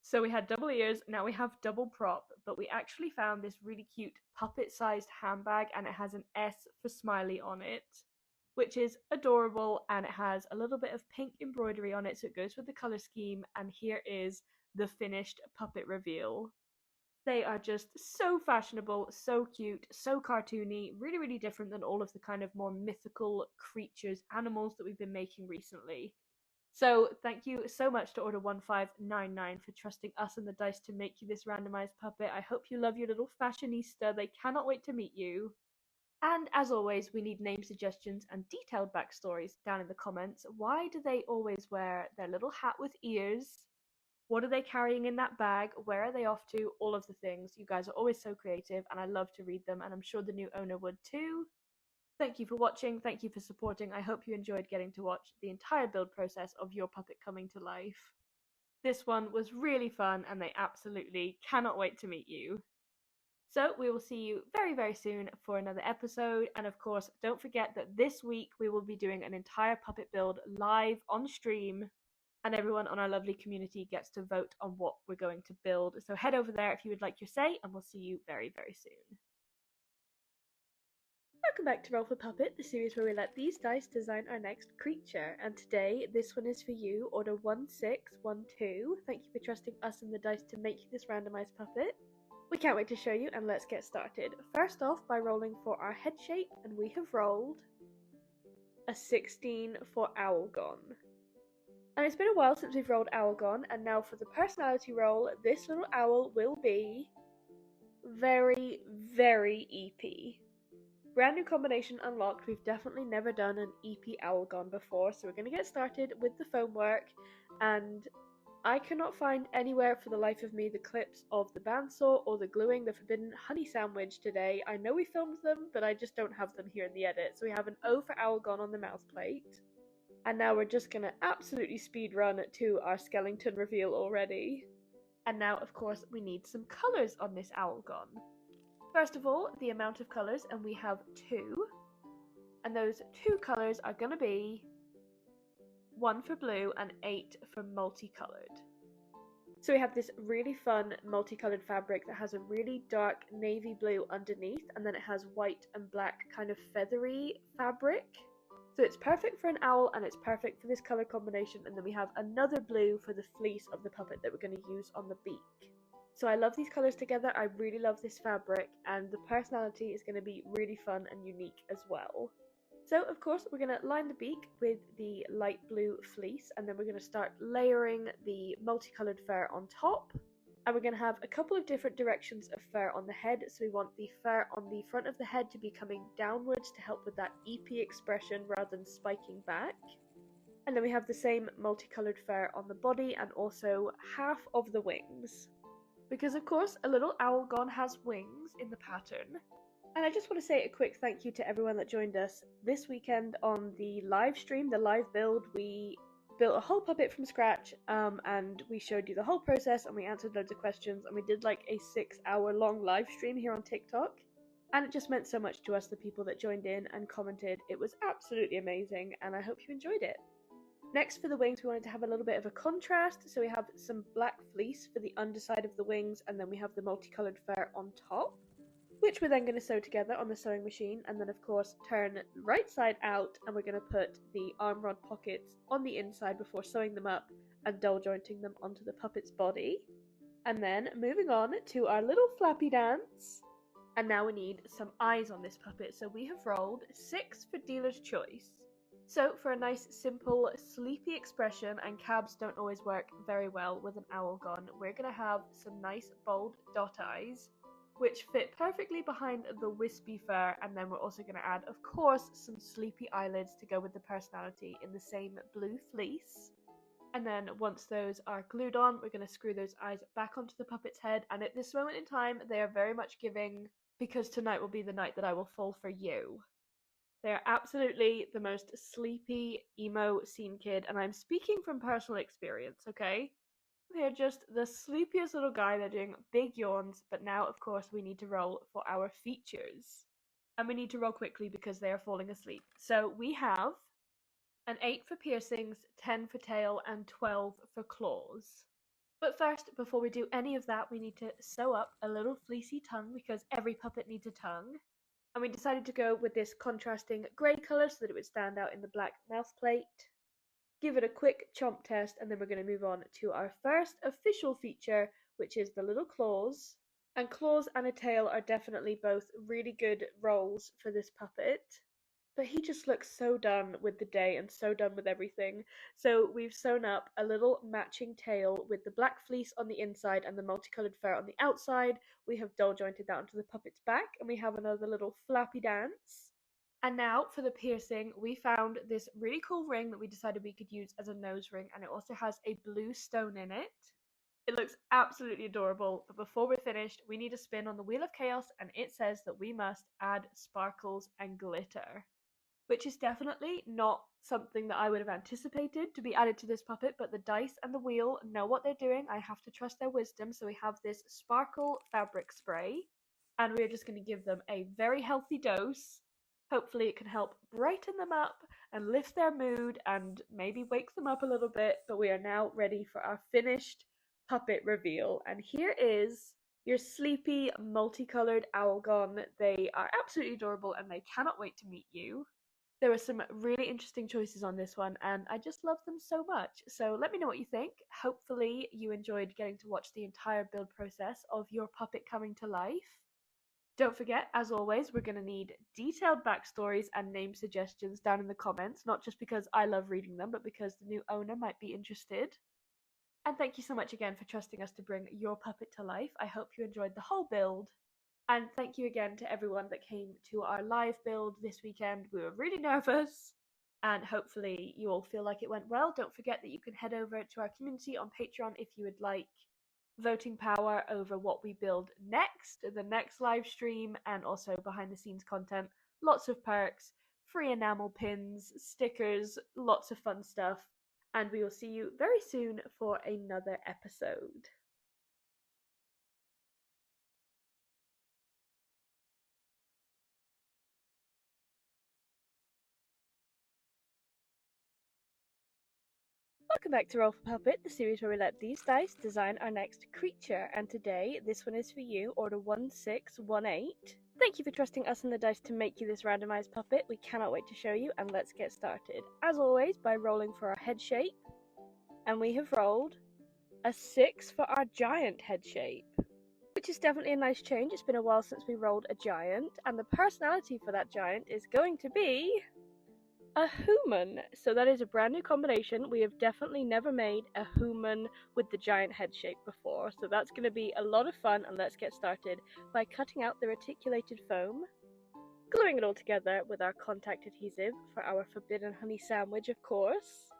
So we had double ears, now we have double prop, but we actually found this really cute puppet-sized handbag, and it has an S for smiley on it, which is adorable, and it has a little bit of pink embroidery on it, so it goes with the colour scheme, and here is the finished puppet reveal. They are just so fashionable, so cute, so cartoony, really, really different than all of the kind of more mythical creatures, animals that we've been making recently. So thank you so much to Order 1599 for trusting us and the dice to make you this randomized puppet. I hope you love your little fashionista. They cannot wait to meet you. And as always, we need name suggestions and detailed backstories down in the comments. Why do they always wear their little hat with ears? What are they carrying in that bag? Where are they off to? All of the things. You guys are always so creative, and I love to read them, and I'm sure the new owner would too. Thank you for watching. Thank you for supporting. I hope you enjoyed getting to watch the entire build process of your puppet coming to life. This one was really fun, and they absolutely cannot wait to meet you. So we will see you very, very soon for another episode. And of course, don't forget that this week we will be doing an entire puppet build live on stream, and everyone on our lovely community gets to vote on what we're going to build. So head over there if you would like your say, and we'll see you very, very soon. Welcome back to Roll for Puppet, the series where we let these dice design our next creature. And today, this one is for you, Order 1612. Thank you for trusting us and the dice to make you this randomized puppet. We can't wait to show you, and let's get started. First off, by rolling for our head shape, and we have rolled a 16 for Owlgon. And it's been a while since we've rolled Owlgon, and now for the personality roll, this little owl will be very, very EP. Brand new combination unlocked. We've definitely never done an EP Owlgon before, so we're going to get started with the foam work, and I cannot find anywhere for the life of me the clips of the bandsaw or the gluing the forbidden honey sandwich today. I know we filmed them, but I just don't have them here in the edit. So we have an O for Owlgon on the mouth plate. And now we're just going to absolutely speed run to our skeleton reveal already. And now, of course, we need some colours on this owl gun. First of all, the amount of colours, and we have 2. And those 2 colours are going to be 1 for blue and 8 for multicoloured. So we have this really fun multicolored fabric that has a really dark navy blue underneath, and then it has white and black kind of feathery fabric. So it's perfect for an owl and it's perfect for this color combination. And then we have another blue for the fleece of the puppet that we're going to use on the beak. So I love these colors together. I really love this fabric, and the personality is going to be really fun and unique as well. So of course we're going to line the beak with the light blue fleece, and then we're going to start layering the multicolored fur on top. And we're going to have a couple of different directions of fur on the head. So we want the fur on the front of the head to be coming downwards to help with that eepy expression rather than spiking back. And then we have the same multicolored fur on the body and also half of the wings. Because of course a little owl gun has wings in the pattern. And I just want to say a quick thank you to everyone that joined us this weekend on the live stream, the live build. We built a whole puppet from scratch, and we showed you the whole process, and we answered loads of questions, and we did like a 6-hour long live stream here on TikTok. And it just meant so much to us, the people that joined in and commented. It was absolutely amazing, and I hope you enjoyed it. Next, for the wings, we wanted to have a little bit of a contrast, so we have some black fleece for the underside of the wings, and then we have the multicolored fur on top, which we're then going to sew together on the sewing machine, and then of course turn right side out, and we're going to put the arm rod pockets on the inside before sewing them up and double jointing them onto the puppet's body. And then moving on to our little flappy dance. And now we need some eyes on this puppet, so we have rolled 6 for dealer's choice. So for a nice simple sleepy expression, and cabs don't always work very well with an owl gun, we're going to have some nice bold dot eyes which fit perfectly behind the wispy fur, and then we're also going to add, of course, some sleepy eyelids to go with the personality in the same blue fleece. And then once those are glued on, we're going to screw those eyes back onto the puppet's head, and at this moment in time they are very much giving because tonight will be the night that I will fall for you. They are absolutely the most sleepy emo scene kid, and I'm speaking from personal experience, okay? They're just the sleepiest little guy. They're doing big yawns, but now, of course, we need to roll for our features. And we need to roll quickly because they are falling asleep. So we have an 8 for piercings, 10 for tail, and 12 for claws. But first, before we do any of that, we need to sew up a little fleecy tongue because every puppet needs a tongue. And we decided to go with this contrasting grey colour so that it would stand out in the black mouth plate. Give it a quick chomp test, and then we're going to move on to our first official feature, which is the little claws. And claws and a tail are definitely both really good roles for this puppet. But he just looks so done with the day and so done with everything. So we've sewn up a little matching tail with the black fleece on the inside and the multicolored fur on the outside. We have double jointed that onto the puppet's back, and we have another little flappy dance. And now for the piercing, we found this really cool ring that we decided we could use as a nose ring, and it also has a blue stone in it. It looks absolutely adorable, but before we're finished, we need a spin on the Wheel of Chaos, and it says that we must add sparkles and glitter, which is definitely not something that I would have anticipated to be added to this puppet, but the dice and the wheel know what they're doing. I have to trust their wisdom, so we have this sparkle fabric spray, and we're just going to give them a very healthy dose. Hopefully it can help brighten them up and lift their mood and maybe wake them up a little bit, but we are now ready for our finished puppet reveal. And here is your sleepy, multicolored owl gun. They are absolutely adorable and they cannot wait to meet you. There were some really interesting choices on this one, and I just love them so much. So let me know what you think. Hopefully you enjoyed getting to watch the entire build process of your puppet coming to life. Don't forget, as always, we're going to need detailed backstories and name suggestions down in the comments, not just because I love reading them, but because the new owner might be interested. And thank you so much again for trusting us to bring your puppet to life. I hope you enjoyed the whole build. And thank you again to everyone that came to our live build this weekend. We were really nervous, and hopefully you all feel like it went well. Don't forget that you can head over to our community on Patreon if you would like voting power over what we build next, the next live stream, and also behind the scenes content. Lots of perks, free enamel pins, stickers, lots of fun stuff. And we will see you very soon for another episode. Welcome back to Roll for Puppet, the series where we let these dice design our next creature, and today this one is for you, Order 1618. Thank you for trusting us and the dice to make you this randomized puppet. We cannot wait to show you, and let's get started. As always, by rolling for our head shape, and we have rolled a 6 for our giant head shape, which is definitely a nice change. It's been a while since we rolled a giant, and the personality for that giant is going to be a human. So that is a brand new combination. We have definitely never made a human with the giant head shape before, so that's going to be a lot of fun. And let's get started by cutting out the reticulated foam, gluing it all together with our contact adhesive for our forbidden honey sandwich, of course.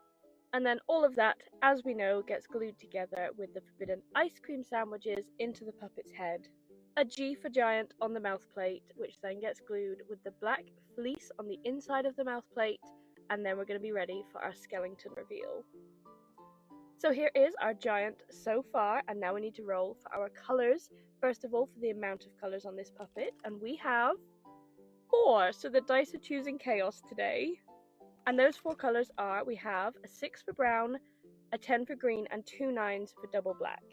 And then all of that, as we know, gets glued together with the forbidden ice cream sandwiches into the puppet's head. A G for giant on the mouth plate, which then gets glued with the black fleece on the inside of the mouth plate, and then we're going to be ready for our skeleton reveal. So here is our giant so far, and now we need to roll for our colours. First of all, for the amount of colours on this puppet, and we have 4, so the dice are choosing chaos today. And those 4 colours are, we have a 6 for brown, a 10 for green, and 2 9s for double black.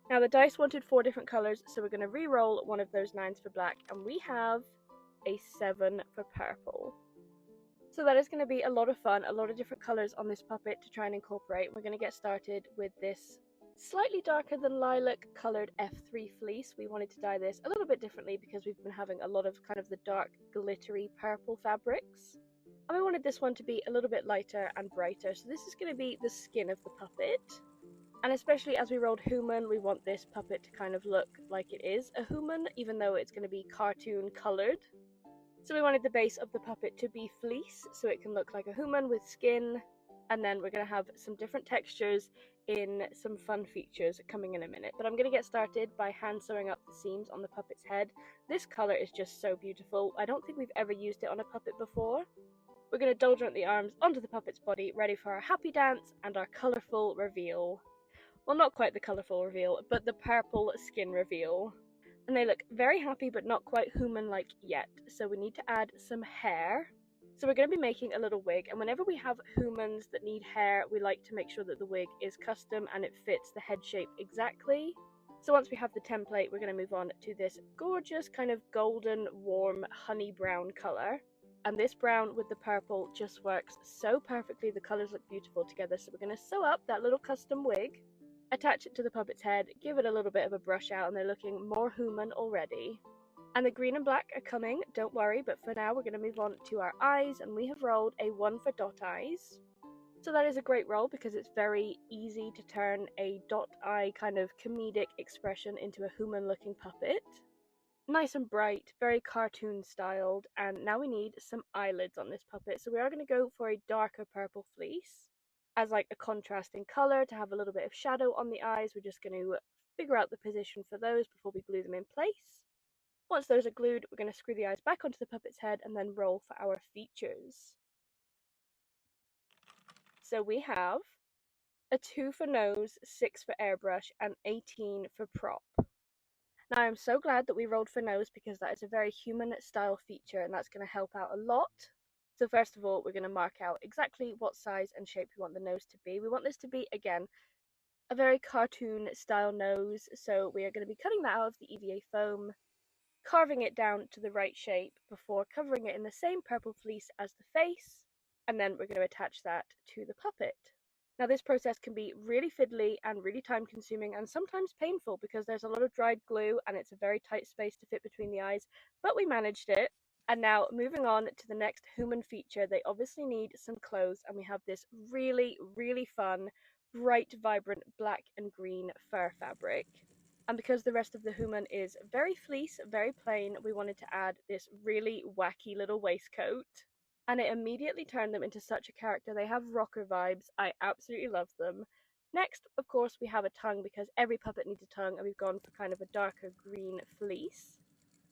Now the dice wanted 4 different colours, so we're going to re-roll one of those 9s for black, and we have a 7 for purple. So that is going to be a lot of fun, a lot of different colours on this puppet to try and incorporate. We're going to get started with this slightly darker than lilac coloured F3 fleece. We wanted to dye this a little bit differently because we've been having a lot of kind of the dark glittery purple fabrics. And we wanted this one to be a little bit lighter and brighter, so this is going to be the skin of the puppet. And especially as we rolled human, we want this puppet to kind of look like it is a human, even though it's going to be cartoon coloured. So we wanted the base of the puppet to be fleece, so it can look like a human with skin. And then we're going to have some different textures in some fun features coming in a minute. But I'm going to get started by hand sewing up the seams on the puppet's head. This colour is just so beautiful. I don't think we've ever used it on a puppet before. We're going to doldrum the arms onto the puppet's body, ready for our happy dance and our colourful reveal. Well, not quite the colourful reveal, but the purple skin reveal. And they look very happy, but not quite human-like yet. So we need to add some hair. So we're going to be making a little wig, and whenever we have humans that need hair, we like to make sure that the wig is custom and it fits the head shape exactly. So once we have the template, we're going to move on to this gorgeous kind of golden, warm, honey brown colour. And this brown with the purple just works so perfectly. The colours look beautiful together. So we're going to sew up that little custom wig, attach it to the puppet's head, give it a little bit of a brush out, and they're looking more human already. And the green and black are coming, don't worry, but for now we're going to move on to our eyes, and we have rolled a 1 for dot eyes. So that is a great roll because it's very easy to turn a dot eye kind of comedic expression into a human looking puppet. Nice and bright, very cartoon styled, and now we need some eyelids on this puppet. So we are going to go for a darker purple fleece as like a contrasting colour to have a little bit of shadow on the eyes. We're just going to figure out the position for those before we glue them in place. Once those are glued, we're going to screw the eyes back onto the puppet's head and then roll for our features. So we have a 2 for nose, 6 for airbrush, and 18 for prop. Now I'm so glad that we rolled for nose because that is a very human style feature and that's going to help out a lot. So first of all, we're going to mark out exactly what size and shape we want the nose to be. We want this to be, again, a very cartoon style nose, so we are going to be cutting that out of the EVA foam, carving it down to the right shape before covering it in the same purple fleece as the face, and then we're going to attach that to the puppet. Now this process can be really fiddly and really time consuming and sometimes painful because there's a lot of dried glue and it's a very tight space to fit between the eyes, but we managed it. And now moving on to the next human feature, they obviously need some clothes, and we have this really, really fun, bright, vibrant black and green fur fabric. And because the rest of the human is very fleece, very plain, we wanted to add this really wacky little waistcoat. And it immediately turned them into such a character. They have rocker vibes. I absolutely love them. Next, of course, we have a tongue because every puppet needs a tongue, and we've gone for kind of a darker green fleece.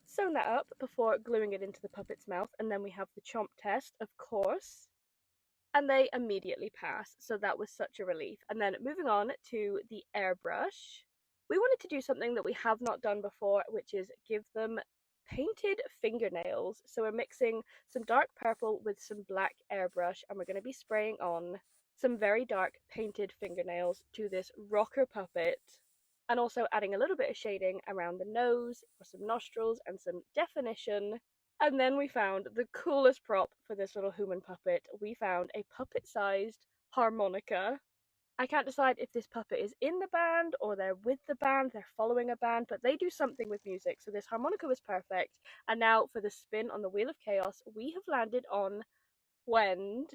Sewn that up before gluing it into the puppet's mouth, and then we have the chomp test, of course. And they immediately pass, so that was such a relief. And then moving on to the airbrush. We wanted to do something that we have not done before, which is give them painted fingernails. So we're mixing some dark purple with some black airbrush, and we're going to be spraying on some very dark painted fingernails to this rocker puppet, and also adding a little bit of shading around the nose for some nostrils and some definition. And then we found the coolest prop for this little human puppet. We found a puppet-sized harmonica. I can't decide if this puppet is in the band or they're with the band, they're following a band, but they do something with music, so this harmonica was perfect. And now for the spin on the Wheel of Chaos, we have landed on Wend.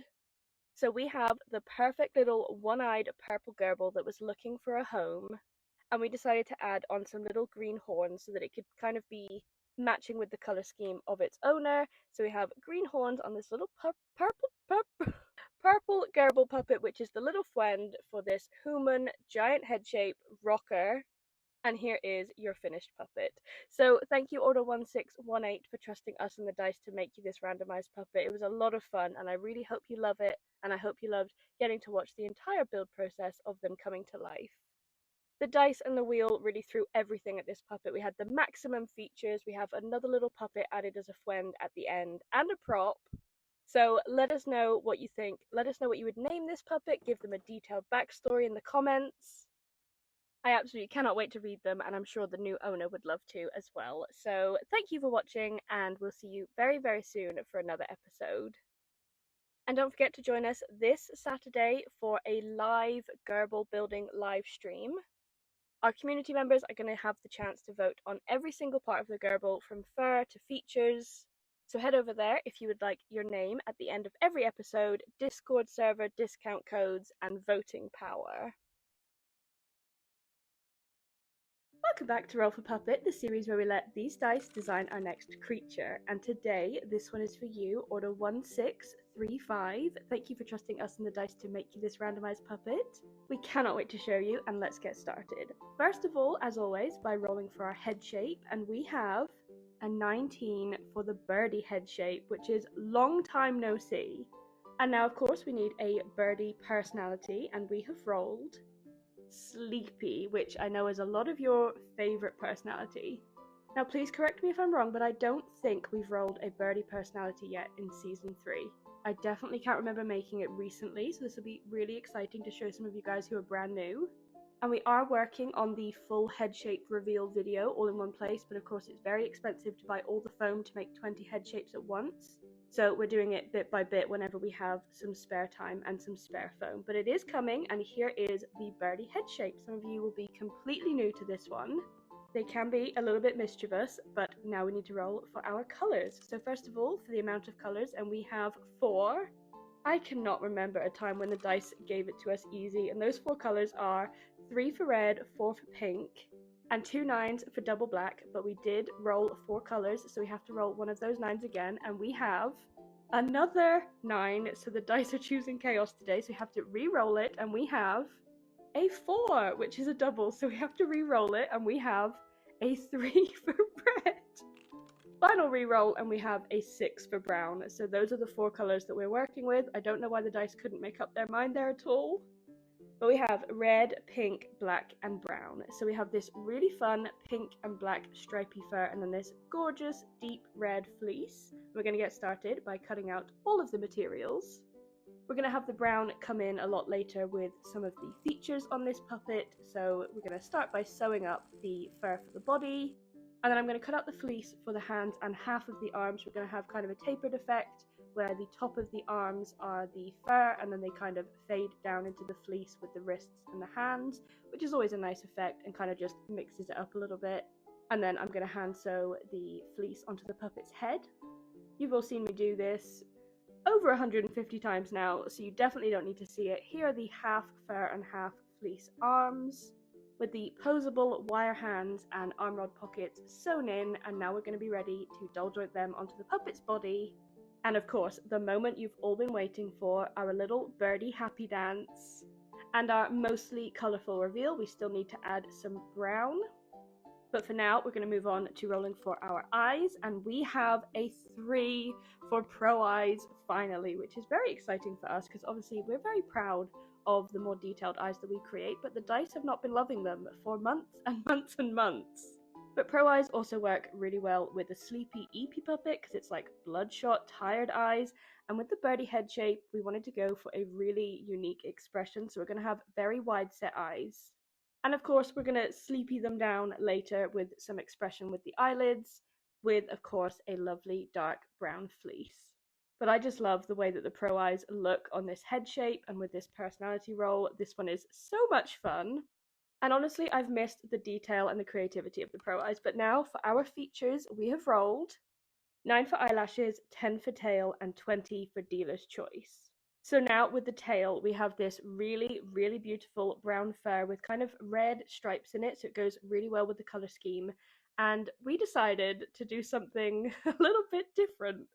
So we have the perfect little one-eyed purple gerbil that was looking for a home, and we decided to add on some little green horns so that it could kind of be matching with the color scheme of its owner. So we have green horns on this little purple gerbil puppet, which is the little friend for this human giant head shape rocker. And here is your finished puppet. So thank you Order1618 for trusting us and the dice to make you this randomized puppet. It was a lot of fun, and I really hope you love it, and I hope you loved getting to watch the entire build process of them coming to life. The dice and the wheel really threw everything at this puppet. We had the maximum features, we have another little puppet added as a friend at the end, and a prop. So let us know what you think. Let us know what you would name this puppet, give them a detailed backstory in the comments. I absolutely cannot wait to read them, and I'm sure the new owner would love to as well. So thank you for watching, and we'll see you very, very soon for another episode. And don't forget to join us this Saturday for a live Gerbil building live stream. Our community members are going to have the chance to vote on every single part of the Gerbil, from fur to features. So head over there if you would like your name at the end of every episode, Discord server, discount codes, and voting power. Welcome back to Roll for Puppet, the series where we let these dice design our next creature. And today, this one is for you, Order1635. Thank you for trusting us and the dice to make you this randomized puppet. We cannot wait to show you, and let's get started. First of all, as always, by rolling for our head shape, and we have a 19 for the birdie head shape, which is long time no see. And now, of course, we need a birdie personality, and we have rolled Sleepy, which I know is a lot of your favourite personality. Now please correct me if I'm wrong, but I don't think we've rolled a birdie personality yet in Season 3. I definitely can't remember making it recently, so this will be really exciting to show some of you guys who are brand new. And we are working on the full head shape reveal video all in one place, but of course it's very expensive to buy all the foam to make 20 head shapes at once. So we're doing it bit by bit whenever we have some spare time and some spare foam. But it is coming, and here is the birdie head shape. Some of you will be completely new to this one. They can be a little bit mischievous, but now we need to roll for our colours. So first of all, for the amount of colours, and we have 4. I cannot remember a time when the dice gave it to us easy, and those 4 colours are 3 for red, 4 for pink, and 2 9s for double black, but we did roll 4 colours, so we have to roll one of those 9s again, and we have another 9, so the dice are choosing chaos today, so we have to re-roll it, and we have a 4, which is a double, so we have to re-roll it, and we have a 3 for red. Final re-roll, and we have a 6 for brown. So those are the 4 colours that we're working with. I don't know why the dice couldn't make up their mind there at all. But we have red, pink, black, and brown. So we have this really fun pink and black stripy fur, and then this gorgeous deep red fleece. We're going to get started by cutting out all of the materials. We're going to have the brown come in a lot later with some of the features on this puppet. So we're going to start by sewing up the fur for the body. And then I'm going to cut out the fleece for the hands and half of the arms. We're going to have kind of a tapered effect where the top of the arms are the fur and then they kind of fade down into the fleece with the wrists and the hands, which is always a nice effect and kind of just mixes it up a little bit. And then I'm going to hand sew the fleece onto the puppet's head. You've all seen me do this over 150 times now, so you definitely don't need to see it. Here are the half fur and half fleece arms, with the posable wire hands and arm rod pockets sewn in, and now we're going to be ready to doll joint them onto the puppet's body. And of course, the moment you've all been waiting for, our little birdie happy dance. And our mostly colourful reveal, we still need to add some brown. But for now, we're going to move on to rolling for our eyes, and we have a 3 for pro eyes finally, which is very exciting for us because obviously we're very proud of the more detailed eyes that we create, but the dice have not been loving them for months and months and months. But Pro Eyes also work really well with the sleepy Eepy puppet because it's like bloodshot, tired eyes. And with the birdie head shape, we wanted to go for a really unique expression. So we're going to have very wide set eyes. And of course, we're going to sleepy them down later with some expression with the eyelids, with, of course, a lovely dark brown fleece. But I just love the way that the Pro Eyes look on this head shape and with this personality roll. This one is so much fun. And honestly, I've missed the detail and the creativity of the Pro Eyes. But now for our features, we have rolled 9 for eyelashes, 10 for tail, and 20 for dealer's choice. So now with the tail, we have this really, really beautiful brown fur with kind of red stripes in it. So it goes really well with the color scheme. And we decided to do something a little bit different.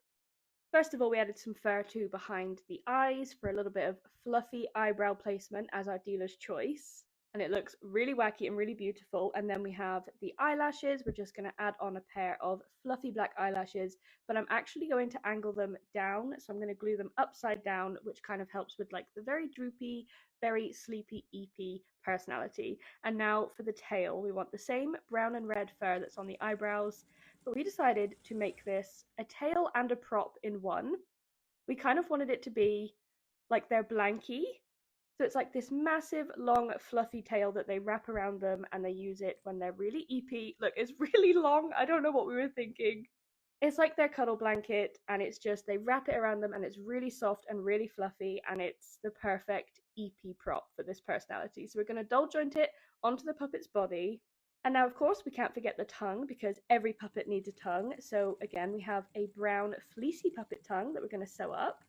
First of all, we added some fur too behind the eyes for a little bit of fluffy eyebrow placement as our dealer's choice. And it looks really wacky and really beautiful. And then we have the eyelashes. We're just going to add on a pair of fluffy black eyelashes, but I'm actually going to angle them down. So I'm going to glue them upside down, which kind of helps with like the very droopy, very sleepy, eepy personality. And now for the tail, we want the same brown and red fur that's on the eyebrows, but we decided to make this a tail and a prop in one. We kind of wanted it to be like their blankie. So it's like this massive, long, fluffy tail that they wrap around them and they use it when they're really eepy. Look, it's really long. I don't know what we were thinking. It's like their cuddle blanket and it's just, they wrap it around them and it's really soft and really fluffy and it's the perfect eepy prop for this personality. So we're going to doll joint it onto the puppet's body. And now, of course, we can't forget the tongue because every puppet needs a tongue. So again, we have a brown, fleecy puppet tongue that we're going to sew up.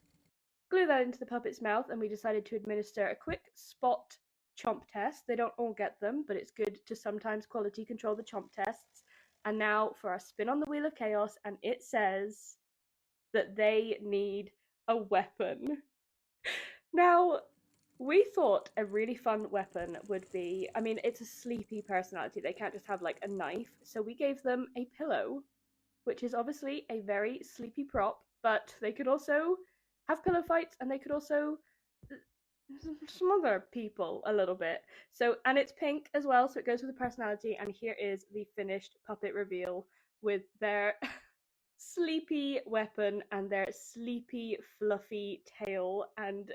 Glue that into the puppet's mouth, and we decided to administer a quick spot chomp test. They don't all get them, but it's good to sometimes quality control the chomp tests. And now for our spin on the wheel of chaos, and it says that they need a weapon. Now, we thought a really fun weapon would be, I mean, it's a sleepy personality. They can't just have like a knife. So we gave them a pillow, which is obviously a very sleepy prop, but they could also have pillow fights and they could also smother people a little bit. So, and it's pink as well, so it goes with the personality. And here is the finished puppet reveal with their sleepy weapon and their sleepy fluffy tail. And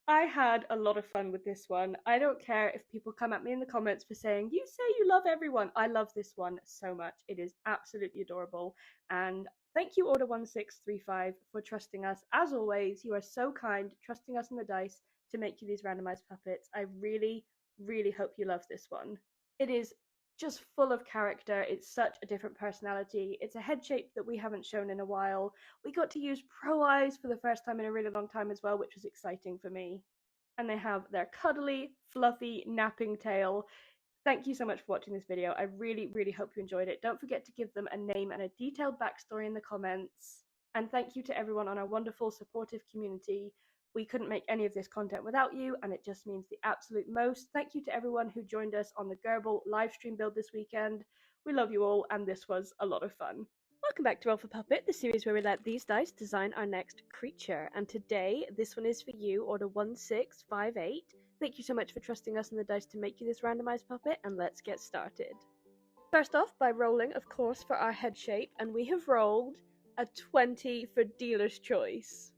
I had a lot of fun with this one. I don't care if people come at me in the comments for saying, you say you love everyone. I love this one so much. It is absolutely adorable. And thank you, Order1635, for trusting us. As always, you are so kind, trusting us in the dice to make you these randomized puppets. I really, really hope you love this one. It is just full of character. It's such a different personality. It's a head shape that we haven't shown in a while. We got to use Pro Eyes for the first time in a really long time as well, which was exciting for me. And they have their cuddly, fluffy, napping tail. Thank you so much for watching this video. I really, really hope you enjoyed it. Don't forget to give them a name and a detailed backstory in the comments. And thank you to everyone on our wonderful, supportive community. We couldn't make any of this content without you, and it just means the absolute most. Thank you to everyone who joined us on the Gerbil livestream build this weekend. We love you all, and this was a lot of fun. Welcome back to For Puppet, the series where we let these dice design our next creature. And today, this one is for you, Order 1658. Thank you so much for trusting us and the dice to make you this randomized puppet, and let's get started. First off, by rolling, of course, for our head shape, and we have rolled a 20 for dealer's choice,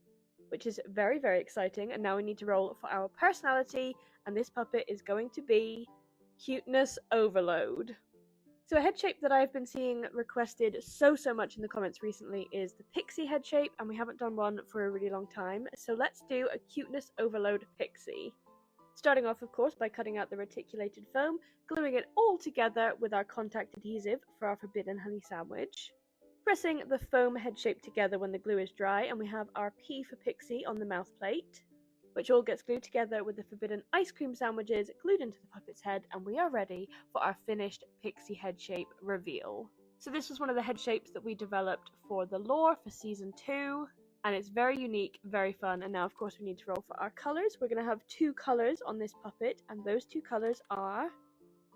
which is very, very exciting. And now we need to roll for our personality, and this puppet is going to be Cuteness Overload. So a head shape that I've been seeing requested so much in the comments recently is the pixie head shape, and we haven't done one for a really long time. So let's do a Cuteness Overload pixie. Starting off, of course, by cutting out the reticulated foam, gluing it all together with our contact adhesive for our Forbidden Honey Sandwich. Pressing the foam head shape together when the glue is dry, and we have our P for Pixie on the mouth plate, which all gets glued together with the Forbidden Ice Cream Sandwiches glued into the puppet's head, and we are ready for our finished pixie head shape reveal. So this was one of the head shapes that we developed for the lore for Season 2, and it's very unique, very fun. And now, of course, we need to roll for our colours. We're going to have 2 colours on this puppet, and those 2 colours are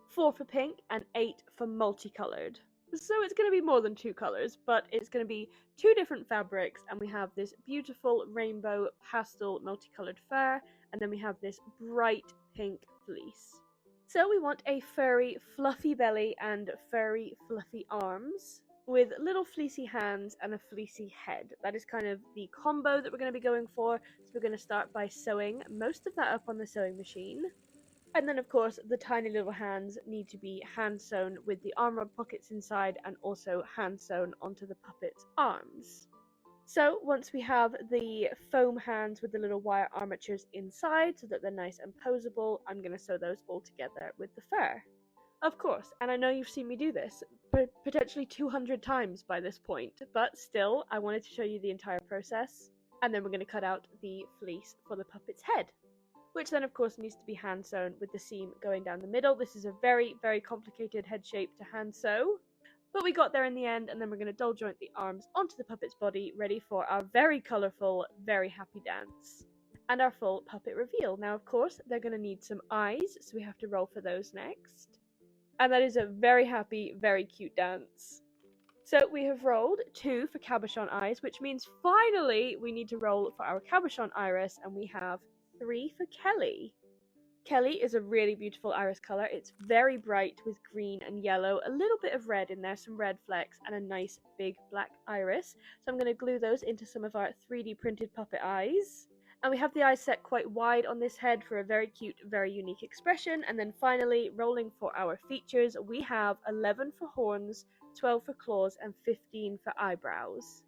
4 for pink and 8 for multicolored. So it's going to be more than 2 colors, but it's going to be 2 different fabrics, and we have this beautiful rainbow pastel multicolored fur, and then we have this bright pink fleece. So we want a furry, fluffy belly and furry, fluffy arms with little fleecy hands and a fleecy head. That is kind of the combo that we're going to be going for. So we're going to start by sewing most of that up on the sewing machine. And then, of course, the tiny little hands need to be hand sewn with the arm rod pockets inside and also hand sewn onto the puppet's arms. So once we have the foam hands with the little wire armatures inside so that they're nice and posable, I'm going to sew those all together with the fur. Of course, and I know you've seen me do this potentially 200 times by this point, but still, I wanted to show you the entire process. And then we're going to cut out the fleece for the puppet's head, which then of course needs to be hand sewn with the seam going down the middle. This is a very, very complicated head shape to hand sew. But we got there in the end, and then we're going to doll joint the arms onto the puppet's body, ready for our very colourful, very happy dance. And our full puppet reveal. Now, of course, they're going to need some eyes, so we have to roll for those next. And that is a very happy, very cute dance. So we have rolled 2 for cabochon eyes, which means finally we need to roll for our cabochon iris, and we have 3 for Kelly. Kelly is a really beautiful iris colour. It's very bright with green and yellow, a little bit of red in there, some red flecks, and a nice big black iris. So I'm going to glue those into some of our 3D printed puppet eyes. And we have the eyes set quite wide on this head for a very cute, very unique expression. And then finally, rolling for our features, we have 11 for horns, 12 for claws, and 15 for eyebrows.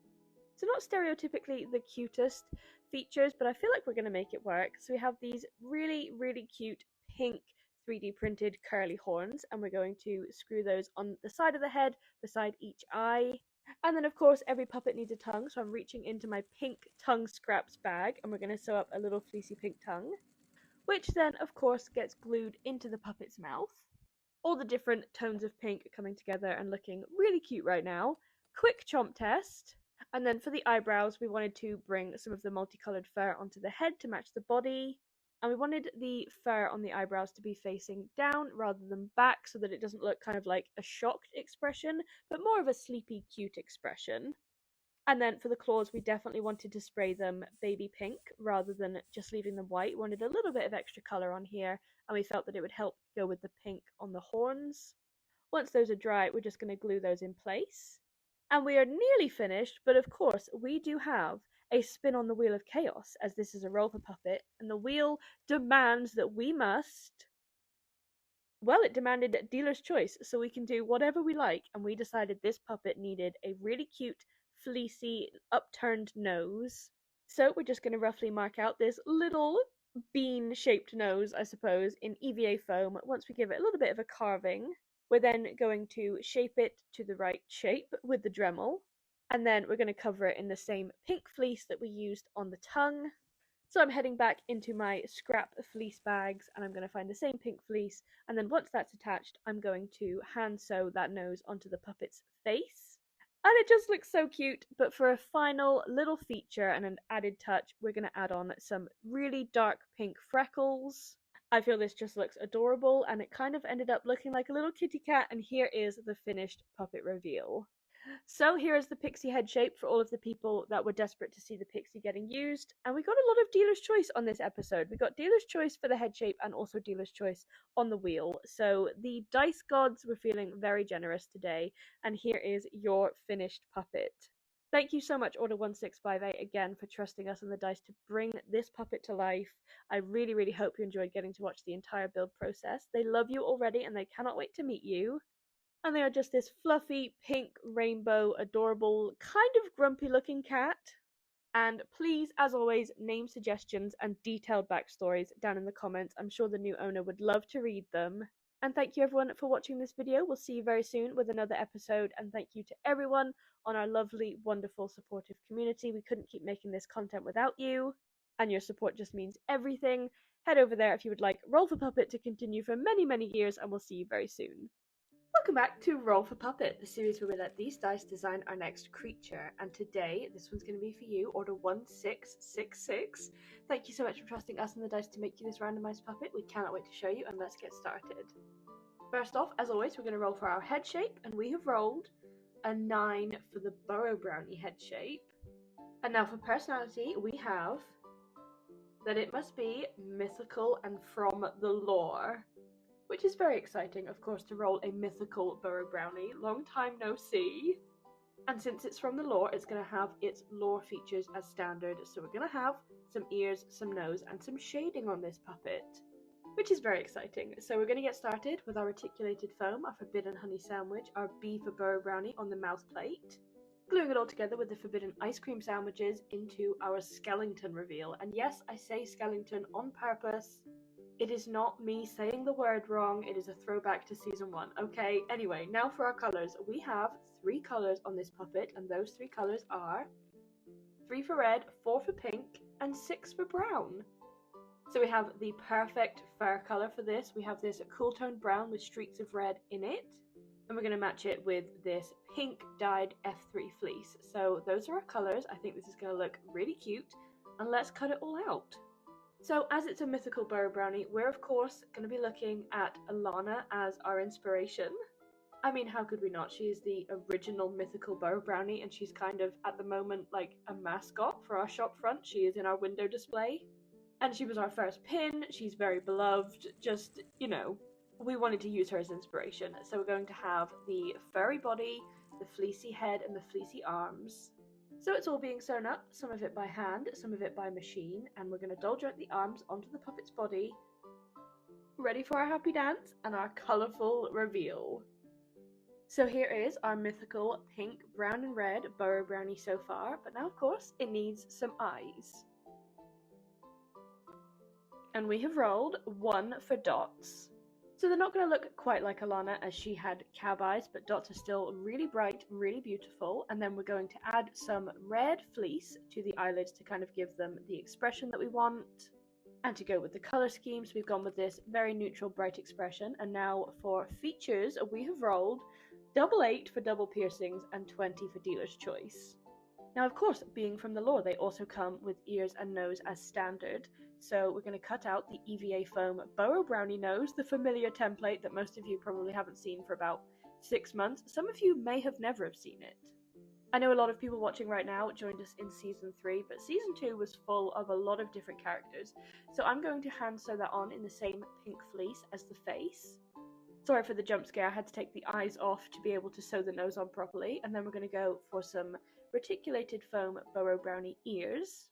So not stereotypically the cutest features, but I feel like we're going to make it work. So we have these really, really cute pink 3D printed curly horns, and we're going to screw those on the side of the head beside each eye. And then of course every puppet needs a tongue, so I'm reaching into my pink tongue scraps bag, and we're going to sew up a little fleecy pink tongue, which then of course gets glued into the puppet's mouth. All the different tones of pink are coming together and looking really cute right now. Quick chomp test. And then for the eyebrows, we wanted to bring some of the multicolored fur onto the head to match the body. And we wanted the fur on the eyebrows to be facing down rather than back so that it doesn't look kind of like a shocked expression, but more of a sleepy, cute expression. And then for the claws, we definitely wanted to spray them baby pink rather than just leaving them white. We wanted a little bit of extra colour on here, and we felt that it would help go with the pink on the horns. Once those are dry, we're just going to glue those in place. And we are nearly finished, but of course we do have a spin on the wheel of chaos, as this is a roll for puppet, and the wheel demands that we must... Well, it demanded dealer's choice, so we can do whatever we like, and we decided this puppet needed a really cute, fleecy, upturned nose. So we're just going to roughly mark out this little bean-shaped nose, I suppose, in EVA foam. Once we give it a little bit of a carving, we're then going to shape it to the right shape with the Dremel, and then we're going to cover it in the same pink fleece that we used on the tongue. So I'm heading back into my scrap fleece bags, and I'm going to find the same pink fleece, and then once that's attached, I'm going to hand sew that nose onto the puppet's face. And it just looks so cute, but for a final little feature and an added touch, we're going to add on some really dark pink freckles. I feel this just looks adorable, and it kind of ended up looking like a little kitty cat, and here is the finished puppet reveal. So here is the pixie head shape for all of the people that were desperate to see the pixie getting used, and we got a lot of dealer's choice on this episode. We got dealer's choice for the head shape and also dealer's choice on the wheel, so the dice gods were feeling very generous today, and here is your finished puppet. Thank you so much, Order 1658, again for trusting us on the dice to bring this puppet to life. I really, really hope you enjoyed getting to watch the entire build process. They love you already and they cannot wait to meet you. And they are just this fluffy, pink, rainbow, adorable, kind of grumpy looking cat. And please, as always, name suggestions and detailed backstories down in the comments. I'm sure the new owner would love to read them. And thank you everyone for watching this video. We'll see you very soon with another episode. And thank you to everyone on our lovely, wonderful, supportive community. We couldn't keep making this content without you. And your support just means everything. Head over there if you would like Roll for Puppet to continue for many, many years. And we'll see you very soon. Welcome back to Roll for Puppet, the series where we let these dice design our next creature. And today, this one's going to be for you, Order 1666. Thank you so much for trusting us and the dice to make you this randomized puppet. We cannot wait to show you, and let's get started. First off, as always, we're going to roll for our head shape, and we have rolled a 9 for the Burrow Brownie head shape. And now for personality, we have that it must be mythical and from the lore, which is very exciting, of course, to roll a mythical Burrow Brownie. Long time no see. And since it's from the lore, it's going to have its lore features as standard. So we're going to have some ears, some nose, and some shading on this puppet, which is very exciting. So we're going to get started with our reticulated foam, our forbidden honey sandwich, our B for Burrow Brownie on the mouth plate, gluing it all together with the forbidden ice cream sandwiches into our skeleton reveal. And yes, I say skeleton on purpose. It is not me saying the word wrong, it is a throwback to season 1. Okay, anyway, now for our colours. We have 3 colours on this puppet, and those 3 colours are 3 for red, 4 for pink, and 6 for brown. So we have the perfect fur colour for this. We have this cool toned brown with streaks of red in it, and we're going to match it with this pink dyed F3 fleece. So those are our colours. I think this is going to look really cute, and let's cut it all out. So as it's a mythical Burrow Brownie, we're of course going to be looking at Alana as our inspiration. I mean, how could we not? She is the original mythical Burrow Brownie, and she's kind of, at the moment, like a mascot for our shop front. She is in our window display. And she was our first pin, she's very beloved, just, you know, we wanted to use her as inspiration. So we're going to have the furry body, the fleecy head, and the fleecy arms. So it's all being sewn up, some of it by hand, some of it by machine, and we're going to doll joint the arms onto the puppet's body. Ready for our happy dance and our colourful reveal. So here is our mythical pink, brown and red Burrow Brownie so far, but now of course it needs some eyes. And we have rolled 1 for dots. So they're not going to look quite like Alana as she had cab eyes, but dots are still really bright, really beautiful. And then we're going to add some red fleece to the eyelids to kind of give them the expression that we want. And to go with the colour schemes, we've gone with this very neutral, bright expression. And now for features, we have rolled 8 for double piercings and 20 for dealer's choice. Now, of course, being from the lore, they also come with ears and nose as standard. So we're going to cut out the EVA foam Burrow Brownie nose, the familiar template that most of you probably haven't seen for about 6 months. Some of you may have never have seen it. I know a lot of people watching right now joined us in season 3, but season 2 was full of a lot of different characters. So I'm going to hand sew that on in the same pink fleece as the face. Sorry for the jump scare, I had to take the eyes off to be able to sew the nose on properly. And then we're going to go for some reticulated foam Burrow Brownie ears.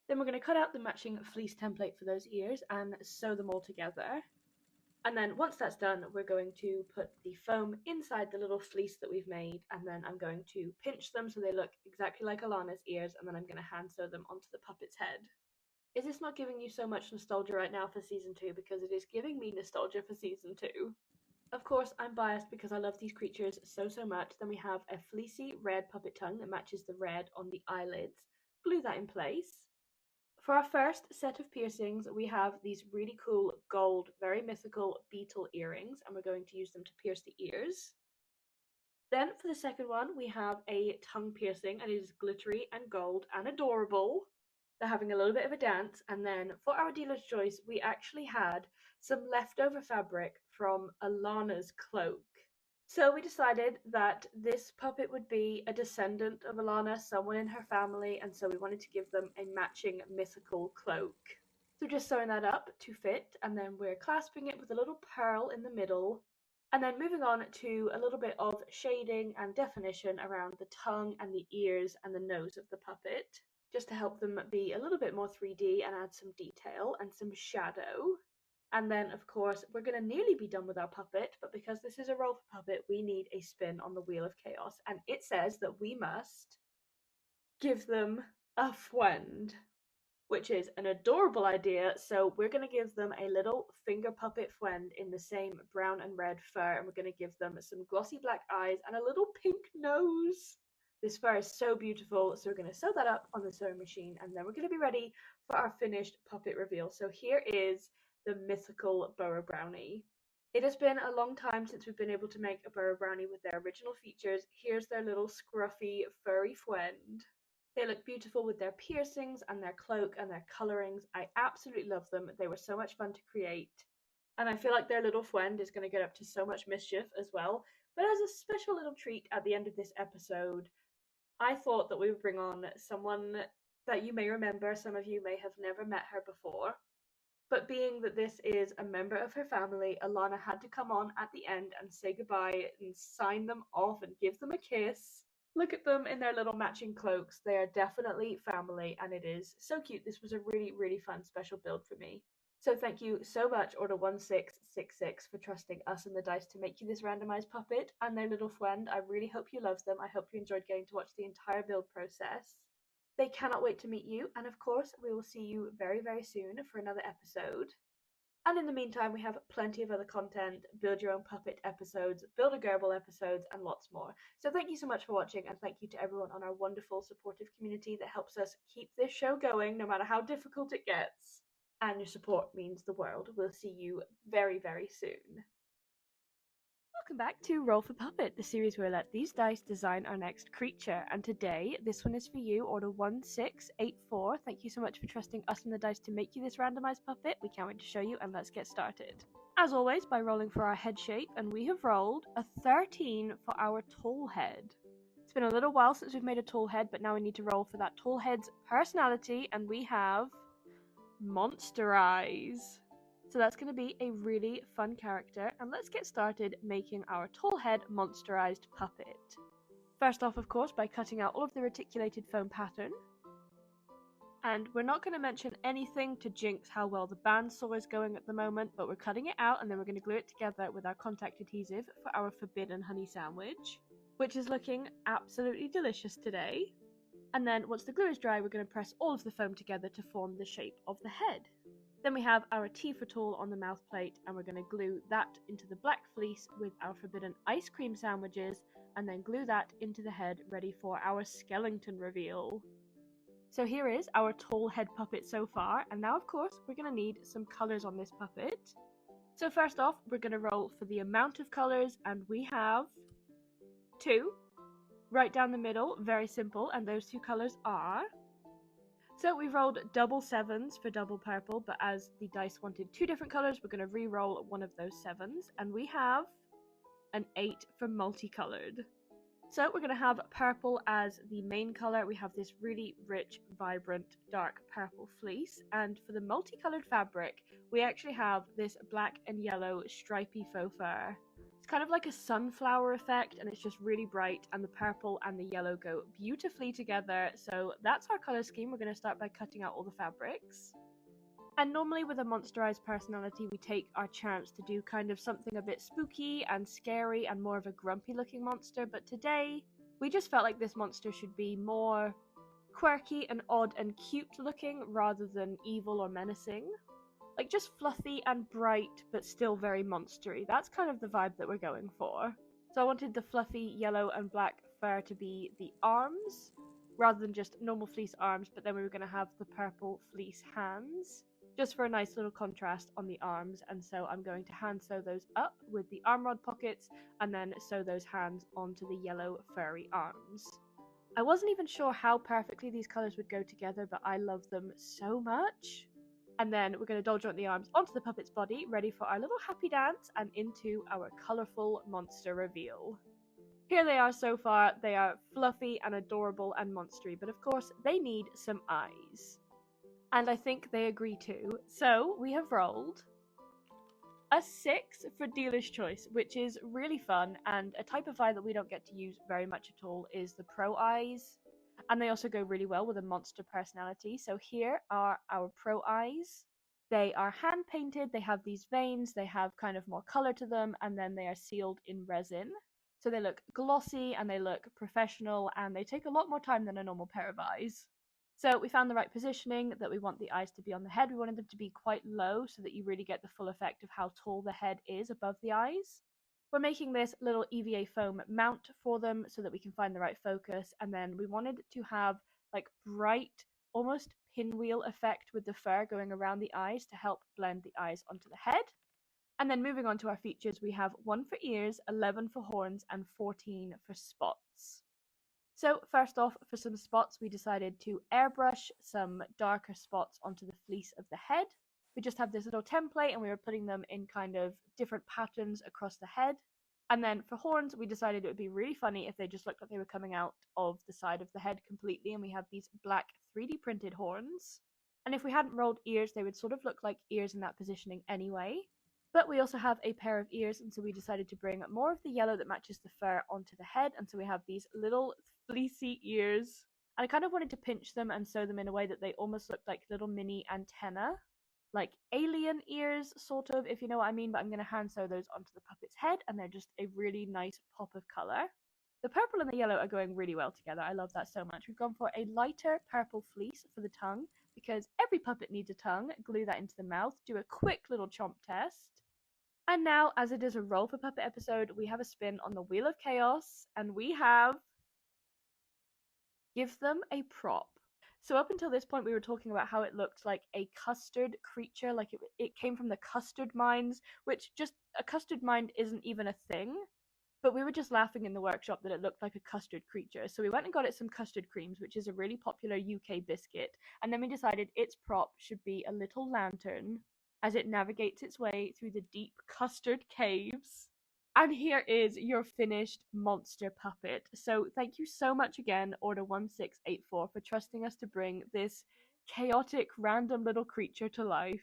Then we're going to cut out the matching fleece template for those ears and sew them all together. And then once that's done, we're going to put the foam inside the little fleece that we've made, and then I'm going to pinch them so they look exactly like Alana's ears, and then I'm going to hand sew them onto the puppet's head. Is this not giving you so much nostalgia right now for season 2? Because it is giving me nostalgia for season 2. Of course, I'm biased because I love these creatures so much. Then we have a fleecy red puppet tongue that matches the red on the eyelids. Glue that in place. For our first set of piercings, we have these really cool gold, very mythical beetle earrings, and we're going to use them to pierce the ears. Then for the second one, we have a tongue piercing, and it is glittery and gold and adorable. They're having a little bit of a dance. And then for our dealer's choice, we actually had some leftover fabric from Alana's cloak. So we decided that this puppet would be a descendant of Alana, someone in her family, and so we wanted to give them a matching mythical cloak. So just sewing that up to fit, and then we're clasping it with a little pearl in the middle, and then moving on to a little bit of shading and definition around the tongue and the ears and the nose of the puppet, just to help them be a little bit more 3D and add some detail and some shadow. And then, of course, we're going to nearly be done with our puppet, but because this is a roll for puppet, we need a spin on the Wheel of Chaos. And it says that we must give them a friend, which is an adorable idea. So we're going to give them a little finger puppet friend in the same brown and red fur, and we're going to give them some glossy black eyes and a little pink nose. This fur is so beautiful, so we're going to sew that up on the sewing machine, and then we're going to be ready for our finished puppet reveal. So here is the mythical Burrow Brownie. It has been a long time since we've been able to make a Burrow Brownie with their original features. Here's their little scruffy, furry friend. They look beautiful with their piercings and their cloak and their colorings. I absolutely love them. They were so much fun to create. And I feel like their little friend is going to get up to so much mischief as well. But as a special little treat at the end of this episode, I thought that we would bring on someone that you may remember. Some of you may have never met her before. But being that this is a member of her family, Alana had to come on at the end and say goodbye and sign them off and give them a kiss. Look at them in their little matching cloaks. They are definitely family, and it is so cute. This was a really, really fun special build for me. So thank you so much, Order 1666, for trusting us and the dice to make you this randomized puppet and their little friend. I really hope you loved them. I hope you enjoyed getting to watch the entire build process. They cannot wait to meet you, and of course, we will see you very, very soon for another episode. And in the meantime, we have plenty of other content, build your own puppet episodes, build a Gerbil episodes, and lots more. So thank you so much for watching, and thank you to everyone on our wonderful, supportive community that helps us keep this show going, no matter how difficult it gets. And your support means the world. We'll see you very, very soon. Welcome back to Roll for Puppet, the series where we let these dice design our next creature. And today, this one is for you, Order 1684. Thank you so much for trusting us and the dice to make you this randomized puppet. We can't wait to show you, and let's get started. As always, by rolling for our head shape, and we have rolled a 13 for our tall head. It's been a little while since we've made a tall head, but now we need to roll for that tall head's personality, and we have Monster Eyes. So that's going to be a really fun character, and let's get started making our tall head monsterized puppet. First off, of course, by cutting out all of the reticulated foam pattern. And we're not going to mention anything to jinx how well the bandsaw is going at the moment, but we're cutting it out and then we're going to glue it together with our contact adhesive for our forbidden honey sandwich, which is looking absolutely delicious today. And then once the glue is dry, we're going to press all of the foam together to form the shape of the head. Then we have our T for tall on the mouth plate, and we're going to glue that into the black fleece with our forbidden ice cream sandwiches, and then glue that into the head, ready for our skeleton reveal. So here is our tall head puppet so far, and now of course we're going to need some colours on this puppet. So first off, we're going to roll for the amount of colours, and we have 2. Right down the middle, very simple, and those 2 colours are... So we rolled double 7s for double purple, but as the dice wanted 2 different colours, we're going to re-roll one of those 7s, and we have an 8 for multicoloured. So we're going to have purple as the main colour. We have this really rich, vibrant, dark purple fleece, and for the multicoloured fabric, we actually have this black and yellow stripy faux fur. It's kind of like a sunflower effect, and it's just really bright, and the purple and the yellow go beautifully together. So that's our colour scheme. We're going to start by cutting out all the fabrics. And normally with a monsterized personality, we take our chance to do kind of something a bit spooky and scary and more of a grumpy looking monster, but today we just felt like this monster should be more quirky and odd and cute looking rather than evil or menacing. Like just fluffy and bright, but still very monstery. That's kind of the vibe that we're going for. So I wanted the fluffy yellow and black fur to be the arms, rather than just normal fleece arms, but then we were going to have the purple fleece hands, just for a nice little contrast on the arms. And so I'm going to hand sew those up with the arm rod pockets, and then sew those hands onto the yellow furry arms. I wasn't even sure how perfectly these colours would go together, but I love them so much. And then we're going to doll joint the arms onto the puppet's body, ready for our little happy dance and into our colourful monster reveal. Here they are so far. They are fluffy and adorable and monstery, but of course they need some eyes. And I think they agree too. So we have rolled a 6 for dealer's choice, which is really fun, and a type of eye that we don't get to use very much at all is the pro eyes. And they also go really well with a monster personality. So here are our pro eyes. They are hand painted, they have these veins, they have kind of more color to them, and then they are sealed in resin. So they look glossy and they look professional, and they take a lot more time than a normal pair of eyes. So we found the right positioning, that we want the eyes to be on the head. We wanted them to be quite low so that you really get the full effect of how tall the head is above the eyes. We're making this little EVA foam mount for them so that we can find the right focus, and then we wanted to have like bright, almost pinwheel effect with the fur going around the eyes to help blend the eyes onto the head. And then moving on to our features, we have 1 for ears, 11 for horns, and 14 for spots. So first off, for some spots, we decided to airbrush some darker spots onto the fleece of the head. We just have this little template and we were putting them in kind of different patterns across the head. And then for horns, we decided it would be really funny if they just looked like they were coming out of the side of the head completely, and we have these black 3D printed horns. And if we hadn't rolled ears, they would sort of look like ears in that positioning anyway. But we also have a pair of ears, and so we decided to bring more of the yellow that matches the fur onto the head, and so we have these little fleecy ears. And I kind of wanted to pinch them and sew them in a way that they almost looked like little mini antenna, like alien ears, sort of, if you know what I mean, but I'm going to hand sew those onto the puppet's head, and they're just a really nice pop of colour. The purple and the yellow are going really well together. I love that so much. We've gone for a lighter purple fleece for the tongue, because every puppet needs a tongue. Glue that into the mouth, do a quick little chomp test. And now, as it is a Roll for Puppet episode, we have a spin on the Wheel of Chaos, and we have give them a prop. So up until this point, we were talking about how it looked like a custard creature, like it came from the custard mines, which just a custard mine isn't even a thing. But we were just laughing in the workshop that it looked like a custard creature. So we went and got it some custard creams, which is a really popular UK biscuit. And then we decided its prop should be a little lantern as it navigates its way through the deep custard caves. And here is your finished monster puppet. So thank you so much again, Order 1684, for trusting us to bring this chaotic, random little creature to life.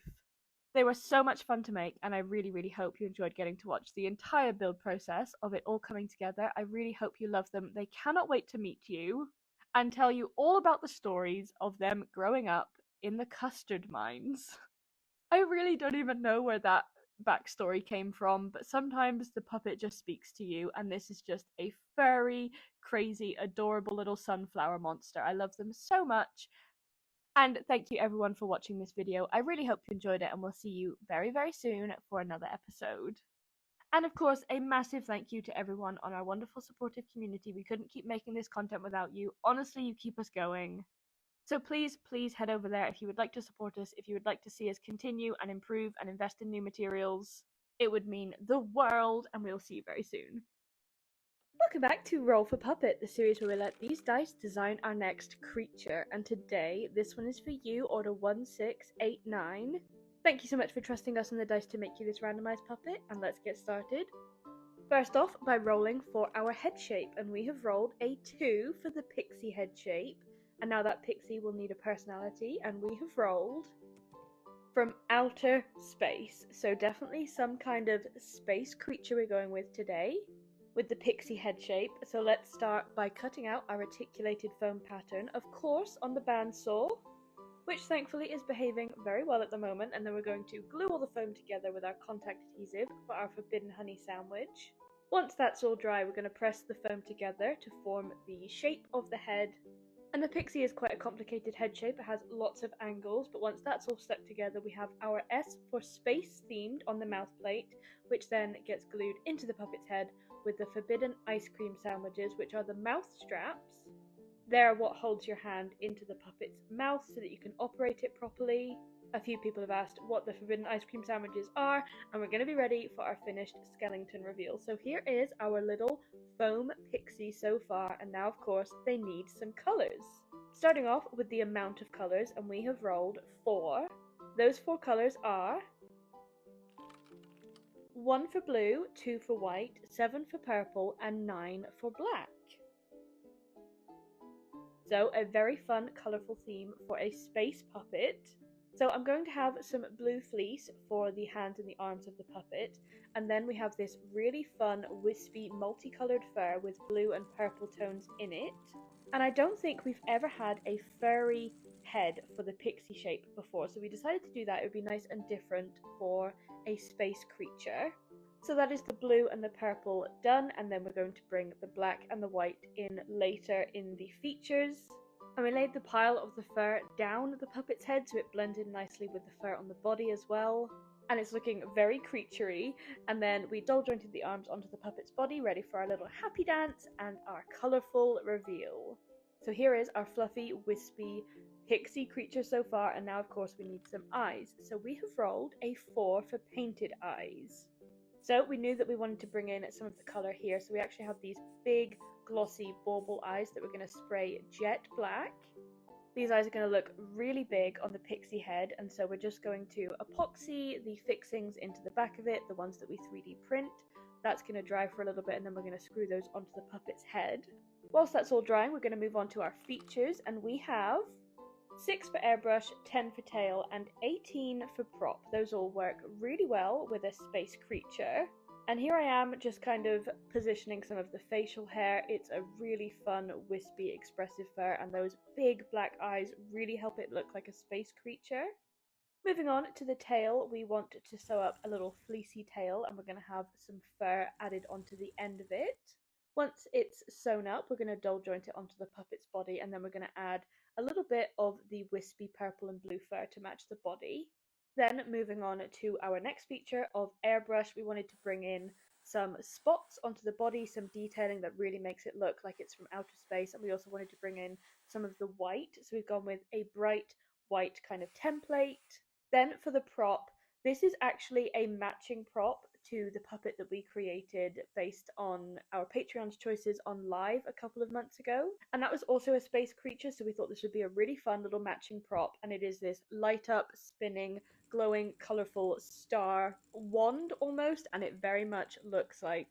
They were so much fun to make, and I really, really hope you enjoyed getting to watch the entire build process of it all coming together. I really hope you love them. They cannot wait to meet you and tell you all about the stories of them growing up in the custard mines. I really don't even know where that backstory came from, but sometimes the puppet just speaks to you, and this is just a furry, crazy, adorable little sunflower monster. I love them so much. And thank you everyone for watching this video. I really hope you enjoyed it, and we'll see you very, very soon for another episode. And of course, a massive thank you to everyone on our wonderful supportive community. We couldn't keep making this content without you. Honestly, you keep us going. So please, please head over there if you would like to support us, if you would like to see us continue and improve and invest in new materials. It would mean the world, and we'll see you very soon. Welcome back to Roll for Puppet, the series where we let these dice design our next creature. And today, this one is for you, Order 1689. Thank you so much for trusting us and the dice to make you this randomized puppet, and let's get started. First off, by rolling for our head shape, and we have rolled a 2 for the pixie head shape. And now that pixie will need a personality, and we have rolled from outer space. So definitely some kind of space creature we're going with today with the pixie head shape. So let's start by cutting out our articulated foam pattern, of course on the bandsaw, which thankfully is behaving very well at the moment. And then we're going to glue all the foam together with our contact adhesive for our forbidden honey sandwich. Once that's all dry, we're going to press the foam together to form the shape of the head. And the pixie is quite a complicated head shape. It has lots of angles, but once that's all stuck together, we have our S for space themed on the mouth plate, which then gets glued into the puppet's head with the forbidden ice cream sandwiches, which are the mouth straps. They're what holds your hand into the puppet's mouth so that you can operate it properly. A few people have asked what the forbidden ice cream sandwiches are, and we're going to be ready for our finished skeleton reveal. So here is our little foam pixie so far, and now of course they need some colours. Starting off with the amount of colours, and we have rolled 4. Those 4 colours are 1 for blue, 2 for white, 7 for purple, and 9 for black. So a very fun, colourful theme for a space puppet. So I'm going to have some blue fleece for the hands and the arms of the puppet, and then we have this really fun, wispy, multicoloured fur with blue and purple tones in it. And I don't think we've ever had a furry head for the pixie shape before, so we decided to do that. It would be nice and different for a space creature. So that is the blue and the purple done, and then we're going to bring the black and the white in later in the features. And we laid the pile of the fur down the puppet's head so it blended nicely with the fur on the body as well. And it's looking very creaturey. And then we doll jointed the arms onto the puppet's body, ready for our little happy dance and our colourful reveal. So here is our fluffy, wispy pixie creature so far, and now of course we need some eyes. So we have rolled a 4 for painted eyes. So we knew that we wanted to bring in some of the colour here, so we actually have these big, glossy bauble eyes that we're going to spray jet black. These eyes are going to look really big on the pixie head, and so we're just going to epoxy the fixings into the back of it, the ones that we 3D print. That's going to dry for a little bit, and then we're going to screw those onto the puppet's head. Whilst that's all drying, we're going to move on to our features, and we have 6 for airbrush, 10 for tail, and 18 for prop. Those all work really well with a space creature. And here I am just kind of positioning some of the facial hair. It's a really fun, wispy, expressive fur, and those big black eyes really help it look like a space creature. Moving on to the tail, we want to sew up a little fleecy tail, and we're going to have some fur added onto the end of it. Once it's sewn up, we're going to doll joint it onto the puppet's body, and then we're going to add a little bit of the wispy purple and blue fur to match the body. Then moving on to our next feature of airbrush, we wanted to bring in some spots onto the body, some detailing that really makes it look like it's from outer space, and we also wanted to bring in some of the white, so we've gone with a bright white kind of template. Then for the prop, this is actually a matching prop to the puppet that we created based on our Patreon's choices on Live a couple of months ago. And that was also a space creature, so we thought this would be a really fun little matching prop. And it is this light up, spinning, glowing, colourful star wand almost, and it very much looks like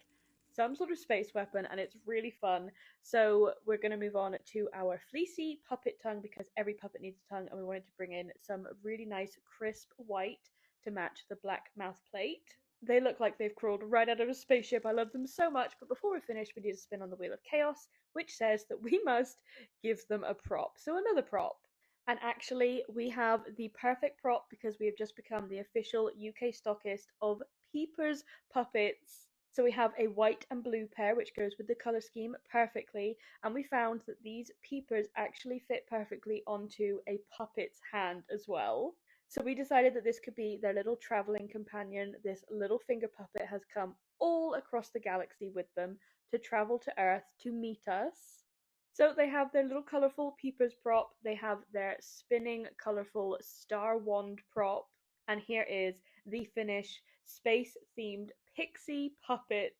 some sort of space weapon, and it's really fun. So we're going to move on to our fleecy puppet tongue, because every puppet needs a tongue, and we wanted to bring in some really nice crisp white to match the black mouth plate. They look like they've crawled right out of a spaceship. I love them so much, but before we finish, we need to spin on the Wheel of Chaos, which says that we must give them a prop. So another prop. And actually, we have the perfect prop because we have just become the official UK stockist of Peepers puppets. So we have a white and blue pair, which goes with the colour scheme perfectly, and we found that these peepers actually fit perfectly onto a puppet's hand as well. So we decided that this could be their little travelling companion. This little finger puppet has come all across the galaxy with them to travel to Earth to meet us. So they have their little colourful peepers prop, they have their spinning colourful star wand prop, and here is the Finnish space-themed pixie puppet.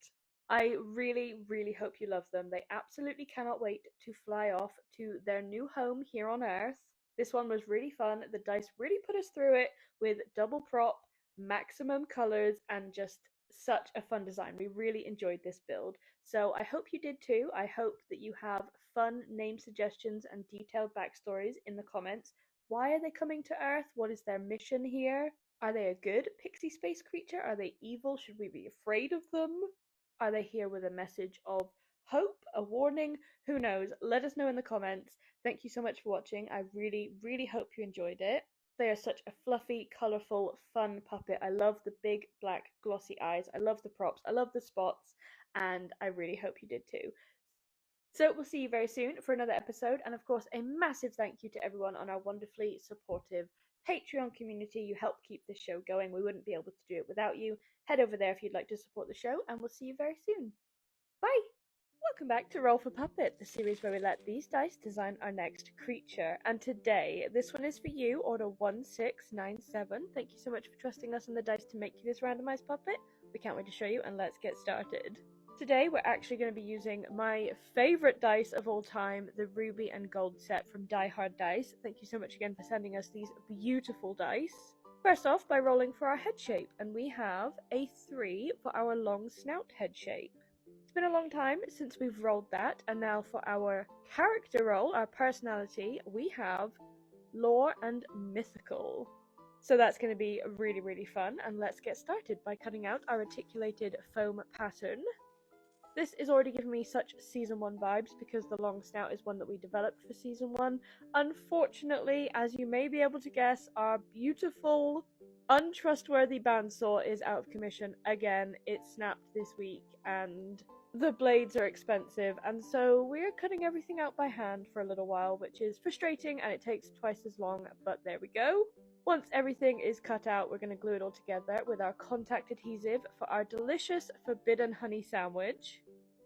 I really, really hope you love them. They absolutely cannot wait to fly off to their new home here on Earth. This one was really fun. The dice really put us through it with double prop, maximum colours, and just such a fun design. We really enjoyed this build. So I hope you did too. I hope that you have fun name suggestions and detailed backstories in the comments. Why are they coming to Earth? What is their mission here? Are they a good pixie space creature? Are they evil? Should we be afraid of them? Are they here with a message of hope, a warning? Who knows? Let us know in the comments. Thank you so much for watching. I really, really hope you enjoyed it. They are such a fluffy, colourful, fun puppet. I love the big, black, glossy eyes. I love the props. I love the spots. And I really hope you did too. So we'll see you very soon for another episode. And of course, a massive thank you to everyone on our wonderfully supportive Patreon community. You help keep this show going. We wouldn't be able to do it without you. Head over there if you'd like to support the show, and we'll see you very soon. Bye! Welcome back to Roll for Puppet, the series where we let these dice design our next creature. And today, this one is for you, Order 1697. Thank you so much for trusting us on the dice to make you this randomized puppet. We can't wait to show you, and let's get started. Today, we're actually going to be using my favourite dice of all time, the Ruby and Gold set from Die Hard Dice. Thank you so much again for sending us these beautiful dice. First off, by rolling for our head shape, and we have a 3 for our long snout head shape. It's been a long time since we've rolled that, and now for our character roll, our personality, we have lore and mythical. So that's going to be really, really fun, and let's get started by cutting out our articulated foam pattern. This is already giving me such Season 1 vibes because the long snout is one that we developed for Season 1. Unfortunately, as you may be able to guess, our beautiful, untrustworthy bandsaw is out of commission again. It snapped this week and the blades are expensive, and so we're cutting everything out by hand for a little while, which is frustrating and it takes twice as long, but there we go. Once everything is cut out, we're going to glue it all together with our contact adhesive for our delicious forbidden honey sandwich.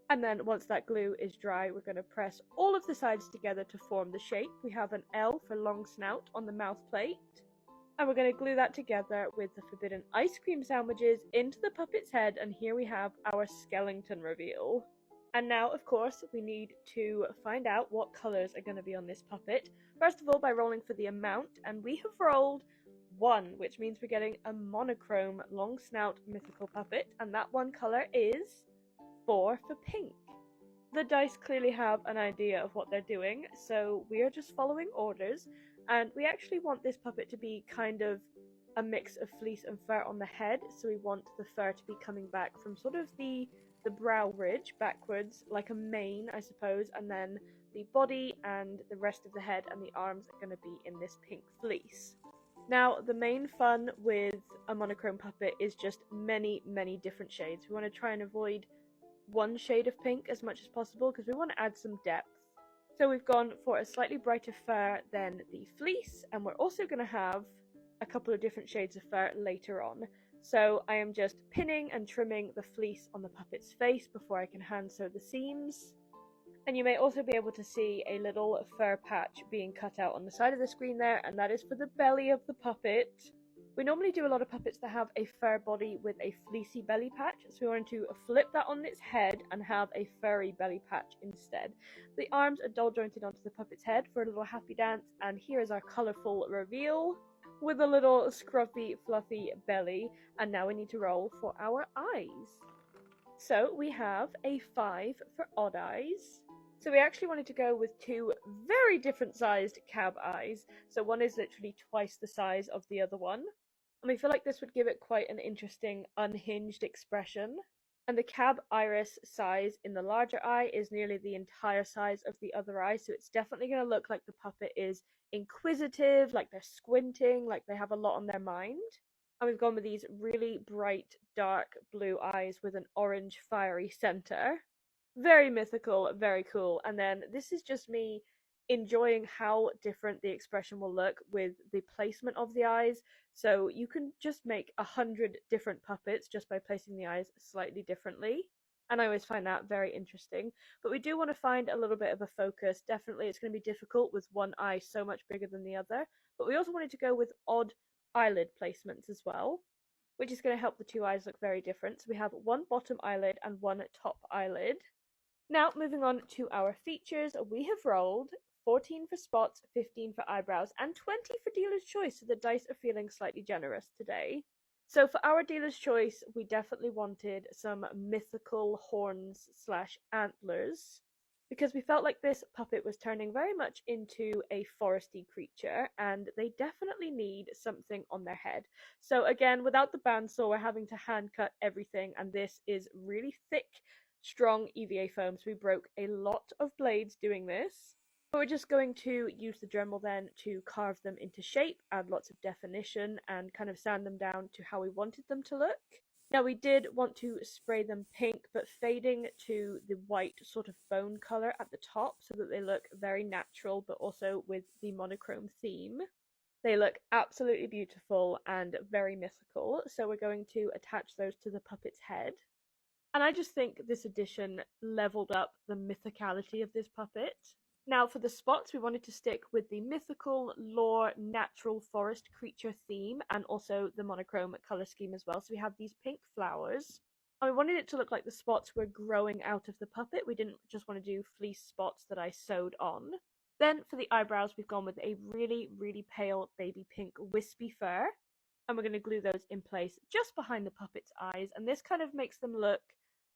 And then once that glue is dry, we're going to press all of the sides together to form the shape. We have an L for long snout on the mouth plate. And we're going to glue that together with the forbidden ice cream sandwiches into the puppet's head, and here we have our skeleton reveal. And now, of course, we need to find out what colours are going to be on this puppet. First of all, by rolling for the amount, and we have rolled 1, which means we're getting a monochrome long snout mythical puppet, and that one colour is 4 for pink. The dice clearly have an idea of what they're doing, so we are just following orders. And we actually want this puppet to be kind of a mix of fleece and fur on the head, so we want the fur to be coming back from sort of the brow ridge backwards, like a mane, I suppose, and then the body and the rest of the head and the arms are going to be in this pink fleece. Now, the main fun with a monochrome puppet is just many, many different shades. We want to try and avoid one shade of pink as much as possible because we want to add some depth. So we've gone for a slightly brighter fur than the fleece, and we're also going to have a couple of different shades of fur later on. So I am just pinning and trimming the fleece on the puppet's face before I can hand sew the seams. And you may also be able to see a little fur patch being cut out on the side of the screen there, and that is for the belly of the puppet. We normally do a lot of puppets that have a fur body with a fleecy belly patch, so we wanted to flip that on its head and have a furry belly patch instead. The arms are doll jointed onto the puppet's head for a little happy dance, and here is our colourful reveal with a little scruffy fluffy belly, and now we need to roll for our eyes. So we have a 5 for odd eyes. So we actually wanted to go with two very different sized cab eyes. So one is literally twice the size of the other one. And we feel like this would give it quite an interesting unhinged expression. And the cab iris size in the larger eye is nearly the entire size of the other eye. So it's definitely going to look like the puppet is inquisitive, like they're squinting, like they have a lot on their mind. And we've gone with these really bright dark blue eyes with an orange fiery center. Very mythical, very cool. And then this is just me enjoying how different the expression will look with the placement of the eyes. So you can just make 100 different puppets just by placing the eyes slightly differently. And I always find that very interesting. But we do want to find a little bit of a focus. Definitely it's going to be difficult with one eye so much bigger than the other. But we also wanted to go with odd eyelid placements as well, which is going to help the two eyes look very different. So we have one bottom eyelid and one top eyelid. Now, moving on to our features, we have rolled 14 for spots, 15 for eyebrows, and 20 for dealer's choice, so the dice are feeling slightly generous today. So for our dealer's choice, we definitely wanted some mythical horns slash antlers, because we felt like this puppet was turning very much into a foresty creature, and they definitely need something on their head. So again, without the bandsaw, we're having to hand cut everything, and this is really thick, strong EVA foam, so we broke a lot of blades doing this. But we're just going to use the Dremel then to carve them into shape, add lots of definition, and kind of sand them down to how we wanted them to look. Now we did want to spray them pink, but fading to the white sort of bone colour at the top so that they look very natural, but also with the monochrome theme. They look absolutely beautiful and very mythical, so we're going to attach those to the puppet's head. And I just think this edition leveled up the mythicality of this puppet. Now for the spots, we wanted to stick with the mythical, lore, natural forest creature theme and also the monochrome colour scheme as well. So we have these pink flowers. And we wanted it to look like the spots were growing out of the puppet. We didn't just want to do fleece spots that I sewed on. Then for the eyebrows, we've gone with a really, really pale baby pink wispy fur. And we're going to glue those in place just behind the puppet's eyes. And this kind of makes them look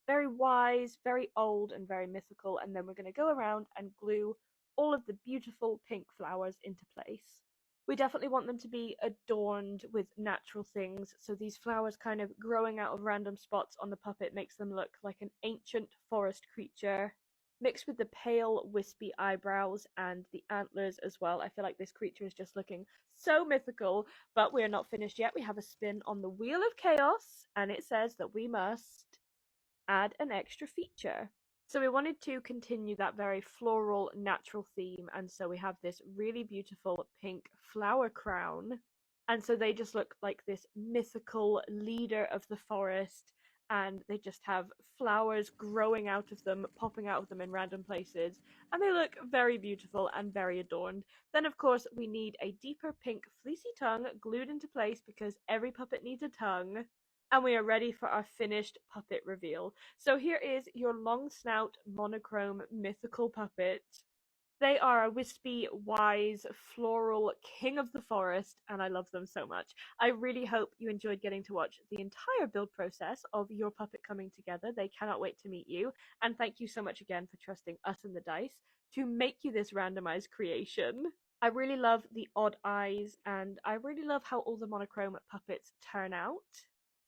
very wise, very old, and very mythical. And then we're going to go around and glue all of the beautiful pink flowers into place. We definitely want them to be adorned with natural things, so these flowers kind of growing out of random spots on the puppet makes them look like an ancient forest creature, mixed with the pale wispy eyebrows and the antlers as well. I feel like this creature is just looking so mythical, but we're not finished yet. We have a spin on the Wheel of Chaos, and it says that we must add an extra feature. So we wanted to continue that very floral, natural theme, and so we have this really beautiful pink flower crown. And so they just look like this mythical leader of the forest, and they just have flowers growing out of them, popping out of them in random places, and they look very beautiful and very adorned. Then of course we need a deeper pink fleecy tongue glued into place because every puppet needs a tongue. And we are ready for our finished puppet reveal. So here is your long snout monochrome mythical puppet. They are a wispy, wise, floral king of the forest, and I love them so much. I really hope you enjoyed getting to watch the entire build process of your puppet coming together. They cannot wait to meet you, and thank you so much again for trusting us and the dice to make you this randomized creation. I really love the odd eyes, and I really love how all the monochrome puppets turn out.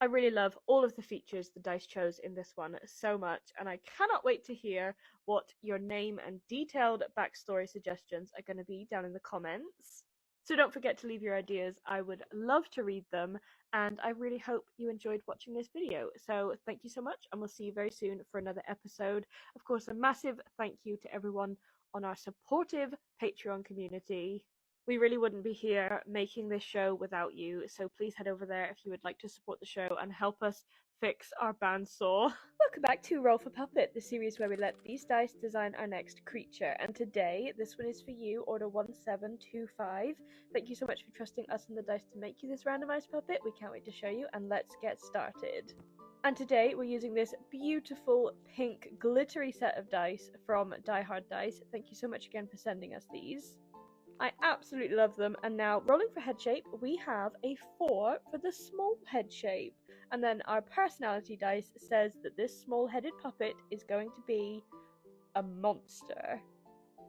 I really love all of the features the dice chose in this one so much, and I cannot wait to hear what your name and detailed backstory suggestions are going to be down in the comments. So don't forget to leave your ideas, I would love to read them, and I really hope you enjoyed watching this video. So thank you so much, and we'll see you very soon for another episode. Of course, a massive thank you to everyone on our supportive Patreon community. We really wouldn't be here making this show without you, so please head over there if you would like to support the show and help us fix our bandsaw. Welcome back to Roll for Puppet, the series where we let these dice design our next creature, and today this one is for you, Order 1725. Thank you so much for trusting us and the dice to make you this randomized puppet. We can't wait to show you, and let's get started. And today we're using this beautiful pink glittery set of dice from Die Hard Dice. Thank you so much again for sending us these. I absolutely love them. And now, rolling for head shape, we have a 4 for the small head shape. And then our personality dice says that this small-headed puppet is going to be a monster.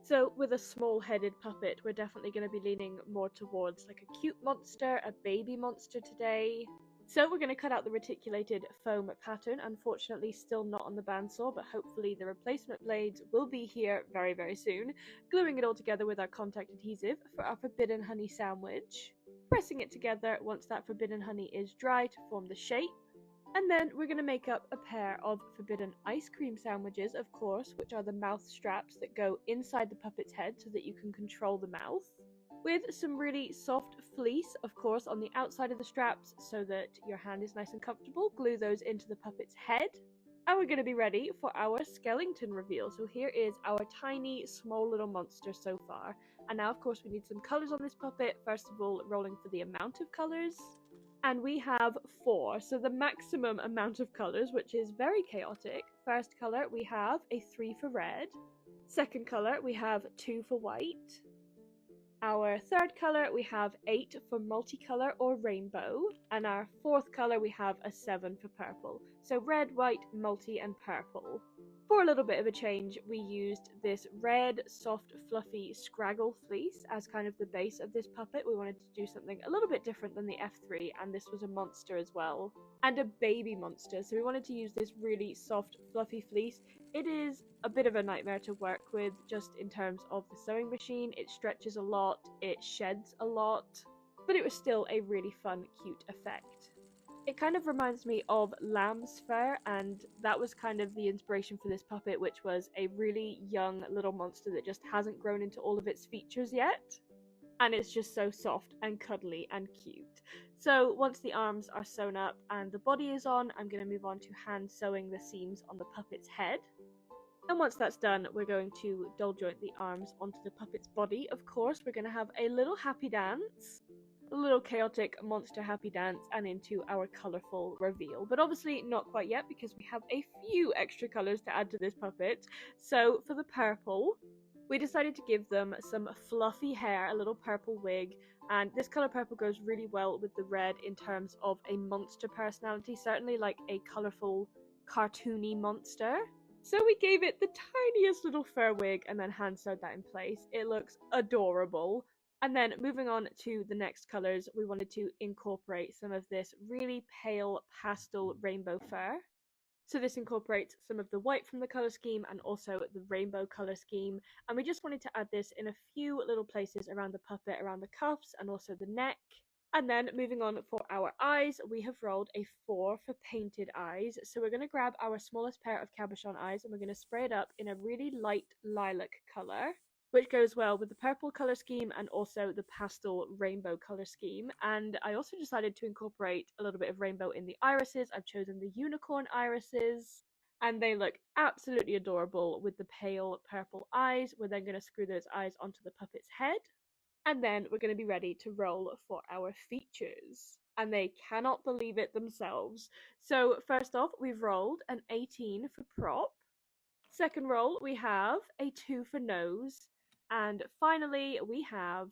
So with a small-headed puppet, we're definitely going to be leaning more towards like a cute monster, a baby monster today. So we're going to cut out the reticulated foam pattern, unfortunately still not on the bandsaw, but hopefully the replacement blades will be here very, very soon. Gluing it all together with our contact adhesive for our forbidden honey sandwich. Pressing it together once that forbidden honey is dry to form the shape. And then we're going to make up a pair of forbidden ice cream sandwiches, of course, which are the mouth straps that go inside the puppet's head so that you can control the mouth. With some really soft fleece, of course, on the outside of the straps so that your hand is nice and comfortable. Glue those into the puppet's head. And we're going to be ready for our skeleton reveal. So here is our tiny, small little monster so far. And now, of course, we need some colors on this puppet. First of all, rolling for the amount of colors. And we have 4, so the maximum amount of colors, which is very chaotic. First color, we have a 3 for red. Second color, we have 2 for white. Our third color, we have 8 for multicolor or rainbow. And our fourth color, we have a 7 for purple. So red, white, multi, and purple. For a little bit of a change, we used this red, soft, fluffy Scraggle fleece as kind of the base of this puppet. We wanted to do something a little bit different than the F3, and this was a monster as well. And a baby monster, so we wanted to use this really soft, fluffy fleece. It is a bit of a nightmare to work with, just in terms of the sewing machine. It stretches a lot, it sheds a lot, but it was still a really fun, cute effect. It kind of reminds me of lamb's fur, and that was kind of the inspiration for this puppet, which was a really young little monster that just hasn't grown into all of its features yet. And it's just so soft and cuddly and cute. So once the arms are sewn up and the body is on, I'm going to move on to hand sewing the seams on the puppet's head. And once that's done, we're going to doll joint the arms onto the puppet's body. Of course, we're going to have a little happy dance. A little chaotic monster happy dance, and into our colourful reveal. But obviously not quite yet, because we have a few extra colours to add to this puppet. So for the purple, we decided to give them some fluffy hair, a little purple wig, and this colour purple goes really well with the red in terms of a monster personality, certainly like a colourful, cartoony monster. So we gave it the tiniest little fur wig and then hand sewed that in place. It looks adorable. And then moving on to the next colours, we wanted to incorporate some of this really pale pastel rainbow fur. So this incorporates some of the white from the colour scheme and also the rainbow colour scheme. And we just wanted to add this in a few little places around the puppet, around the cuffs and also the neck. And then moving on for our eyes, we have rolled a 4 for painted eyes. So we're going to grab our smallest pair of cabochon eyes and we're going to spray it up in a really light lilac colour, which goes well with the purple colour scheme and also the pastel rainbow colour scheme. And I also decided to incorporate a little bit of rainbow in the irises. I've chosen the unicorn irises, and they look absolutely adorable with the pale purple eyes. We're then going to screw those eyes onto the puppet's head, and then we're going to be ready to roll for our features. And they cannot believe it themselves. So first off, we've rolled an 18 for prop. Second roll, we have a 2 for nose. And finally, we have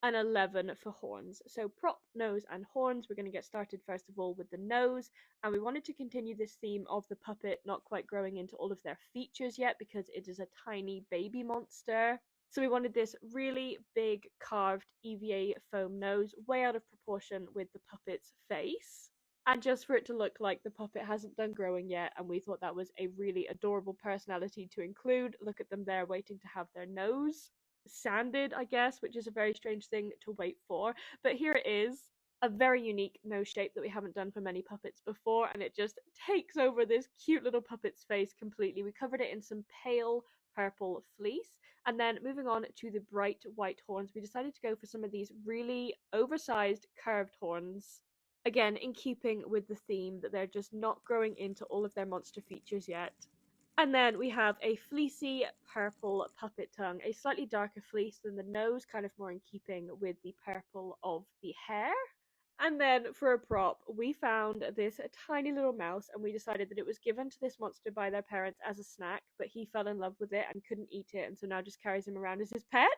an 11 for horns. So prop, nose, and horns. We're going to get started first of all with the nose. And we wanted to continue this theme of the puppet not quite growing into all of their features yet, because it is a tiny baby monster. So we wanted this really big carved EVA foam nose, way out of proportion with the puppet's face. And just for it to look like the puppet hasn't done growing yet, and we thought that was a really adorable personality to include. Look at them there waiting to have their nose sanded, I guess, which is a very strange thing to wait for. But here it is, a very unique nose shape that we haven't done for many puppets before, and it just takes over this cute little puppet's face completely. We covered it in some pale purple fleece, and then moving on to the bright white horns, we decided to go for some of these really oversized curved horns. Again, in keeping with the theme that they're just not growing into all of their monster features yet. And then we have a fleecy purple puppet tongue, a slightly darker fleece than the nose, kind of more in keeping with the purple of the hair. And then for a prop, we found this tiny little mouse, and we decided that it was given to this monster by their parents as a snack, but he fell in love with it and couldn't eat it, and so now just carries him around as his pet.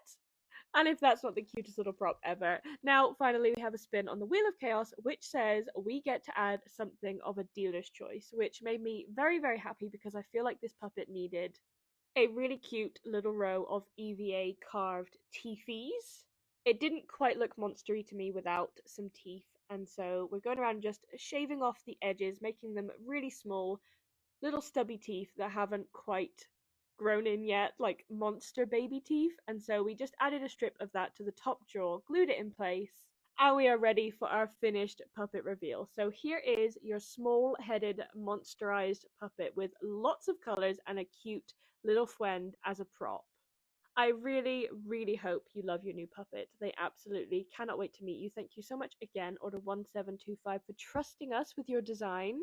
And if that's not the cutest little prop ever. Now, finally, we have a spin on the Wheel of Chaos, which says we get to add something of a dealer's choice, which made me very, very happy because I feel like this puppet needed a really cute little row of EVA carved teethies. It didn't quite look monstery to me without some teeth, and so we're going around just shaving off the edges, making them really small, little stubby teeth that haven't quite grown in yet, like monster baby teeth. And so we just added a strip of that to the top jaw, glued it in place, and we are ready for our finished puppet reveal. So here is your small-headed monsterized puppet with lots of colors and a cute little friend as a prop. I really, really hope you love your new puppet. They absolutely cannot wait to meet you. Thank you so much again, Order1725, for trusting us with your design.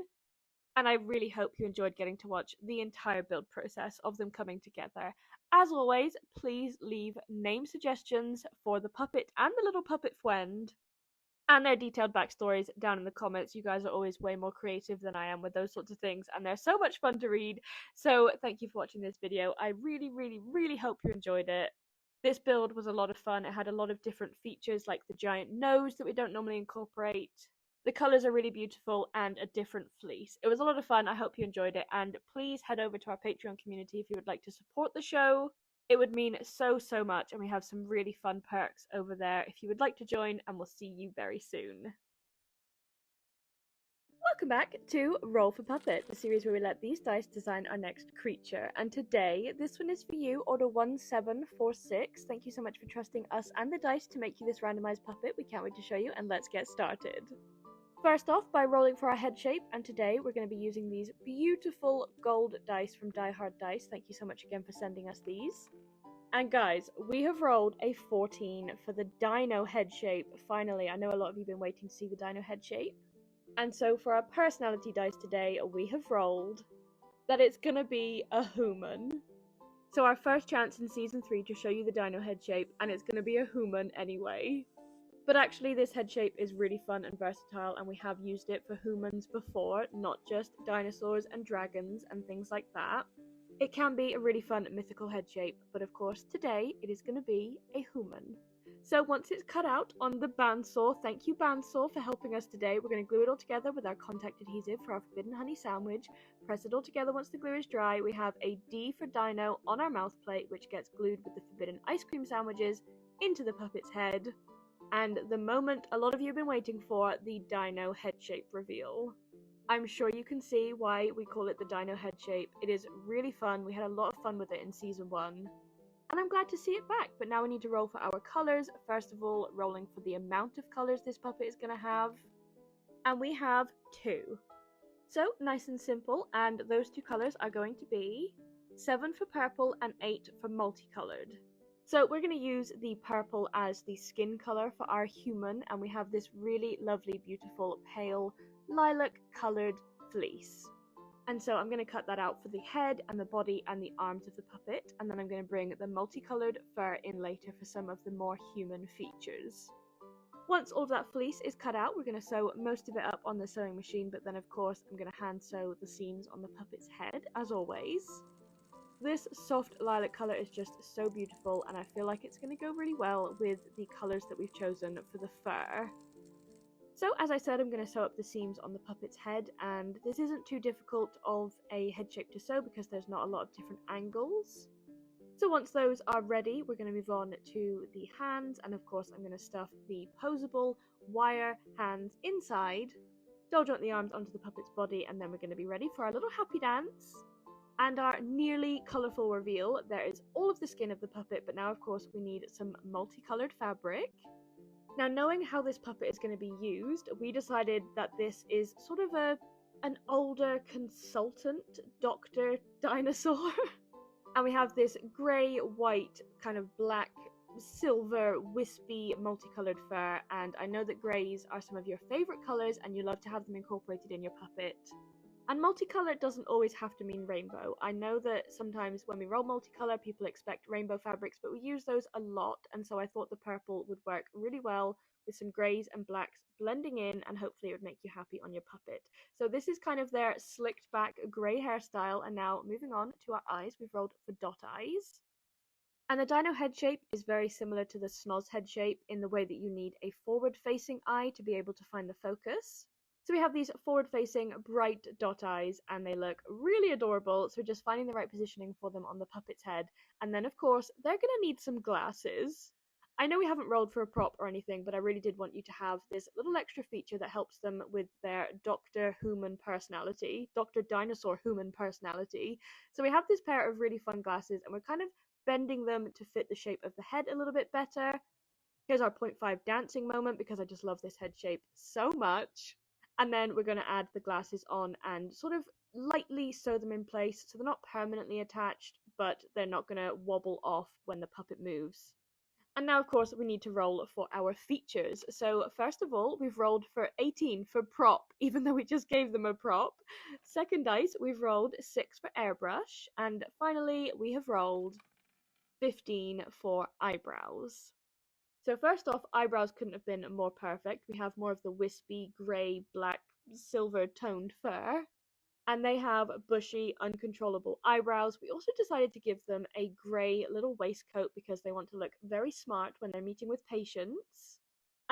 And I really hope you enjoyed getting to watch the entire build process of them coming together. As always, please leave name suggestions for the puppet and the little puppet friend, and their detailed backstories down in the comments. You guys are always way more creative than I am with those sorts of things, and they're so much fun to read. So thank you for watching this video. I really, really, really hope you enjoyed it. This build was a lot of fun. It had a lot of different features, like the giant nose that we don't normally incorporate. The colours are really beautiful, and a different fleece. It was a lot of fun. I hope you enjoyed it, and please head over to our Patreon community if you would like to support the show. It would mean so, so much, and we have some really fun perks over there if you would like to join, and we'll see you very soon. Welcome back to Roll for Puppet, the series where we let these dice design our next creature. And today, this one is for you, Order1746. Thank you so much for trusting us and the dice to make you this randomized puppet. We can't wait to show you, and let's get started. First off, by rolling for our head shape, and today we're going to be using these beautiful gold dice from Die Hard Dice. Thank you so much again for sending us these. And guys, we have rolled a 14 for the dino head shape. Finally, I know a lot of you have been waiting to see the dino head shape. And so for our personality dice today, we have rolled that it's going to be a human. So our first chance in Season 3 to show you the dino head shape, and it's going to be a human anyway. But actually, this head shape is really fun and versatile, and we have used it for humans before, not just dinosaurs and dragons and things like that. It can be a really fun mythical head shape, but of course today it is going to be a human. So once it's cut out on the bandsaw, thank you bandsaw for helping us today, we're going to glue it all together with our contact adhesive for our forbidden honey sandwich, press it all together once the glue is dry. We have a D for dino on our mouth plate, which gets glued with the forbidden ice cream sandwiches into the puppet's head. And the moment a lot of you have been waiting for, the dino head shape reveal. I'm sure you can see why we call it the dino head shape. It is really fun. We had a lot of fun with it in Season 1. And I'm glad to see it back, but now we need to roll for our colours. First of all, rolling for the amount of colours this puppet is going to have. And we have 2. So, nice and simple, and those 2 colours are going to be 7 for purple and 8 for multicoloured. So we're going to use the purple as the skin colour for our human, and we have this really lovely, beautiful, pale, lilac coloured fleece. And so I'm going to cut that out for the head and the body and the arms of the puppet, and then I'm going to bring the multicoloured fur in later for some of the more human features. Once all of that fleece is cut out, we're going to sew most of it up on the sewing machine, but then of course I'm going to hand sew the seams on the puppet's head, as always. This soft lilac colour is just so beautiful, and I feel like it's going to go really well with the colours that we've chosen for the fur. So, as I said, I'm going to sew up the seams on the puppet's head, and this isn't too difficult of a head shape to sew because there's not a lot of different angles. So once those are ready, we're going to move on to the hands, and of course I'm going to stuff the posable wire hands inside, doll joint the arms onto the puppet's body, and then we're going to be ready for our little happy dance. And our nearly colourful reveal, there is all of the skin of the puppet, but now of course we need some multicoloured fabric. Now, knowing how this puppet is going to be used, we decided that this is sort of an older consultant doctor dinosaur. And we have this grey, white, kind of black, silver, wispy, multicolored fur, and I know that greys are some of your favourite colours and you love to have them incorporated in your puppet. And multicolour doesn't always have to mean rainbow. I know that sometimes when we roll multicolour, people expect rainbow fabrics, but we use those a lot, and so I thought the purple would work really well with some greys and blacks blending in, and hopefully it would make you happy on your puppet. So this is kind of their slicked back grey hairstyle, and now moving on to our eyes, we've rolled for dot eyes. And the dino head shape is very similar to the snoz head shape in the way that you need a forward-facing eye to be able to find the focus. So we have these forward-facing bright dot eyes, and they look really adorable, so we're just finding the right positioning for them on the puppet's head. And then of course, they're gonna need some glasses. I know we haven't rolled for a prop or anything, but I really did want you to have this little extra feature that helps them with their Dr. Human personality, Dr. Dinosaur Human personality. So we have this pair of really fun glasses, and we're kind of bending them to fit the shape of the head a little bit better. Here's our 0.5 dancing moment, because I just love this head shape so much. And then we're going to add the glasses on and sort of lightly sew them in place so they're not permanently attached, but they're not going to wobble off when the puppet moves. And now, of course, we need to roll for our features. So first of all, we've rolled for 18 for prop, even though we just gave them a prop. Second dice, we've rolled 6 for airbrush. And finally, we have rolled 15 for eyebrows. So first off, eyebrows couldn't have been more perfect. We have more of the wispy, grey, black, silver toned fur. And they have bushy, uncontrollable eyebrows. We also decided to give them a grey little waistcoat because they want to look very smart when they're meeting with patients.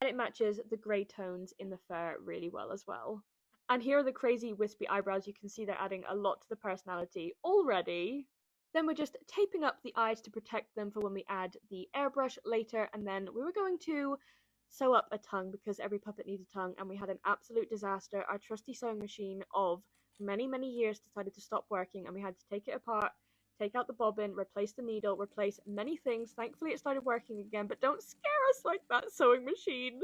And it matches the grey tones in the fur really well as well. And here are the crazy wispy eyebrows. You can see they're adding a lot to the personality already. Then we're just taping up the eyes to protect them for when we add the airbrush later, and then we were going to sew up a tongue because every puppet needs a tongue, and we had an absolute disaster. Our trusty sewing machine of many, many years decided to stop working, and we had to take it apart, take out the bobbin, replace the needle, replace many things. Thankfully it started working again, but don't scare us like that, sewing machine!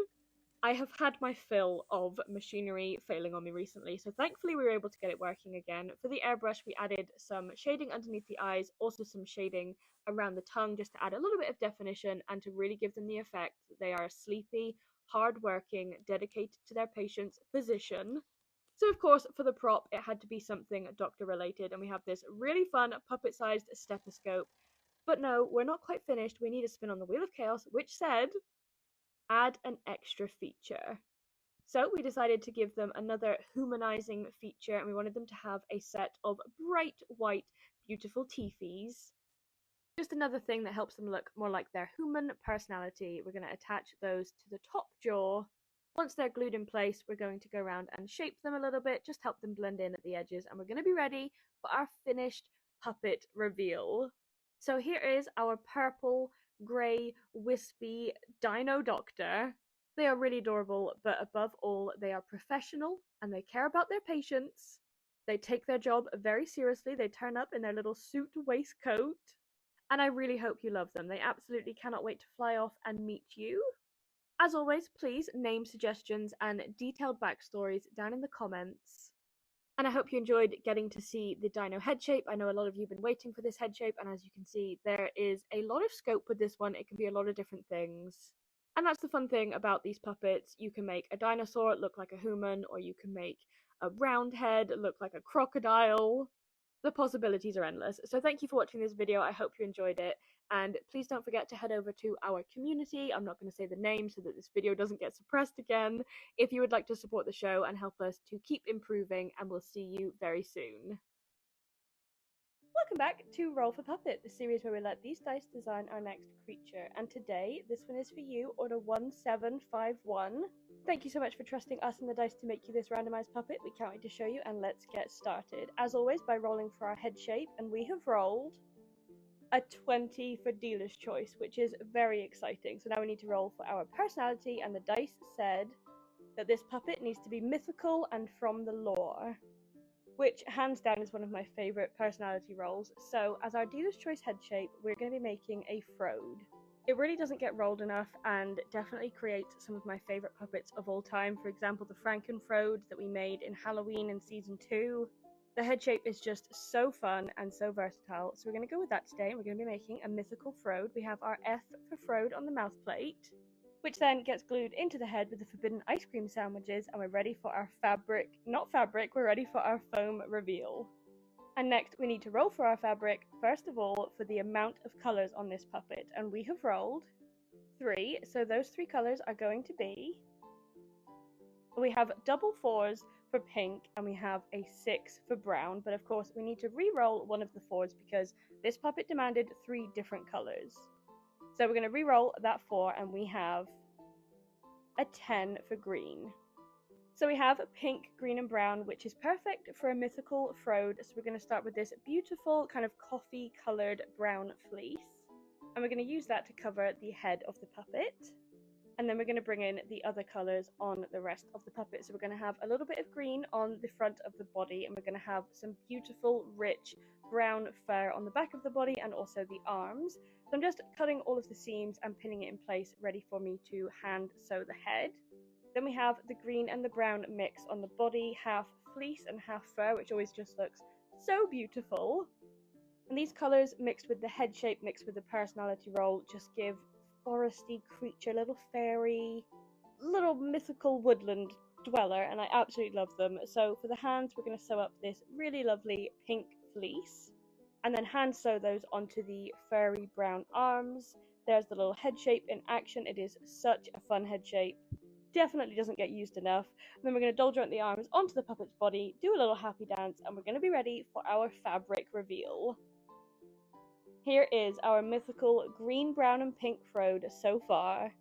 I have had my fill of machinery failing on me recently, so thankfully we were able to get it working again. For the airbrush, we added some shading underneath the eyes, also some shading around the tongue just to add a little bit of definition and to really give them the effect that they are a sleepy, hard-working, dedicated to their patient's physician. So of course, for the prop, it had to be something doctor-related, and we have this really fun puppet-sized stethoscope. But no, we're not quite finished. We need a spin on the Wheel of Chaos, which said add an extra feature. So we decided to give them another humanizing feature, and we wanted them to have a set of bright white, beautiful teethies. Just another thing that helps them look more like their human personality. We're going to attach those to the top jaw. Once they're glued in place, we're going to go around and shape them a little bit, just help them blend in at the edges, and we're going to be ready for our finished puppet reveal. So here is our purple, grey, wispy Dino Doctor. They are really adorable, but above all, they are professional and they care about their patients. They take their job very seriously. They turn up in their little suit waistcoat. And I really hope you love them. They absolutely cannot wait to fly off and meet you. As always, please name suggestions and detailed backstories down in the comments. And I hope you enjoyed getting to see the dino head shape. I know a lot of you have been waiting for this head shape, and as you can see, there is a lot of scope with this one. It can be a lot of different things. And that's the fun thing about these puppets. You can make a dinosaur look like a human, or you can make a round head look like a crocodile. The possibilities are endless. So thank you for watching this video. I hope you enjoyed it. And please don't forget to head over to our community. I'm not going to say the name so that this video doesn't get suppressed again. If you would like to support the show and help us to keep improving, and we'll see you very soon. Welcome back to Roll for Puppet, the series where we let these dice design our next creature. And today, this one is for you, Order 1751. Thank you so much for trusting us and the dice to make you this randomized puppet. We can't wait to show you, and let's get started. As always, by rolling for our head shape, and we have rolled a 20 for dealer's choice, which is very exciting. So now we need to roll for our personality, and the dice said that this puppet needs to be mythical and from the lore, which hands down is one of my favourite personality roles. So as our dealer's choice head shape, we're going to be making a Frode. It really doesn't get rolled enough and definitely creates some of my favourite puppets of all time. For example, the Frankenfrode that we made in Halloween in season 2. The head shape is just so fun and so versatile, so we're going to go with that today. We're going to be making a mythical Frode. We have our F for Frode on the mouth plate, which then gets glued into the head with the forbidden ice cream sandwiches, and we're ready for our we're ready for our foam reveal. And next we need to roll for our fabric, first of all for the amount of colours on this puppet, and we have rolled 3, so those 3 colours are going to be, we have double 4s for pink and we have a 6 for brown, but of course we need to re-roll one of the 4s because this puppet demanded 3 different colours. So we're going to re-roll that 4 and we have a 10 for green. So we have pink, green and brown, which is perfect for a mythical Frode. So we're going to start with this beautiful kind of coffee coloured brown fleece. And we're going to use that to cover the head of the puppet. And then we're going to bring in the other colours on the rest of the puppet. So we're going to have a little bit of green on the front of the body, and we're going to have some beautiful, rich brown fur on the back of the body and also the arms. So I'm just cutting all of the seams and pinning it in place, ready for me to hand sew the head. Then we have the green and the brown mix on the body, half fleece and half fur, which always just looks so beautiful. And these colours mixed with the head shape, mixed with the personality roll, just give foresty creature, little fairy, little mythical woodland dweller, and I absolutely love them. So for the hands, we're going to sew up this really lovely pink fleece, and then hand sew those onto the furry brown arms. There's the little head shape in action. It is such a fun head shape. Definitely doesn't get used enough. And then we're going to doll joint the arms onto the puppet's body, do a little happy dance, and we're going to be ready for our fabric reveal. Here is our mythical green, brown and pink Frode so far.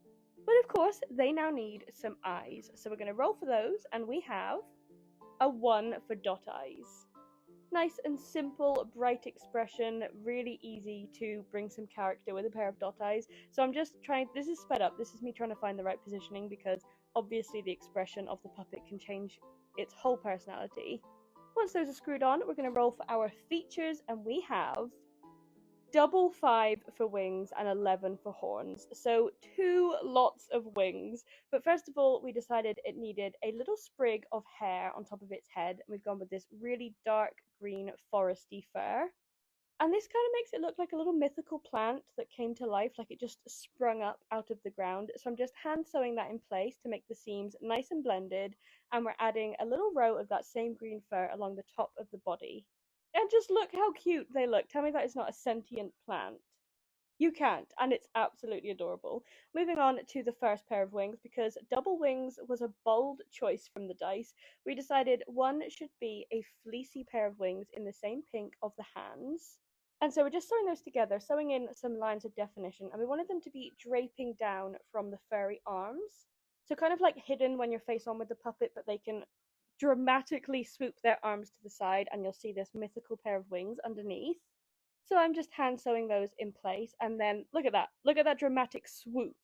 But of course, they now need some eyes. So we're going to roll for those, and we have a 1 for dot eyes. Nice and simple, bright expression, really easy to bring some character with a pair of dot eyes. So I'm just trying, this is sped up, this is me trying to find the right positioning because obviously the expression of the puppet can change its whole personality. Once those are screwed on, we're going to roll for our features, and we have double 5 for wings and 11 for horns. So 2 lots of wings. But first of all, we decided it needed a little sprig of hair on top of its head. We've gone with this really dark green foresty fur. And this kind of makes it look like a little mythical plant that came to life, like it just sprung up out of the ground. So I'm just hand sewing that in place to make the seams nice and blended. And we're adding a little row of that same green fur along the top of the body. And just look how cute they look. Tell me that is not a sentient plant. You can't, and it's absolutely adorable. Moving on to the first pair of wings, because double wings was a bold choice from the dice. We decided one should be a fleecy pair of wings in the same pink of the hands. And so we're just sewing those together, sewing in some lines of definition, and we wanted them to be draping down from the furry arms. So kind of like hidden when you're face on with the puppet, but they can dramatically swoop their arms to the side, and you'll see this mythical pair of wings underneath. So I'm just hand sewing those in place, and then look at that dramatic swoop.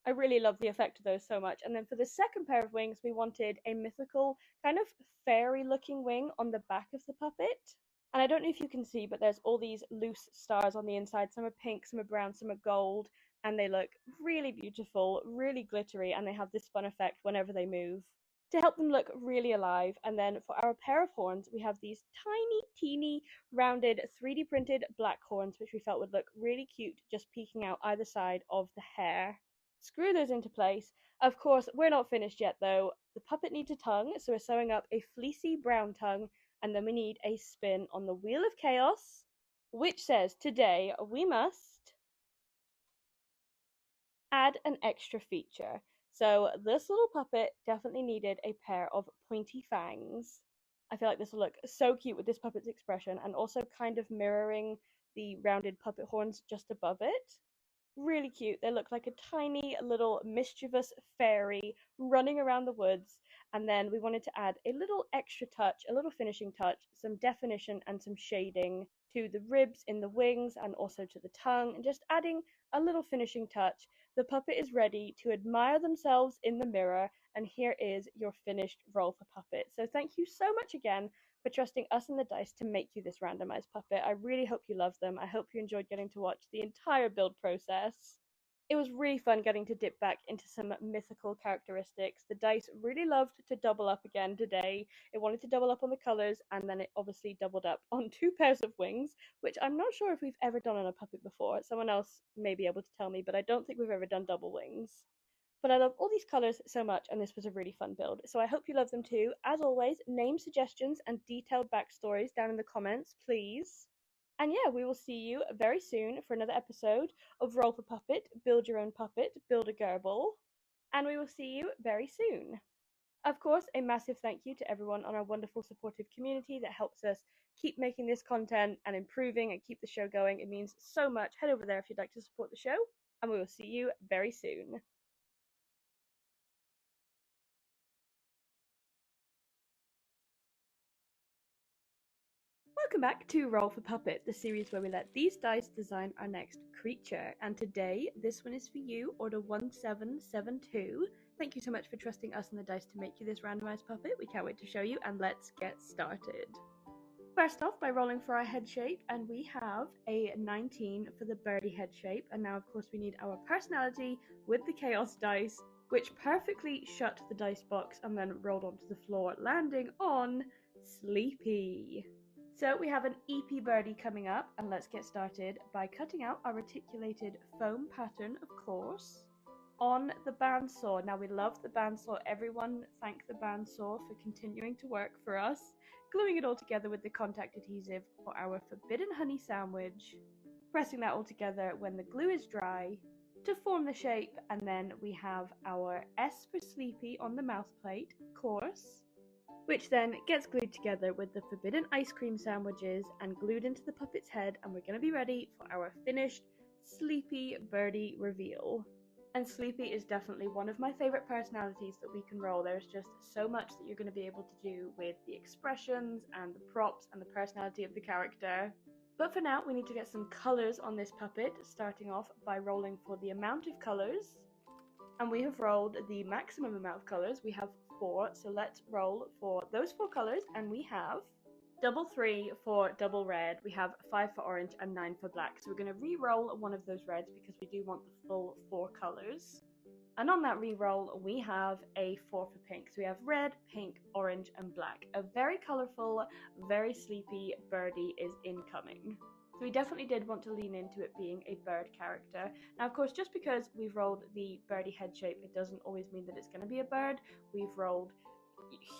I really love the effect of those so much. And then for the second pair of wings, we wanted a mythical kind of fairy looking wing on the back of the puppet. And I don't know if you can see, but there's all these loose stars on the inside. Some are pink, some are brown, some are gold, and they look really beautiful, really glittery, and they have this fun effect whenever they move to help them look really alive. And then for our pair of horns, we have these tiny, teeny, rounded, 3D printed black horns, which we felt would look really cute just peeking out either side of the hair. Screw those into place. Of course, we're not finished yet though. The puppet needs a tongue, so we're sewing up a fleecy brown tongue, and then we need a spin on the Wheel of Chaos, which says today we must add an extra feature. So this little puppet definitely needed a pair of pointy fangs. I feel like this will look so cute with this puppet's expression, and also kind of mirroring the rounded puppet horns just above it. Really cute. They look like a tiny little mischievous fairy running around the woods. And then we wanted to add a little extra touch, a little finishing touch, some definition and some shading to the ribs in the wings and also to the tongue, and just adding a little finishing touch, the puppet is ready to admire themselves in the mirror, and here is your finished roll for puppet. So thank you so much again for trusting us and the dice to make you this randomized puppet. I really hope you love them. I hope you enjoyed getting to watch the entire build process. It was really fun getting to dip back into some mythical characteristics. The dice really loved to double up again today. It wanted to double up on the colors, and then it obviously doubled up on 2 pairs of wings, which I'm not sure if we've ever done on a puppet before. Someone else may be able to tell me, but I don't think we've ever done double wings. But I love all these colours so much, and this was a really fun build. So I hope you love them too. As always, name suggestions and detailed backstories down in the comments, please. And yeah, we will see you very soon for another episode of Roll for Puppet, Build Your Own Puppet, Build a Gerbil. And we will see you very soon. Of course, a massive thank you to everyone on our wonderful supportive community that helps us keep making this content and improving and keep the show going. It means so much. Head over there if you'd like to support the show, and we will see you very soon. Welcome back to Roll for Puppet, the series where we let these dice design our next creature. And today, this one is for you, Order 1772. Thank you so much for trusting us and the dice to make you this randomized puppet. We can't wait to show you, and let's get started. First off, by rolling for our head shape, and we have a 19 for the birdie head shape. And now, of course, we need our personality with the chaos dice, which perfectly shut the dice box and then rolled onto the floor, landing on Sleepy. So we have an EP birdie coming up, and let's get started by cutting out our reticulated foam pattern, of course, on the bandsaw. Now we love the bandsaw. Everyone thank the bandsaw for continuing to work for us. Gluing it all together with the contact adhesive for our forbidden honey sandwich. Pressing that all together when the glue is dry to form the shape, and then we have our S for Sleepy on the mouth plate, of course, which then gets glued together with the forbidden ice cream sandwiches and glued into the puppet's head, and we're going to be ready for our finished Sleepy Birdie reveal. And Sleepy is definitely one of my favourite personalities that we can roll. There's just so much that you're going to be able to do with the expressions and the props and the personality of the character. But for now, we need to get some colours on this puppet, starting off by rolling for the amount of colours. And we have rolled the maximum amount of colours. We have 4, so let's roll for those 4 colours, and we have double 3 for double red, we have 5 for orange, and 9 for black. So we're going to re-roll one of those reds because we do want the full 4 colours. And on that re-roll, we have a 4 for pink. So we have red, pink, orange, and black. A very colourful, very sleepy birdie is incoming. So we definitely did want to lean into it being a bird character. Now, of course, just because we've rolled the birdie head shape, it doesn't always mean that it's going to be a bird. We've rolled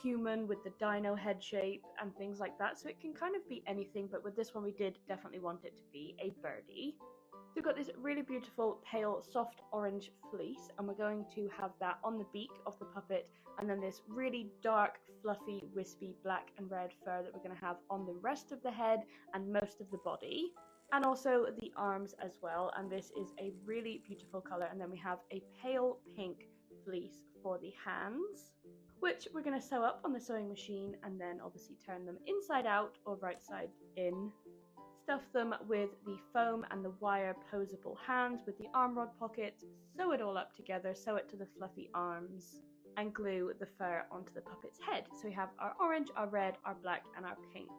human with the dino head shape and things like that, so it can kind of be anything, but with this one we did definitely want it to be a birdie. So we've got this really beautiful pale soft orange fleece, and we're going to have that on the beak of the puppet, and then this really dark fluffy wispy black and red fur that we're going to have on the rest of the head and most of the body, and also the arms as well. And this is a really beautiful color. And then we have a pale pink fleece for the hands, which we're going to sew up on the sewing machine and then obviously turn them inside out or right side in. Stuff them with the foam and the wire posable hands with the arm rod pockets, sew it all up together, sew it to the fluffy arms, and glue the fur onto the puppet's head. So we have our orange, our red, our black, and our pink.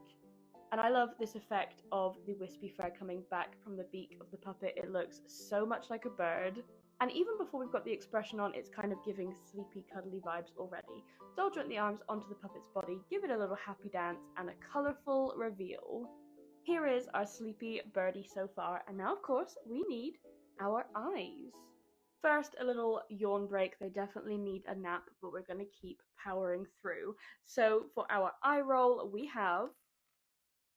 And I love this effect of the wispy fur coming back from the beak of the puppet. It looks so much like a bird. And even before we've got the expression on, it's kind of giving sleepy, cuddly vibes already. Soldier the arms onto the puppet's body, give it a little happy dance, and a colourful reveal. Here is our sleepy birdie so far, and now of course we need our eyes. First, a little yawn break. They definitely need a nap, but we're going to keep powering through. So for our eye roll, we have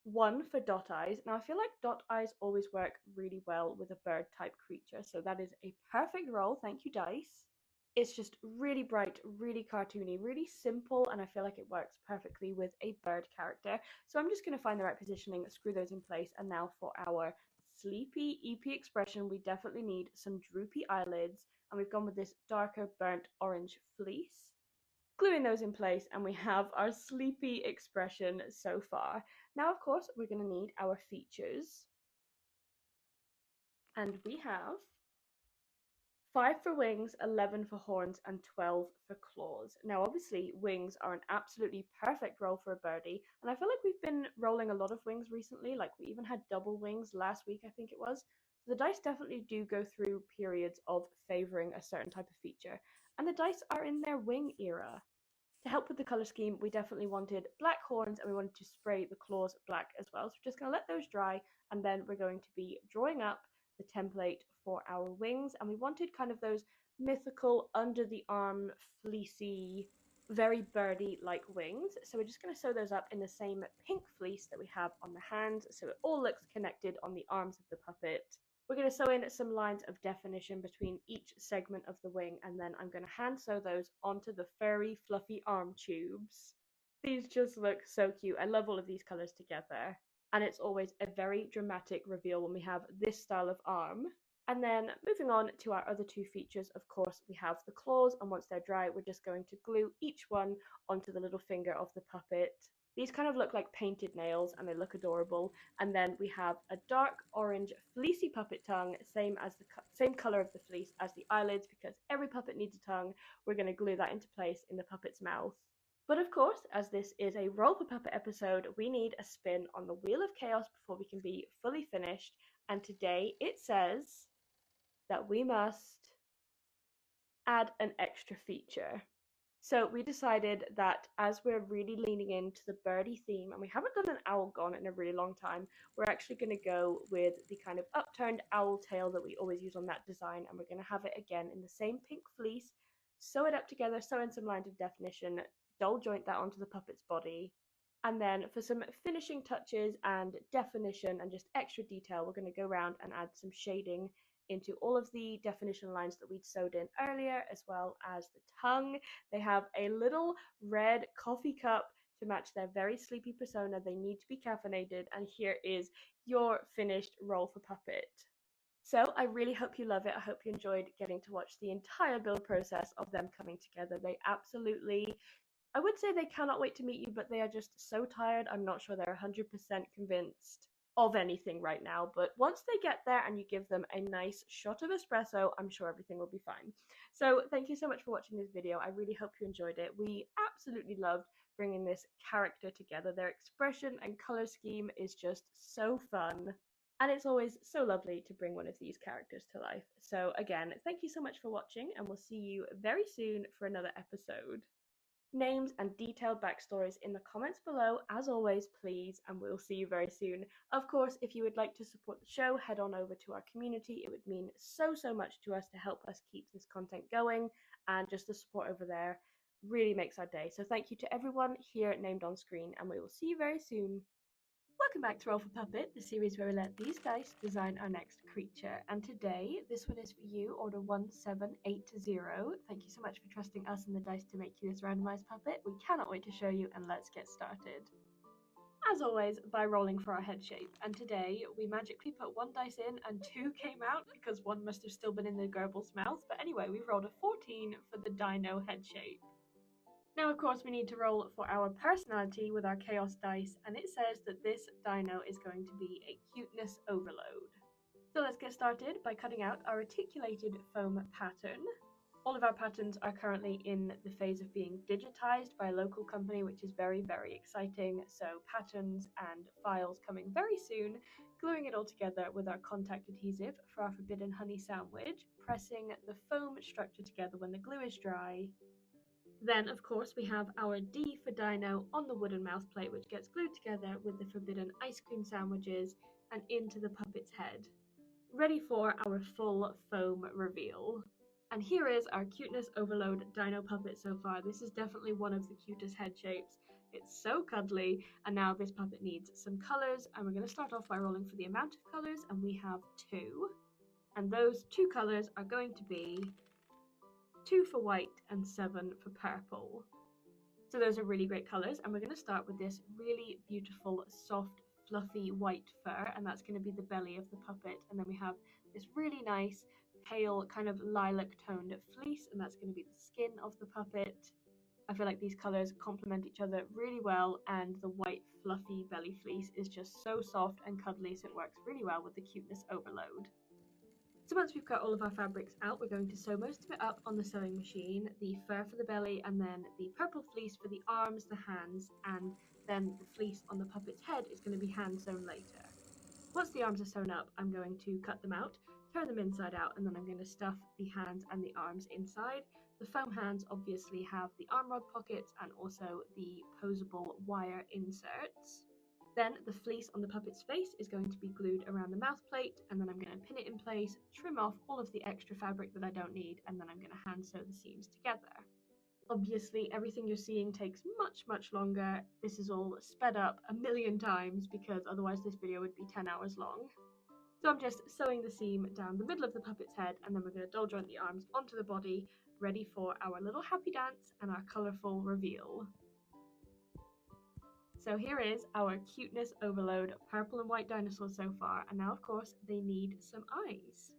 1 for dot eyes. Now I feel like dot eyes always work really well with a bird type creature, so that is a perfect roll. Thank you, dice. It's just really bright, really cartoony, really simple, and I feel like it works perfectly with a bird character. So I'm just going to find the right positioning, screw those in place, and now for our sleepy EP expression, we definitely need some droopy eyelids, and we've gone with this darker burnt orange fleece. gluing those in place, and we have our sleepy expression so far. Now, of course, we're going to need our features. And we have 5 for wings, 11 for horns, and 12 for claws. Now, obviously, wings are an absolutely perfect roll for a birdie, and I feel like we've been rolling a lot of wings recently. Like, we even had double wings last week, I think it was. So the dice definitely do go through periods of favoring a certain type of feature, and the dice are in their wing era. To help with the color scheme, we definitely wanted black horns, and we wanted to spray the claws black as well. So we're just going to let those dry, and then we're going to be drawing up the template for our wings. And we wanted kind of those mythical, under the arm, fleecy, very birdie like wings. So we're just going to sew those up in the same pink fleece that we have on the hands, so it all looks connected on the arms of the puppet. We're going to sew in some lines of definition between each segment of the wing, and then I'm going to hand sew those onto the furry, fluffy arm tubes. These just look so cute. I love all of these colors together. And it's always a very dramatic reveal when we have this style of arm. And then moving on to our other two features, of course, we have the claws, and once they're dry, we're just going to glue each one onto the little finger of the puppet. These kind of look like painted nails, and they look adorable. And then we have a dark orange fleecy puppet tongue, same color of the fleece as the eyelids, because every puppet needs a tongue. We're going to glue that into place in the puppet's mouth. But of course, as this is a Roll for Puppet episode, we need a spin on the Wheel of Chaos before we can be fully finished. And today it says that we must add an extra feature. So we decided that as we're really leaning into the birdie theme, and we haven't done an owl gone in a really long time, we're actually going to go with the kind of upturned owl tail that we always use on that design, and we're going to have it again in the same pink fleece, sew it up together, sew in some lines of definition, doll joint that onto the puppet's body, and then for some finishing touches and definition and just extra detail, we're going to go around and add some shading into all of the definition lines that we'd sewed in earlier, as well as the tongue. They have a little red coffee cup to match their very sleepy persona. They need to be caffeinated, and here is your finished Roll for Puppet. So I really hope you love it. I hope you enjoyed getting to watch the entire build process of them coming together. They absolutely, I would say they cannot wait to meet you, but they are just so tired. I'm not sure they're 100% convinced of anything right now, but once they get there and you give them a nice shot of espresso, I'm sure everything will be fine. So thank you so much for watching this video. I really hope you enjoyed it. We absolutely loved bringing this character together. Their expression and color scheme is just so fun. And it's always so lovely to bring one of these characters to life. So again, thank you so much for watching, and we'll see you very soon for another episode. Names and detailed backstories in the comments below, as always, please, and we'll see you very soon. Of course, if you would like to support the show, head on over to our community. It would mean so much to us to help us keep this content going, and just the support over there really makes our day. So thank you to everyone here named on screen, and we will see you very soon. Welcome back to Roll for Puppet, the series where we let these dice design our next creature. And today, this one is for you, Order 1780. Thank you so much for trusting us and the dice to make you this randomized puppet. We cannot wait to show you, and let's get started. As always, by rolling for our head shape. And today, we magically put one dice in and two came out because one must have still been in the Gerbils mouth. But anyway, we rolled a 14 for the dino head shape. Now, of course, we need to roll for our personality with our chaos dice, and it says that this dino is going to be a cuteness overload. So let's get started by cutting out our articulated foam pattern. All of our patterns are currently in the phase of being digitized by a local company, which is very exciting. So patterns and files coming very soon, gluing it all together with our contact adhesive for our forbidden honey sandwich, pressing the foam structure together when the glue is dry. Then, of course, we have our D for Dino on the wooden mouth plate, which gets glued together with the forbidden ice cream sandwiches and into the puppet's head. Ready for our full foam reveal. And here is our cuteness overload dino puppet so far. This is definitely one of the cutest head shapes. It's so cuddly, and now this puppet needs some colors, and we're going to start off by rolling for the amount of colors, and we have 2. And those 2 colors are going to be 2 for white and 7 for purple. So those are really great colors, and we're going to start with this really beautiful, soft, fluffy white fur, and that's going to be the belly of the puppet. And then we have this really nice, pale, kind of lilac toned fleece, and that's going to be the skin of the puppet. I feel like these colours complement each other really well, and the white fluffy belly fleece is just so soft and cuddly, so it works really well with the cuteness overload. So once we've cut all of our fabrics out, we're going to sew most of it up on the sewing machine, the fur for the belly, and then the purple fleece for the arms, the hands, and then the fleece on the puppet's head is going to be hand sewn later. Once the arms are sewn up, I'm going to cut them out, turn them inside out, and then I'm going to stuff the hands and the arms inside. The foam hands obviously have the arm rod pockets and also the posable wire inserts. Then the fleece on the puppet's face is going to be glued around the mouth plate, and then I'm going to pin it in place, trim off all of the extra fabric that I don't need, and then I'm going to hand sew the seams together. Obviously, everything you're seeing takes much longer. This is all sped up a million times because otherwise this video would be 10 hours long. So I'm just sewing the seam down the middle of the puppet's head, and then we're going to doll joint the arms onto the body, ready for our little happy dance and our colourful reveal. So here is our cuteness overload purple and white dinosaur so far, and now of course they need some eyes.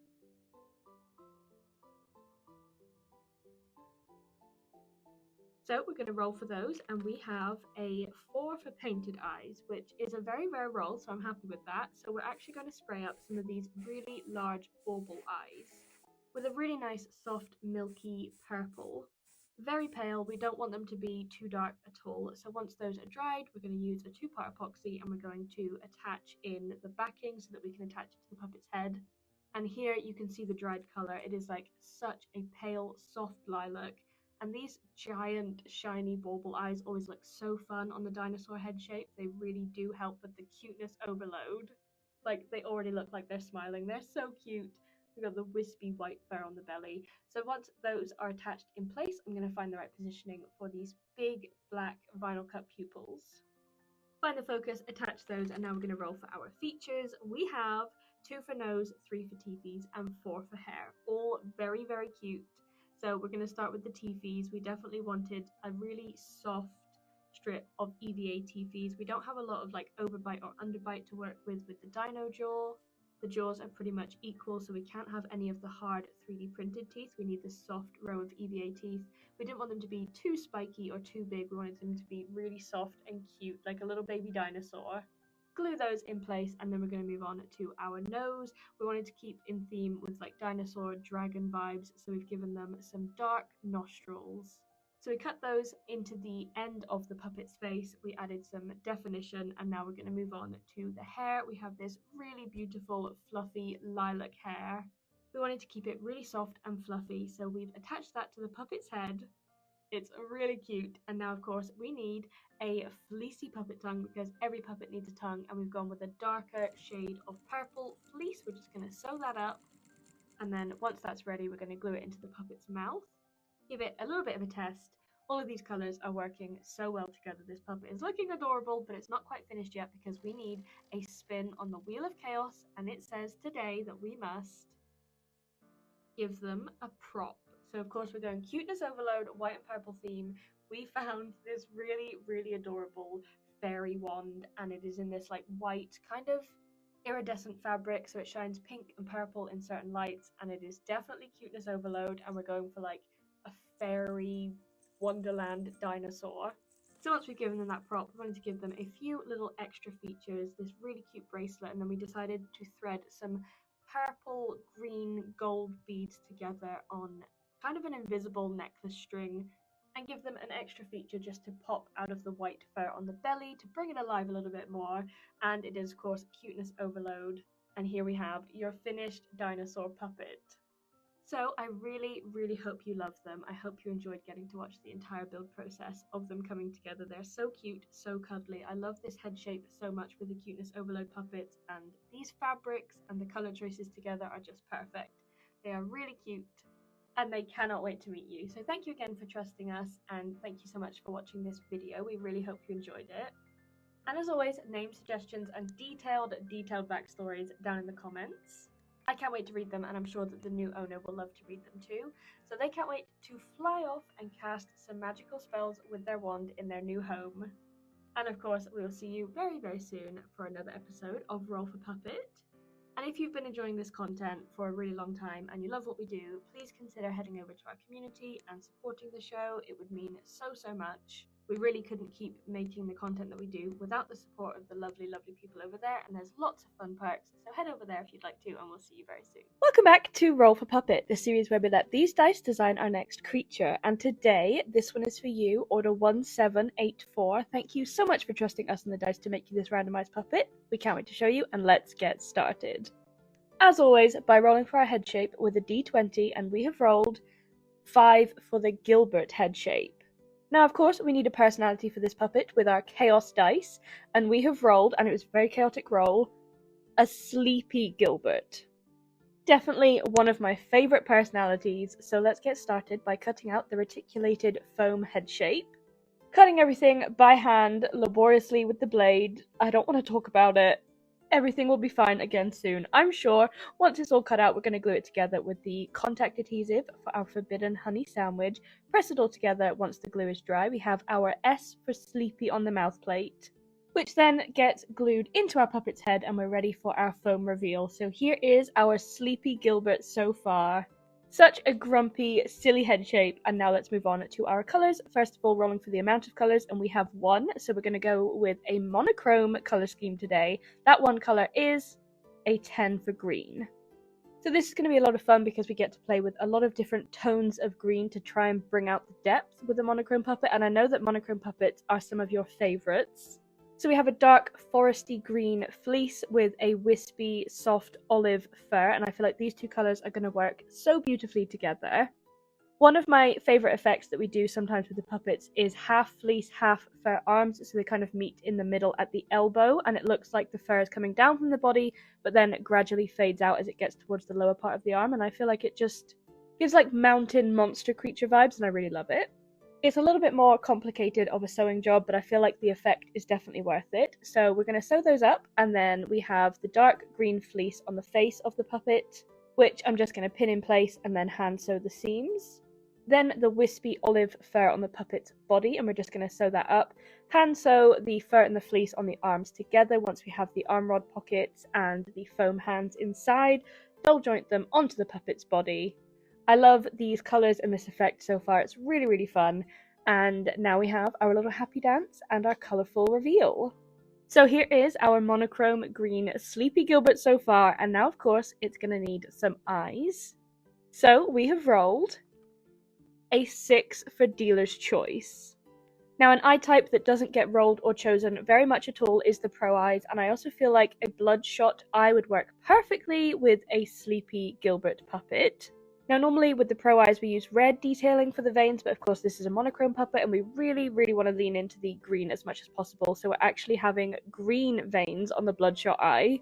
So we're going to roll for those, and we have a 4 for painted eyes, which is a very rare roll, so I'm happy with that. So we're actually going to spray up some of these really large bauble eyes with a really nice soft milky purple. Very pale, we don't want them to be too dark at all. So once those are dried, we're going to use a 2-part epoxy, and we're going to attach in the backing so that we can attach it to the puppet's head. And here you can see the dried colour. It is like such a pale, soft lilac. And these giant, shiny bauble eyes always look so fun on the dinosaur head shape. They really do help with the cuteness overload. Like, they already look like they're smiling. They're so cute. We've got the wispy white fur on the belly. So once those are attached in place, I'm going to find the right positioning for these big black vinyl cut pupils. Find the focus, attach those, and now we're going to roll for our features. We have 2 for nose, 3 for teethies, and 4 for hair. All very cute. So we're going to start with the teethies. We definitely wanted a really soft strip of EVA teethies. We don't have a lot of like overbite or underbite to work with the dino jaw. The jaws are pretty much equal, so we can't have any of the hard 3D printed teeth. We need this soft row of EVA teeth. We didn't want them to be too spiky or too big. We wanted them to be really soft and cute, like a little baby dinosaur. Glue those in place, and then we're going to move on to our nose. We wanted to keep in theme with like dinosaur dragon vibes, so we've given them some dark nostrils. So we cut those into the end of the puppet's face. We added some definition, and now we're going to move on to the hair. We have this really beautiful fluffy lilac hair. We wanted to keep it really soft and fluffy, so we've attached that to the puppet's head. It's really cute. And now of course we need a fleecy puppet tongue because every puppet needs a tongue, and we've gone with a darker shade of purple fleece. We're just going to sew that up, and then once that's ready we're going to glue it into the puppet's mouth. Give it a little bit of a test. All of these colours are working so well together. This puppet is looking adorable, but it's not quite finished yet because we need a spin on the Wheel of Chaos, and it says today that we must give them a prop. So of course we're going cuteness overload, white and purple theme. We found this really adorable fairy wand, and it is in this like white kind of iridescent fabric, so it shines pink and purple in certain lights, and it is definitely cuteness overload, and we're going for like a fairy wonderland dinosaur. So once we've given them that prop, we wanted to give them a few little extra features, this really cute bracelet, and then we decided to thread some purple, green, gold beads together on kind of an invisible necklace string, and give them an extra feature just to pop out of the white fur on the belly to bring it alive a little bit more. And it is of course cuteness overload, and here we have your finished dinosaur puppet. So I really hope you love them. I hope you enjoyed getting to watch the entire build process of them coming together. They're so cute, so cuddly. I love this head shape so much with the cuteness overload puppets, and these fabrics and the color choices together are just perfect. They are really cute, and they cannot wait to meet you. So thank you again for trusting us, and thank you so much for watching this video. We really hope you enjoyed it. And as always, name suggestions and detailed backstories down in the comments. I can't wait to read them, and I'm sure that the new owner will love to read them too. So they can't wait to fly off and cast some magical spells with their wand in their new home. And of course, we will see you very soon for another episode of Roll for Puppet. And if you've been enjoying this content for a really long time and you love what we do, please consider heading over to our community and supporting the show. It would mean so much. We really couldn't keep making the content that we do without the support of the lovely people over there, and there's lots of fun perks, so head over there if you'd like to, and we'll see you very soon. Welcome back to Roll for Puppet, the series where we let these dice design our next creature, and today this one is for you, Order 1784. Thank you so much for trusting us and the dice to make you this randomized puppet. We can't wait to show you, and let's get started. As always, by rolling for our head shape with a d20, and we have rolled 5 for the Gilbert head shape. Now, of course, we need a personality for this puppet with our chaos dice, and we have rolled, and it was a very chaotic roll, a sleepy Gilbert. Definitely one of my favourite personalities, so let's get started by cutting out the reticulated foam head shape. Cutting everything by hand, laboriously with the blade. I don't want to talk about it. Everything will be fine again soon, I'm sure. Once it's all cut out, we're going to glue it together with the contact adhesive for our forbidden honey sandwich. Press it all together once the glue is dry. We have our S for sleepy on the mouth plate, which then gets glued into our puppet's head, and we're ready for our foam reveal. So here is our sleepy Gilbert so far. Such a grumpy, silly head shape, and now let's move on to our colours. First of all, rolling for the amount of colours, and we have 1, so we're going to go with a monochrome colour scheme today. That one colour is a 10 for green. So this is going to be a lot of fun because we get to play with a lot of different tones of green to try and bring out the depth with a monochrome puppet, and I know that monochrome puppets are some of your favourites. So we have a dark foresty green fleece with a wispy soft olive fur, and I feel like these two colours are going to work so beautifully together. One of my favourite effects that we do sometimes with the puppets is half fleece, half fur arms, so they kind of meet in the middle at the elbow, and it looks like the fur is coming down from the body, but then it gradually fades out as it gets towards the lower part of the arm, and I feel like it just gives like mountain monster creature vibes, and I really love it. It's a little bit more complicated of a sewing job, but I feel like the effect is definitely worth it. So we're going to sew those up, and then we have the dark green fleece on the face of the puppet, which I'm just going to pin in place and then hand sew the seams. Then the wispy olive fur on the puppet's body, and we're just going to sew that up. Hand sew the fur and the fleece on the arms together once we have the arm rod pockets and the foam hands inside. Double joint them onto the puppet's body. I love these colours and this effect so far, it's really fun. And now we have our little happy dance and our colourful reveal. So here is our monochrome green sleepy Gilbert so far, and now of course it's going to need some eyes. So we have rolled a 6 for dealer's choice. Now an eye type that doesn't get rolled or chosen very much at all is the pro eyes, and I also feel like a bloodshot eye would work perfectly with a sleepy Gilbert puppet. Now normally with the pro eyes we use red detailing for the veins, but of course this is a monochrome puppet and we really want to lean into the green as much as possible, so we're actually having green veins on the bloodshot eye.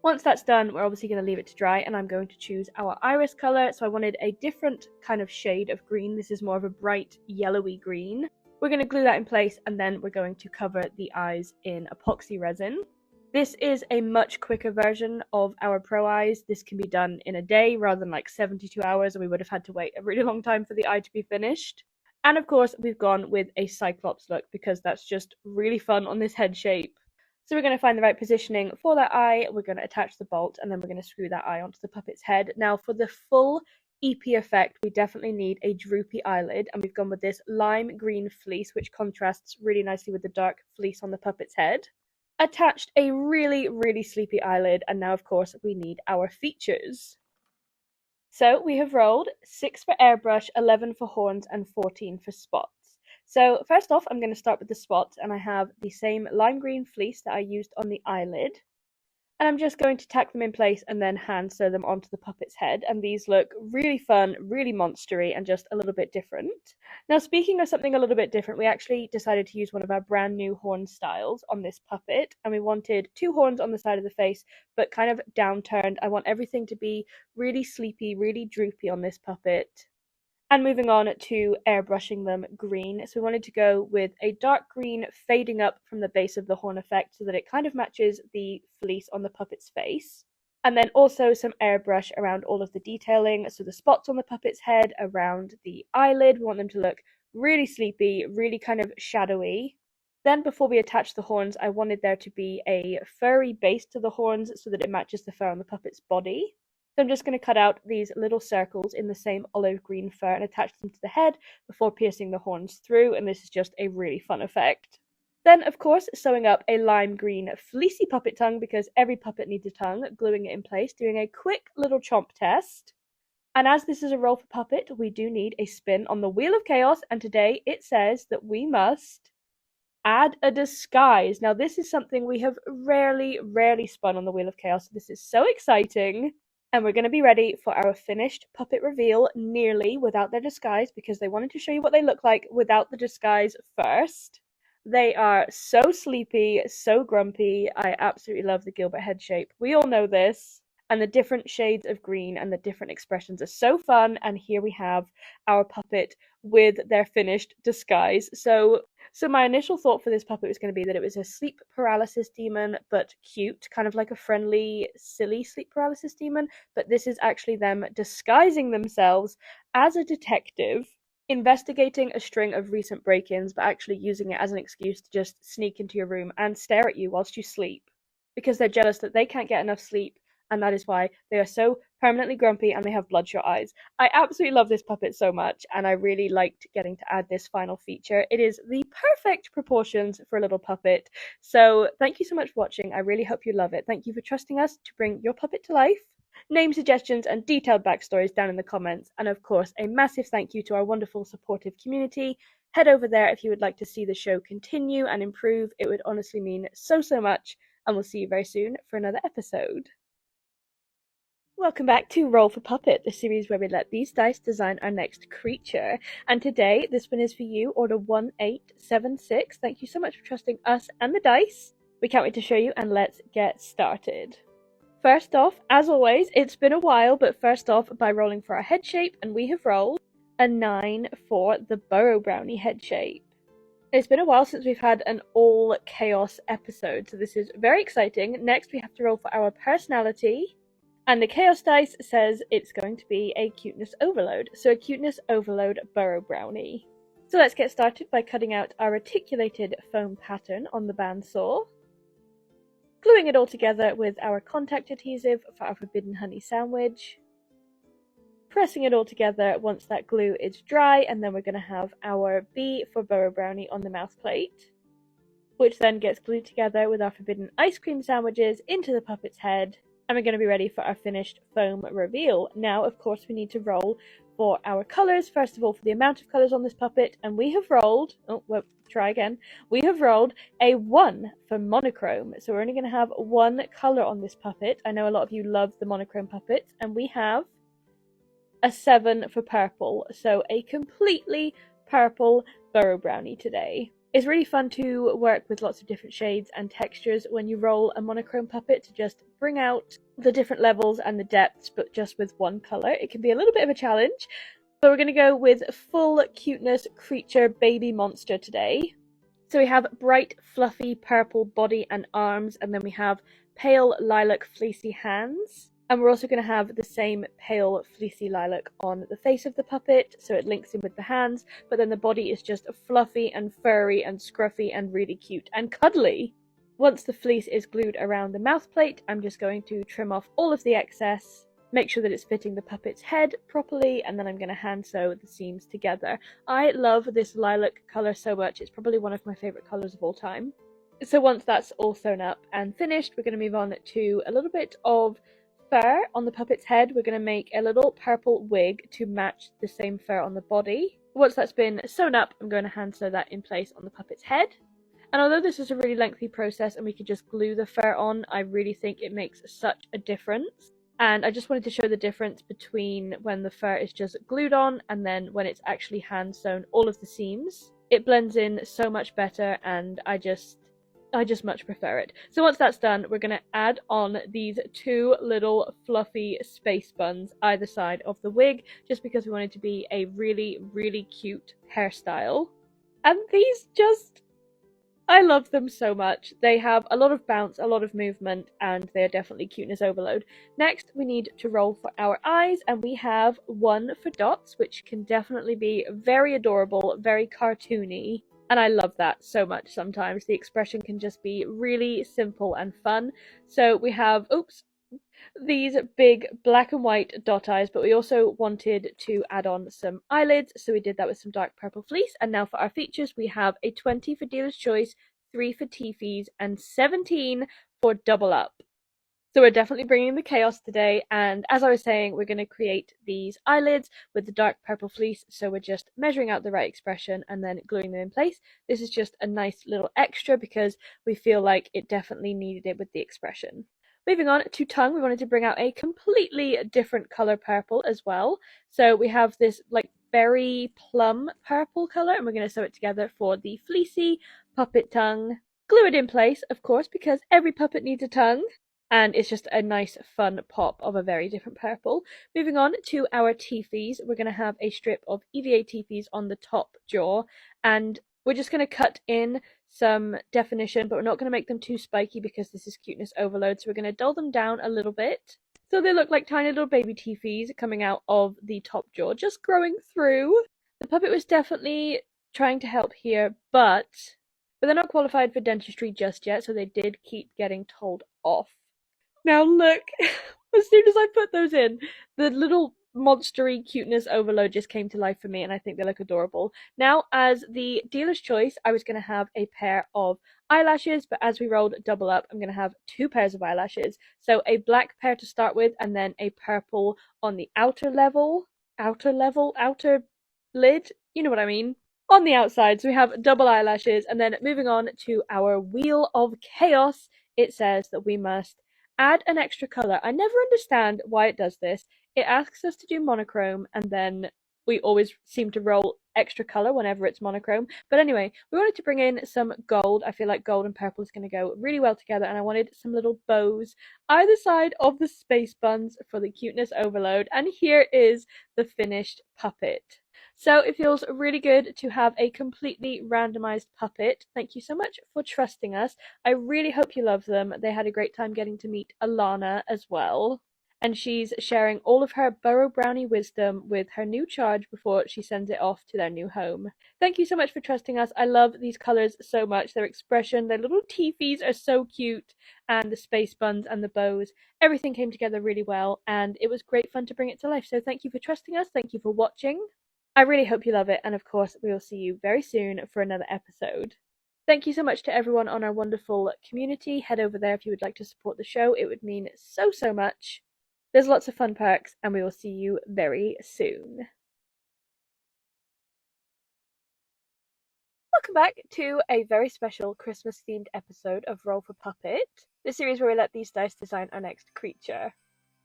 Once that's done, we're obviously going to leave it to dry, and I'm going to choose our iris colour. So I wanted a different kind of shade of green. This is more of a bright yellowy green. We're going to glue that in place, and then we're going to cover the eyes in epoxy resin. This is a much quicker version of our pro eyes. This can be done in a day rather than like 72 hours, and we would have had to wait a really long time for the eye to be finished. And of course, we've gone with a Cyclops look because that's just really fun on this head shape. So we're going to find the right positioning for that eye, we're going to attach the bolt, and then we're going to screw that eye onto the puppet's head. Now for the full EP effect, we definitely need a droopy eyelid, and we've gone with this lime green fleece, which contrasts really nicely with the dark fleece on the puppet's head. Attached a really sleepy eyelid, and now of course we need our features. So we have rolled 6 for airbrush, 11 for horns, and 14 for spots. So first off, I'm going to start with the spots, and I have the same lime green fleece that I used on the eyelid. And I'm just going to tack them in place and then hand sew them onto the puppet's head. And these look really fun, really monstery, and just a little bit different. Now, speaking of something a little bit different, we actually decided to use one of our brand new horn styles on this puppet. And we wanted 2 horns on the side of the face, but kind of downturned. I want everything to be really sleepy, really droopy on this puppet. And moving on to airbrushing them green. So we wanted to go with a dark green fading up from the base of the horn effect so that it kind of matches the fleece on the puppet's face. And then also some airbrush around all of the detailing. So the spots on the puppet's head, around the eyelid, we want them to look really sleepy, really kind of shadowy. Then before we attach the horns, I wanted there to be a furry base to the horns so that it matches the fur on the puppet's body. So I'm just going to cut out these little circles in the same olive green fur and attach them to the head before piercing the horns through, and this is just a really fun effect. Then, of course, sewing up a lime green fleecy puppet tongue because every puppet needs a tongue, gluing it in place, doing a quick little chomp test. And as this is a roll for puppet, we do need a spin on the Wheel of Chaos, and today it says that we must add a disguise. Now, this is something we have rarely spun on the Wheel of Chaos. This is so exciting. And we're going to be ready for our finished puppet reveal nearly without their disguise because they wanted to show you what they look like without the disguise first. They are so sleepy, so grumpy. I absolutely love the Gilbert head shape. We all know this. And the different shades of green and the different expressions are so fun. And here we have our puppet with their finished disguise. So my initial thought for this puppet was going to be that it was a sleep paralysis demon, but cute, kind of like a friendly, silly sleep paralysis demon. But this is actually them disguising themselves as a detective, investigating a string of recent break-ins, but actually using it as an excuse to just sneak into your room and stare at you whilst you sleep. Because they're jealous that they can't get enough sleep, and that is why they are so permanently grumpy and they have bloodshot eyes. I absolutely love this puppet so much, and I really liked getting to add this final feature. It is the perfect proportions for a little puppet. So thank you so much for watching. I really hope you love it. Thank you for trusting us to bring your puppet to life. Name suggestions and detailed backstories down in the comments, and of course a massive thank you to our wonderful supportive community. Head over there if you would like to see the show continue and improve. It would honestly mean so much, and we'll see you very soon for another episode. Welcome back to Roll for Puppet, the series where we let these dice design our next creature. And today, this one is for you, Order 1876. Thank you so much for trusting us and the dice. We can't wait to show you, and let's get started. First off, as always, it's been a while, but first off, by rolling for our head shape, and we have rolled a 9 for the Burrow Brownie head shape. It's been a while since we've had an all chaos episode, so this is very exciting. Next, we have to roll for our personality. And the Chaos dice says it's going to be a Cuteness Overload, so a Cuteness Overload Burrow Brownie. So let's get started by cutting out our reticulated foam pattern on the bandsaw, gluing it all together with our contact adhesive for our Forbidden Honey sandwich, pressing it all together once that glue is dry, and then we're going to have our B for Burrow Brownie on the mouth plate, which then gets glued together with our Forbidden Ice Cream sandwiches into the puppet's head. And we're going to be ready for our finished foam reveal. Now, of course, we need to roll for our colours. First of all, for the amount of colours on this puppet. And we have rolled... Oh, well, try again. We have rolled a 1 for monochrome. So we're only going to have 1 colour on this puppet. I know a lot of you love the monochrome puppets. And we have a 7 for purple. So a completely purple Burrow Brownie today. It's really fun to work with lots of different shades and textures when you roll a monochrome puppet to just bring out the different levels and the depths, but just with 1 colour. It can be a little bit of a challenge, but we're going to go with full cuteness creature baby monster today. So we have bright fluffy purple body and arms, and then we have pale lilac fleecy hands. And we're also going to have the same pale fleecy lilac on the face of the puppet, so it links in with the hands, but then the body is just fluffy and furry and scruffy and really cute and cuddly. Once the fleece is glued around the mouth plate, I'm just going to trim off all of the excess, make sure that it's fitting the puppet's head properly, and then I'm going to hand sew the seams together. I love this lilac colour so much, it's probably one of my favourite colours of all time. So once that's all sewn up and finished, we're going to move on to a little bit of fur on the puppet's head. We're going to make a little purple wig to match the same fur on the body. Once that's been sewn up, I'm going to hand sew that in place on the puppet's head. And although this is a really lengthy process and we could just glue the fur on, I really think it makes such a difference. And I just wanted to show the difference between when the fur is just glued on and then when it's actually hand sewn all of the seams. It blends in so much better, and I just much prefer it. So once that's done, we're going to add on these 2 little fluffy space buns either side of the wig, just because we want it to be a really cute hairstyle. And these I love them so much. They have a lot of bounce, a lot of movement, and they're definitely cuteness overload. Next, we need to roll for our eyes, and we have 1 for dots, which can definitely be very adorable, very cartoony. And I love that so much sometimes. The expression can just be really simple and fun. So we have, oops, these big black and white dot eyes, but we also wanted to add on some eyelids, so we did that with some dark purple fleece. And now for our features, we have a 20 for Dealer's Choice, 3 for Teefies, and 17 for Double Up. So we're definitely bringing the chaos today, and as I was saying, we're going to create these eyelids with the dark purple fleece, so we're just measuring out the right expression and then gluing them in place. This is just a nice little extra because we feel like it definitely needed it with the expression. Moving on to tongue, we wanted to bring out a completely different colour purple as well. So we have this like berry plum purple colour, and we're going to sew it together for the fleecy puppet tongue. Glue it in place, of course, because every puppet needs a tongue. And it's just a nice fun pop of a very different purple. Moving on to our teefies, we're going to have a strip of EVA teefies on the top jaw, and we're just going to cut in some definition, but we're not going to make them too spiky because this is cuteness overload, so we're going to dull them down a little bit. So they look like tiny little baby teefies coming out of the top jaw, just growing through. The puppet was definitely trying to help here, but they're not qualified for dentistry just yet, so they did keep getting told off. Now look, as soon as I put those in, the little monstery cuteness overload just came to life for me, and I think they look adorable. Now, as the Dealer's Choice, I was going to have a pair of eyelashes, but as we rolled double up, I'm going to have 2 pairs of eyelashes. So a black pair to start with, and then a purple on the outer lid, you know what I mean, on the outside. So we have double eyelashes, and then moving on to our Wheel of Chaos, it says that we must add an extra colour. I never understand why it does this. It asks us to do monochrome, and then we always seem to roll extra colour whenever it's monochrome. But anyway, we wanted to bring in some gold. I feel like gold and purple is going to go really well together, and I wanted some little bows either side of the space buns for the cuteness overload. And here is the finished puppet. So it feels really good to have a completely randomized puppet. Thank you so much for trusting us. I really hope you love them. They had a great time getting to meet Alana as well. And she's sharing all of her Burrow Brownie wisdom with her new charge before she sends it off to their new home. Thank you so much for trusting us. I love these colours so much. Their expression, their little teefies are so cute, and the space buns and the bows. Everything came together really well, and it was great fun to bring it to life. So thank you for trusting us. Thank you for watching. I really hope you love it, and of course, we will see you very soon for another episode. Thank you so much to everyone on our wonderful community. Head over there if you would like to support the show. It would mean so, so much. There's lots of fun perks, and we will see you very soon. Welcome back to a very special Christmas-themed episode of Roll for Puppet, the series where we let these dice design our next creature.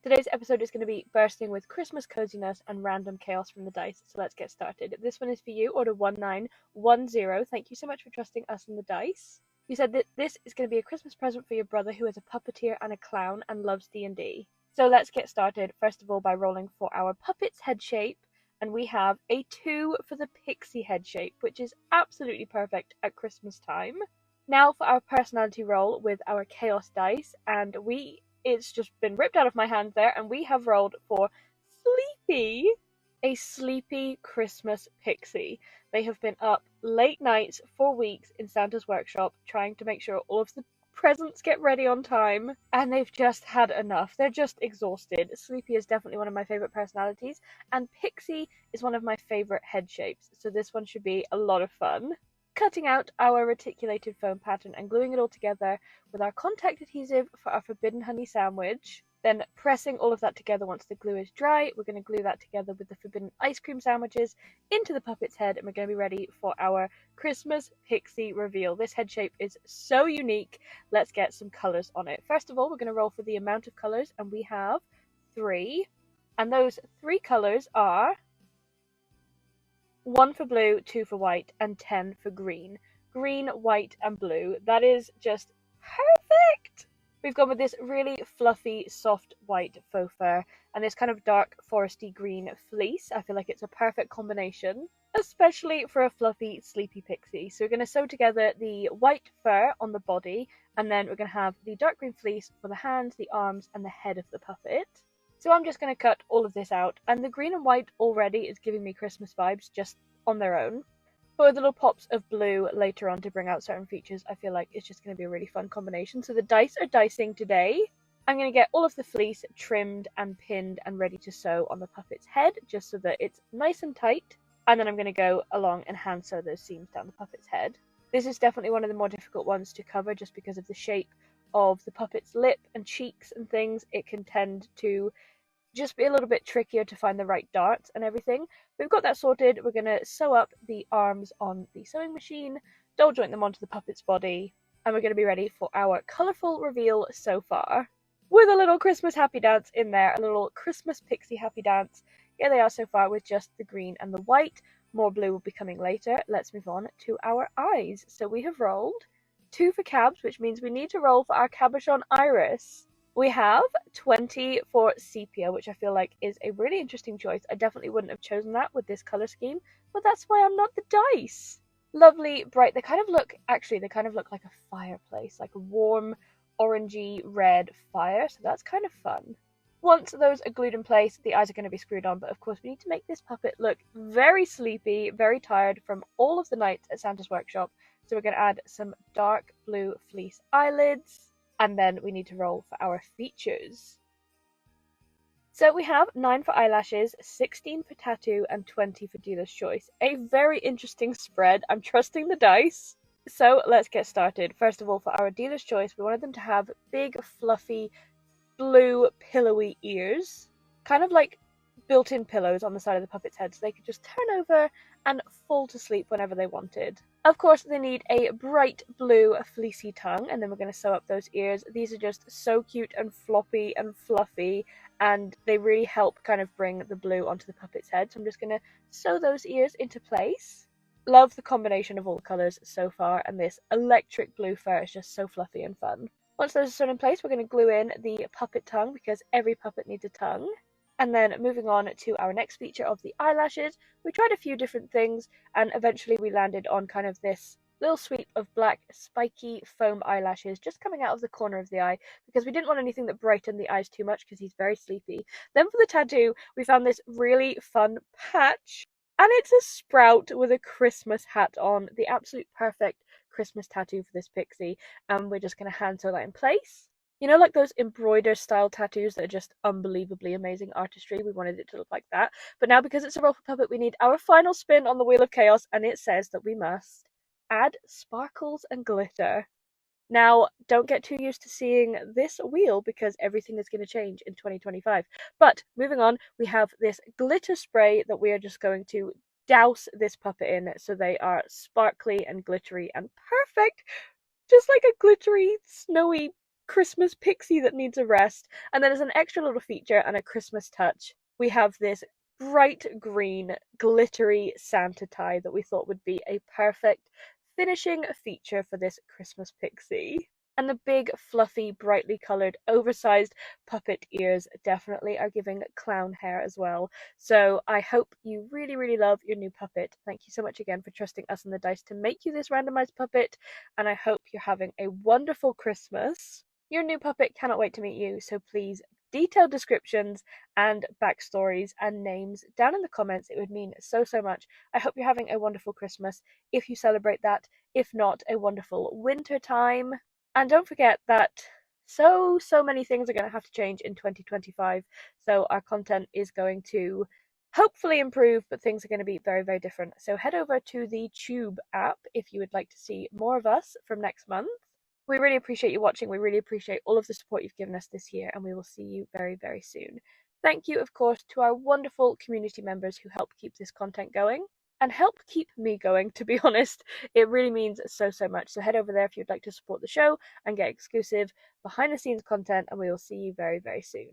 Today's episode is going to be bursting with Christmas coziness and random chaos from the dice, so let's get started. This one is for you, order 1910. Thank you so much for trusting us and the dice. You said that this is going to be a Christmas present for your brother who is a puppeteer and a clown and loves D&D. So let's get started, first of all, by rolling for our puppet's head shape, and we have a 2 for the pixie head shape, which is absolutely perfect at Christmas time. Now for our personality roll with our chaos dice, and it's just been ripped out of my hand there, and we have rolled for Sleepy, a sleepy Christmas pixie. They have been up late nights for weeks in Santa's workshop trying to make sure all of the presents get ready on time, and they've just had enough. They're just exhausted. Sleepy is definitely one of my favourite personalities, and Pixie is one of my favourite head shapes, so this one should be a lot of fun. Cutting out our reticulated foam pattern and gluing it all together with our contact adhesive for our forbidden honey sandwich. Then pressing all of that together once the glue is dry, we're going to glue that together with the forbidden ice cream sandwiches into the puppet's head, and we're going to be ready for our Christmas pixie reveal. This head shape is so unique. Let's get some colours on it. First of all, we're going to roll for the amount of colours, and we have 3. And those 3 colours are 1 for blue, 2 for white, and 10 for green. Green, white, and blue. That is just perfect! We've gone with this really fluffy, soft white faux fur and this kind of dark foresty green fleece. I feel like it's a perfect combination, especially for a fluffy, sleepy pixie. So we're going to sew together the white fur on the body, and then we're going to have the dark green fleece for the hands, the arms, and the head of the puppet. So I'm just going to cut all of this out, and the green and white already is giving me Christmas vibes just on their own. But with little pops of blue later on to bring out certain features, I feel like it's just going to be a really fun combination. So the dice are dicing today. I'm going to get all of the fleece trimmed and pinned and ready to sew on the puppet's head, just so that it's nice and tight. And then I'm going to go along and hand sew those seams down the puppet's head. This is definitely one of the more difficult ones to cover just because of the shape of the puppet's lip and cheeks and things. It can tend to just be a little bit trickier to find the right darts and everything. We've got that sorted. We're going to sew up the arms on the sewing machine, double joint them onto the puppet's body, and we're going to be ready for our colourful reveal so far. With a little Christmas happy dance in there, a little Christmas pixie happy dance. Here they are so far with just the green and the white. More blue will be coming later. Let's move on to our eyes. So we have rolled 2 for cabs, which means we need to roll for our cabochon iris. We have 20 for sepia, which I feel like is a really interesting choice. I definitely wouldn't have chosen that with this colour scheme, but that's why I'm not the dice. Lovely, bright. They kind of look like a fireplace, like a warm, orangey red fire, so that's kind of fun. Once those are glued in place, the eyes are going to be screwed on, but of course we need to make this puppet look very sleepy, very tired from all of the nights at Santa's workshop. So we're going to add some dark blue fleece eyelids, and then we need to roll for our features. So we have 9 for eyelashes, 16 for tattoo, and 20 for dealer's choice. A very interesting spread. I'm trusting the dice. So let's get started. First of all, for our dealer's choice, we wanted them to have big, fluffy, blue, pillowy ears. Kind of like built-in pillows on the side of the puppet's head, so they could just turn over and fall to sleep whenever they wanted. Of course, they need a bright blue fleecy tongue, and then we're going to sew up those ears. These are just so cute and floppy and fluffy, and they really help kind of bring the blue onto the puppet's head. So I'm just going to sew those ears into place. Love the combination of all the colours so far, and this electric blue fur is just so fluffy and fun. Once those are sewn in place, we're going to glue in the puppet tongue, because every puppet needs a tongue. And then moving on to our next feature of the eyelashes, we tried a few different things, and eventually we landed on kind of this little sweep of black spiky foam eyelashes just coming out of the corner of the eye, because we didn't want anything that brightened the eyes too much because he's very sleepy. Then for the tattoo, we found this really fun patch, and it's a sprout with a Christmas hat on, the absolute perfect Christmas tattoo for this pixie, and we're just going to hand sew that in place. You know, like those embroider style tattoos that are just unbelievably amazing artistry? We wanted it to look like that. But now, because it's a roll for puppet, we need our final spin on the Wheel of Chaos, and it says that we must add sparkles and glitter. Now, don't get too used to seeing this wheel, because everything is going to change in 2025. But moving on, we have this glitter spray that we are just going to douse this puppet in, so they are sparkly and glittery and perfect, just like a glittery, snowy Christmas pixie that needs a rest. And then as an extra little feature and a Christmas touch, we have this bright green glittery Santa tie that we thought would be a perfect finishing feature for this Christmas pixie. And the big, fluffy, brightly coloured, oversized puppet ears definitely are giving clown hair as well. So I hope you really, really love your new puppet. Thank you so much again for trusting us and the dice to make you this randomized puppet, and I hope you're having a wonderful Christmas. Your new puppet cannot wait to meet you, so please detailed descriptions and backstories and names down in the comments. It would mean so, so much. I hope you're having a wonderful Christmas if you celebrate that. If not, a wonderful winter time. And don't forget that so many things are going to have to change in 2025. So our content is going to hopefully improve, but things are going to be very, very different. So head over to the Tube app if you would like to see more of us from next month. We really appreciate you watching. We really appreciate all of the support you've given us this year, and we will see you very, very soon. Thank you, of course, to our wonderful community members who help keep this content going and help keep me going, to be honest. It really means so, so much. So head over there if you'd like to support the show and get exclusive behind the scenes content, and we will see you very, very soon.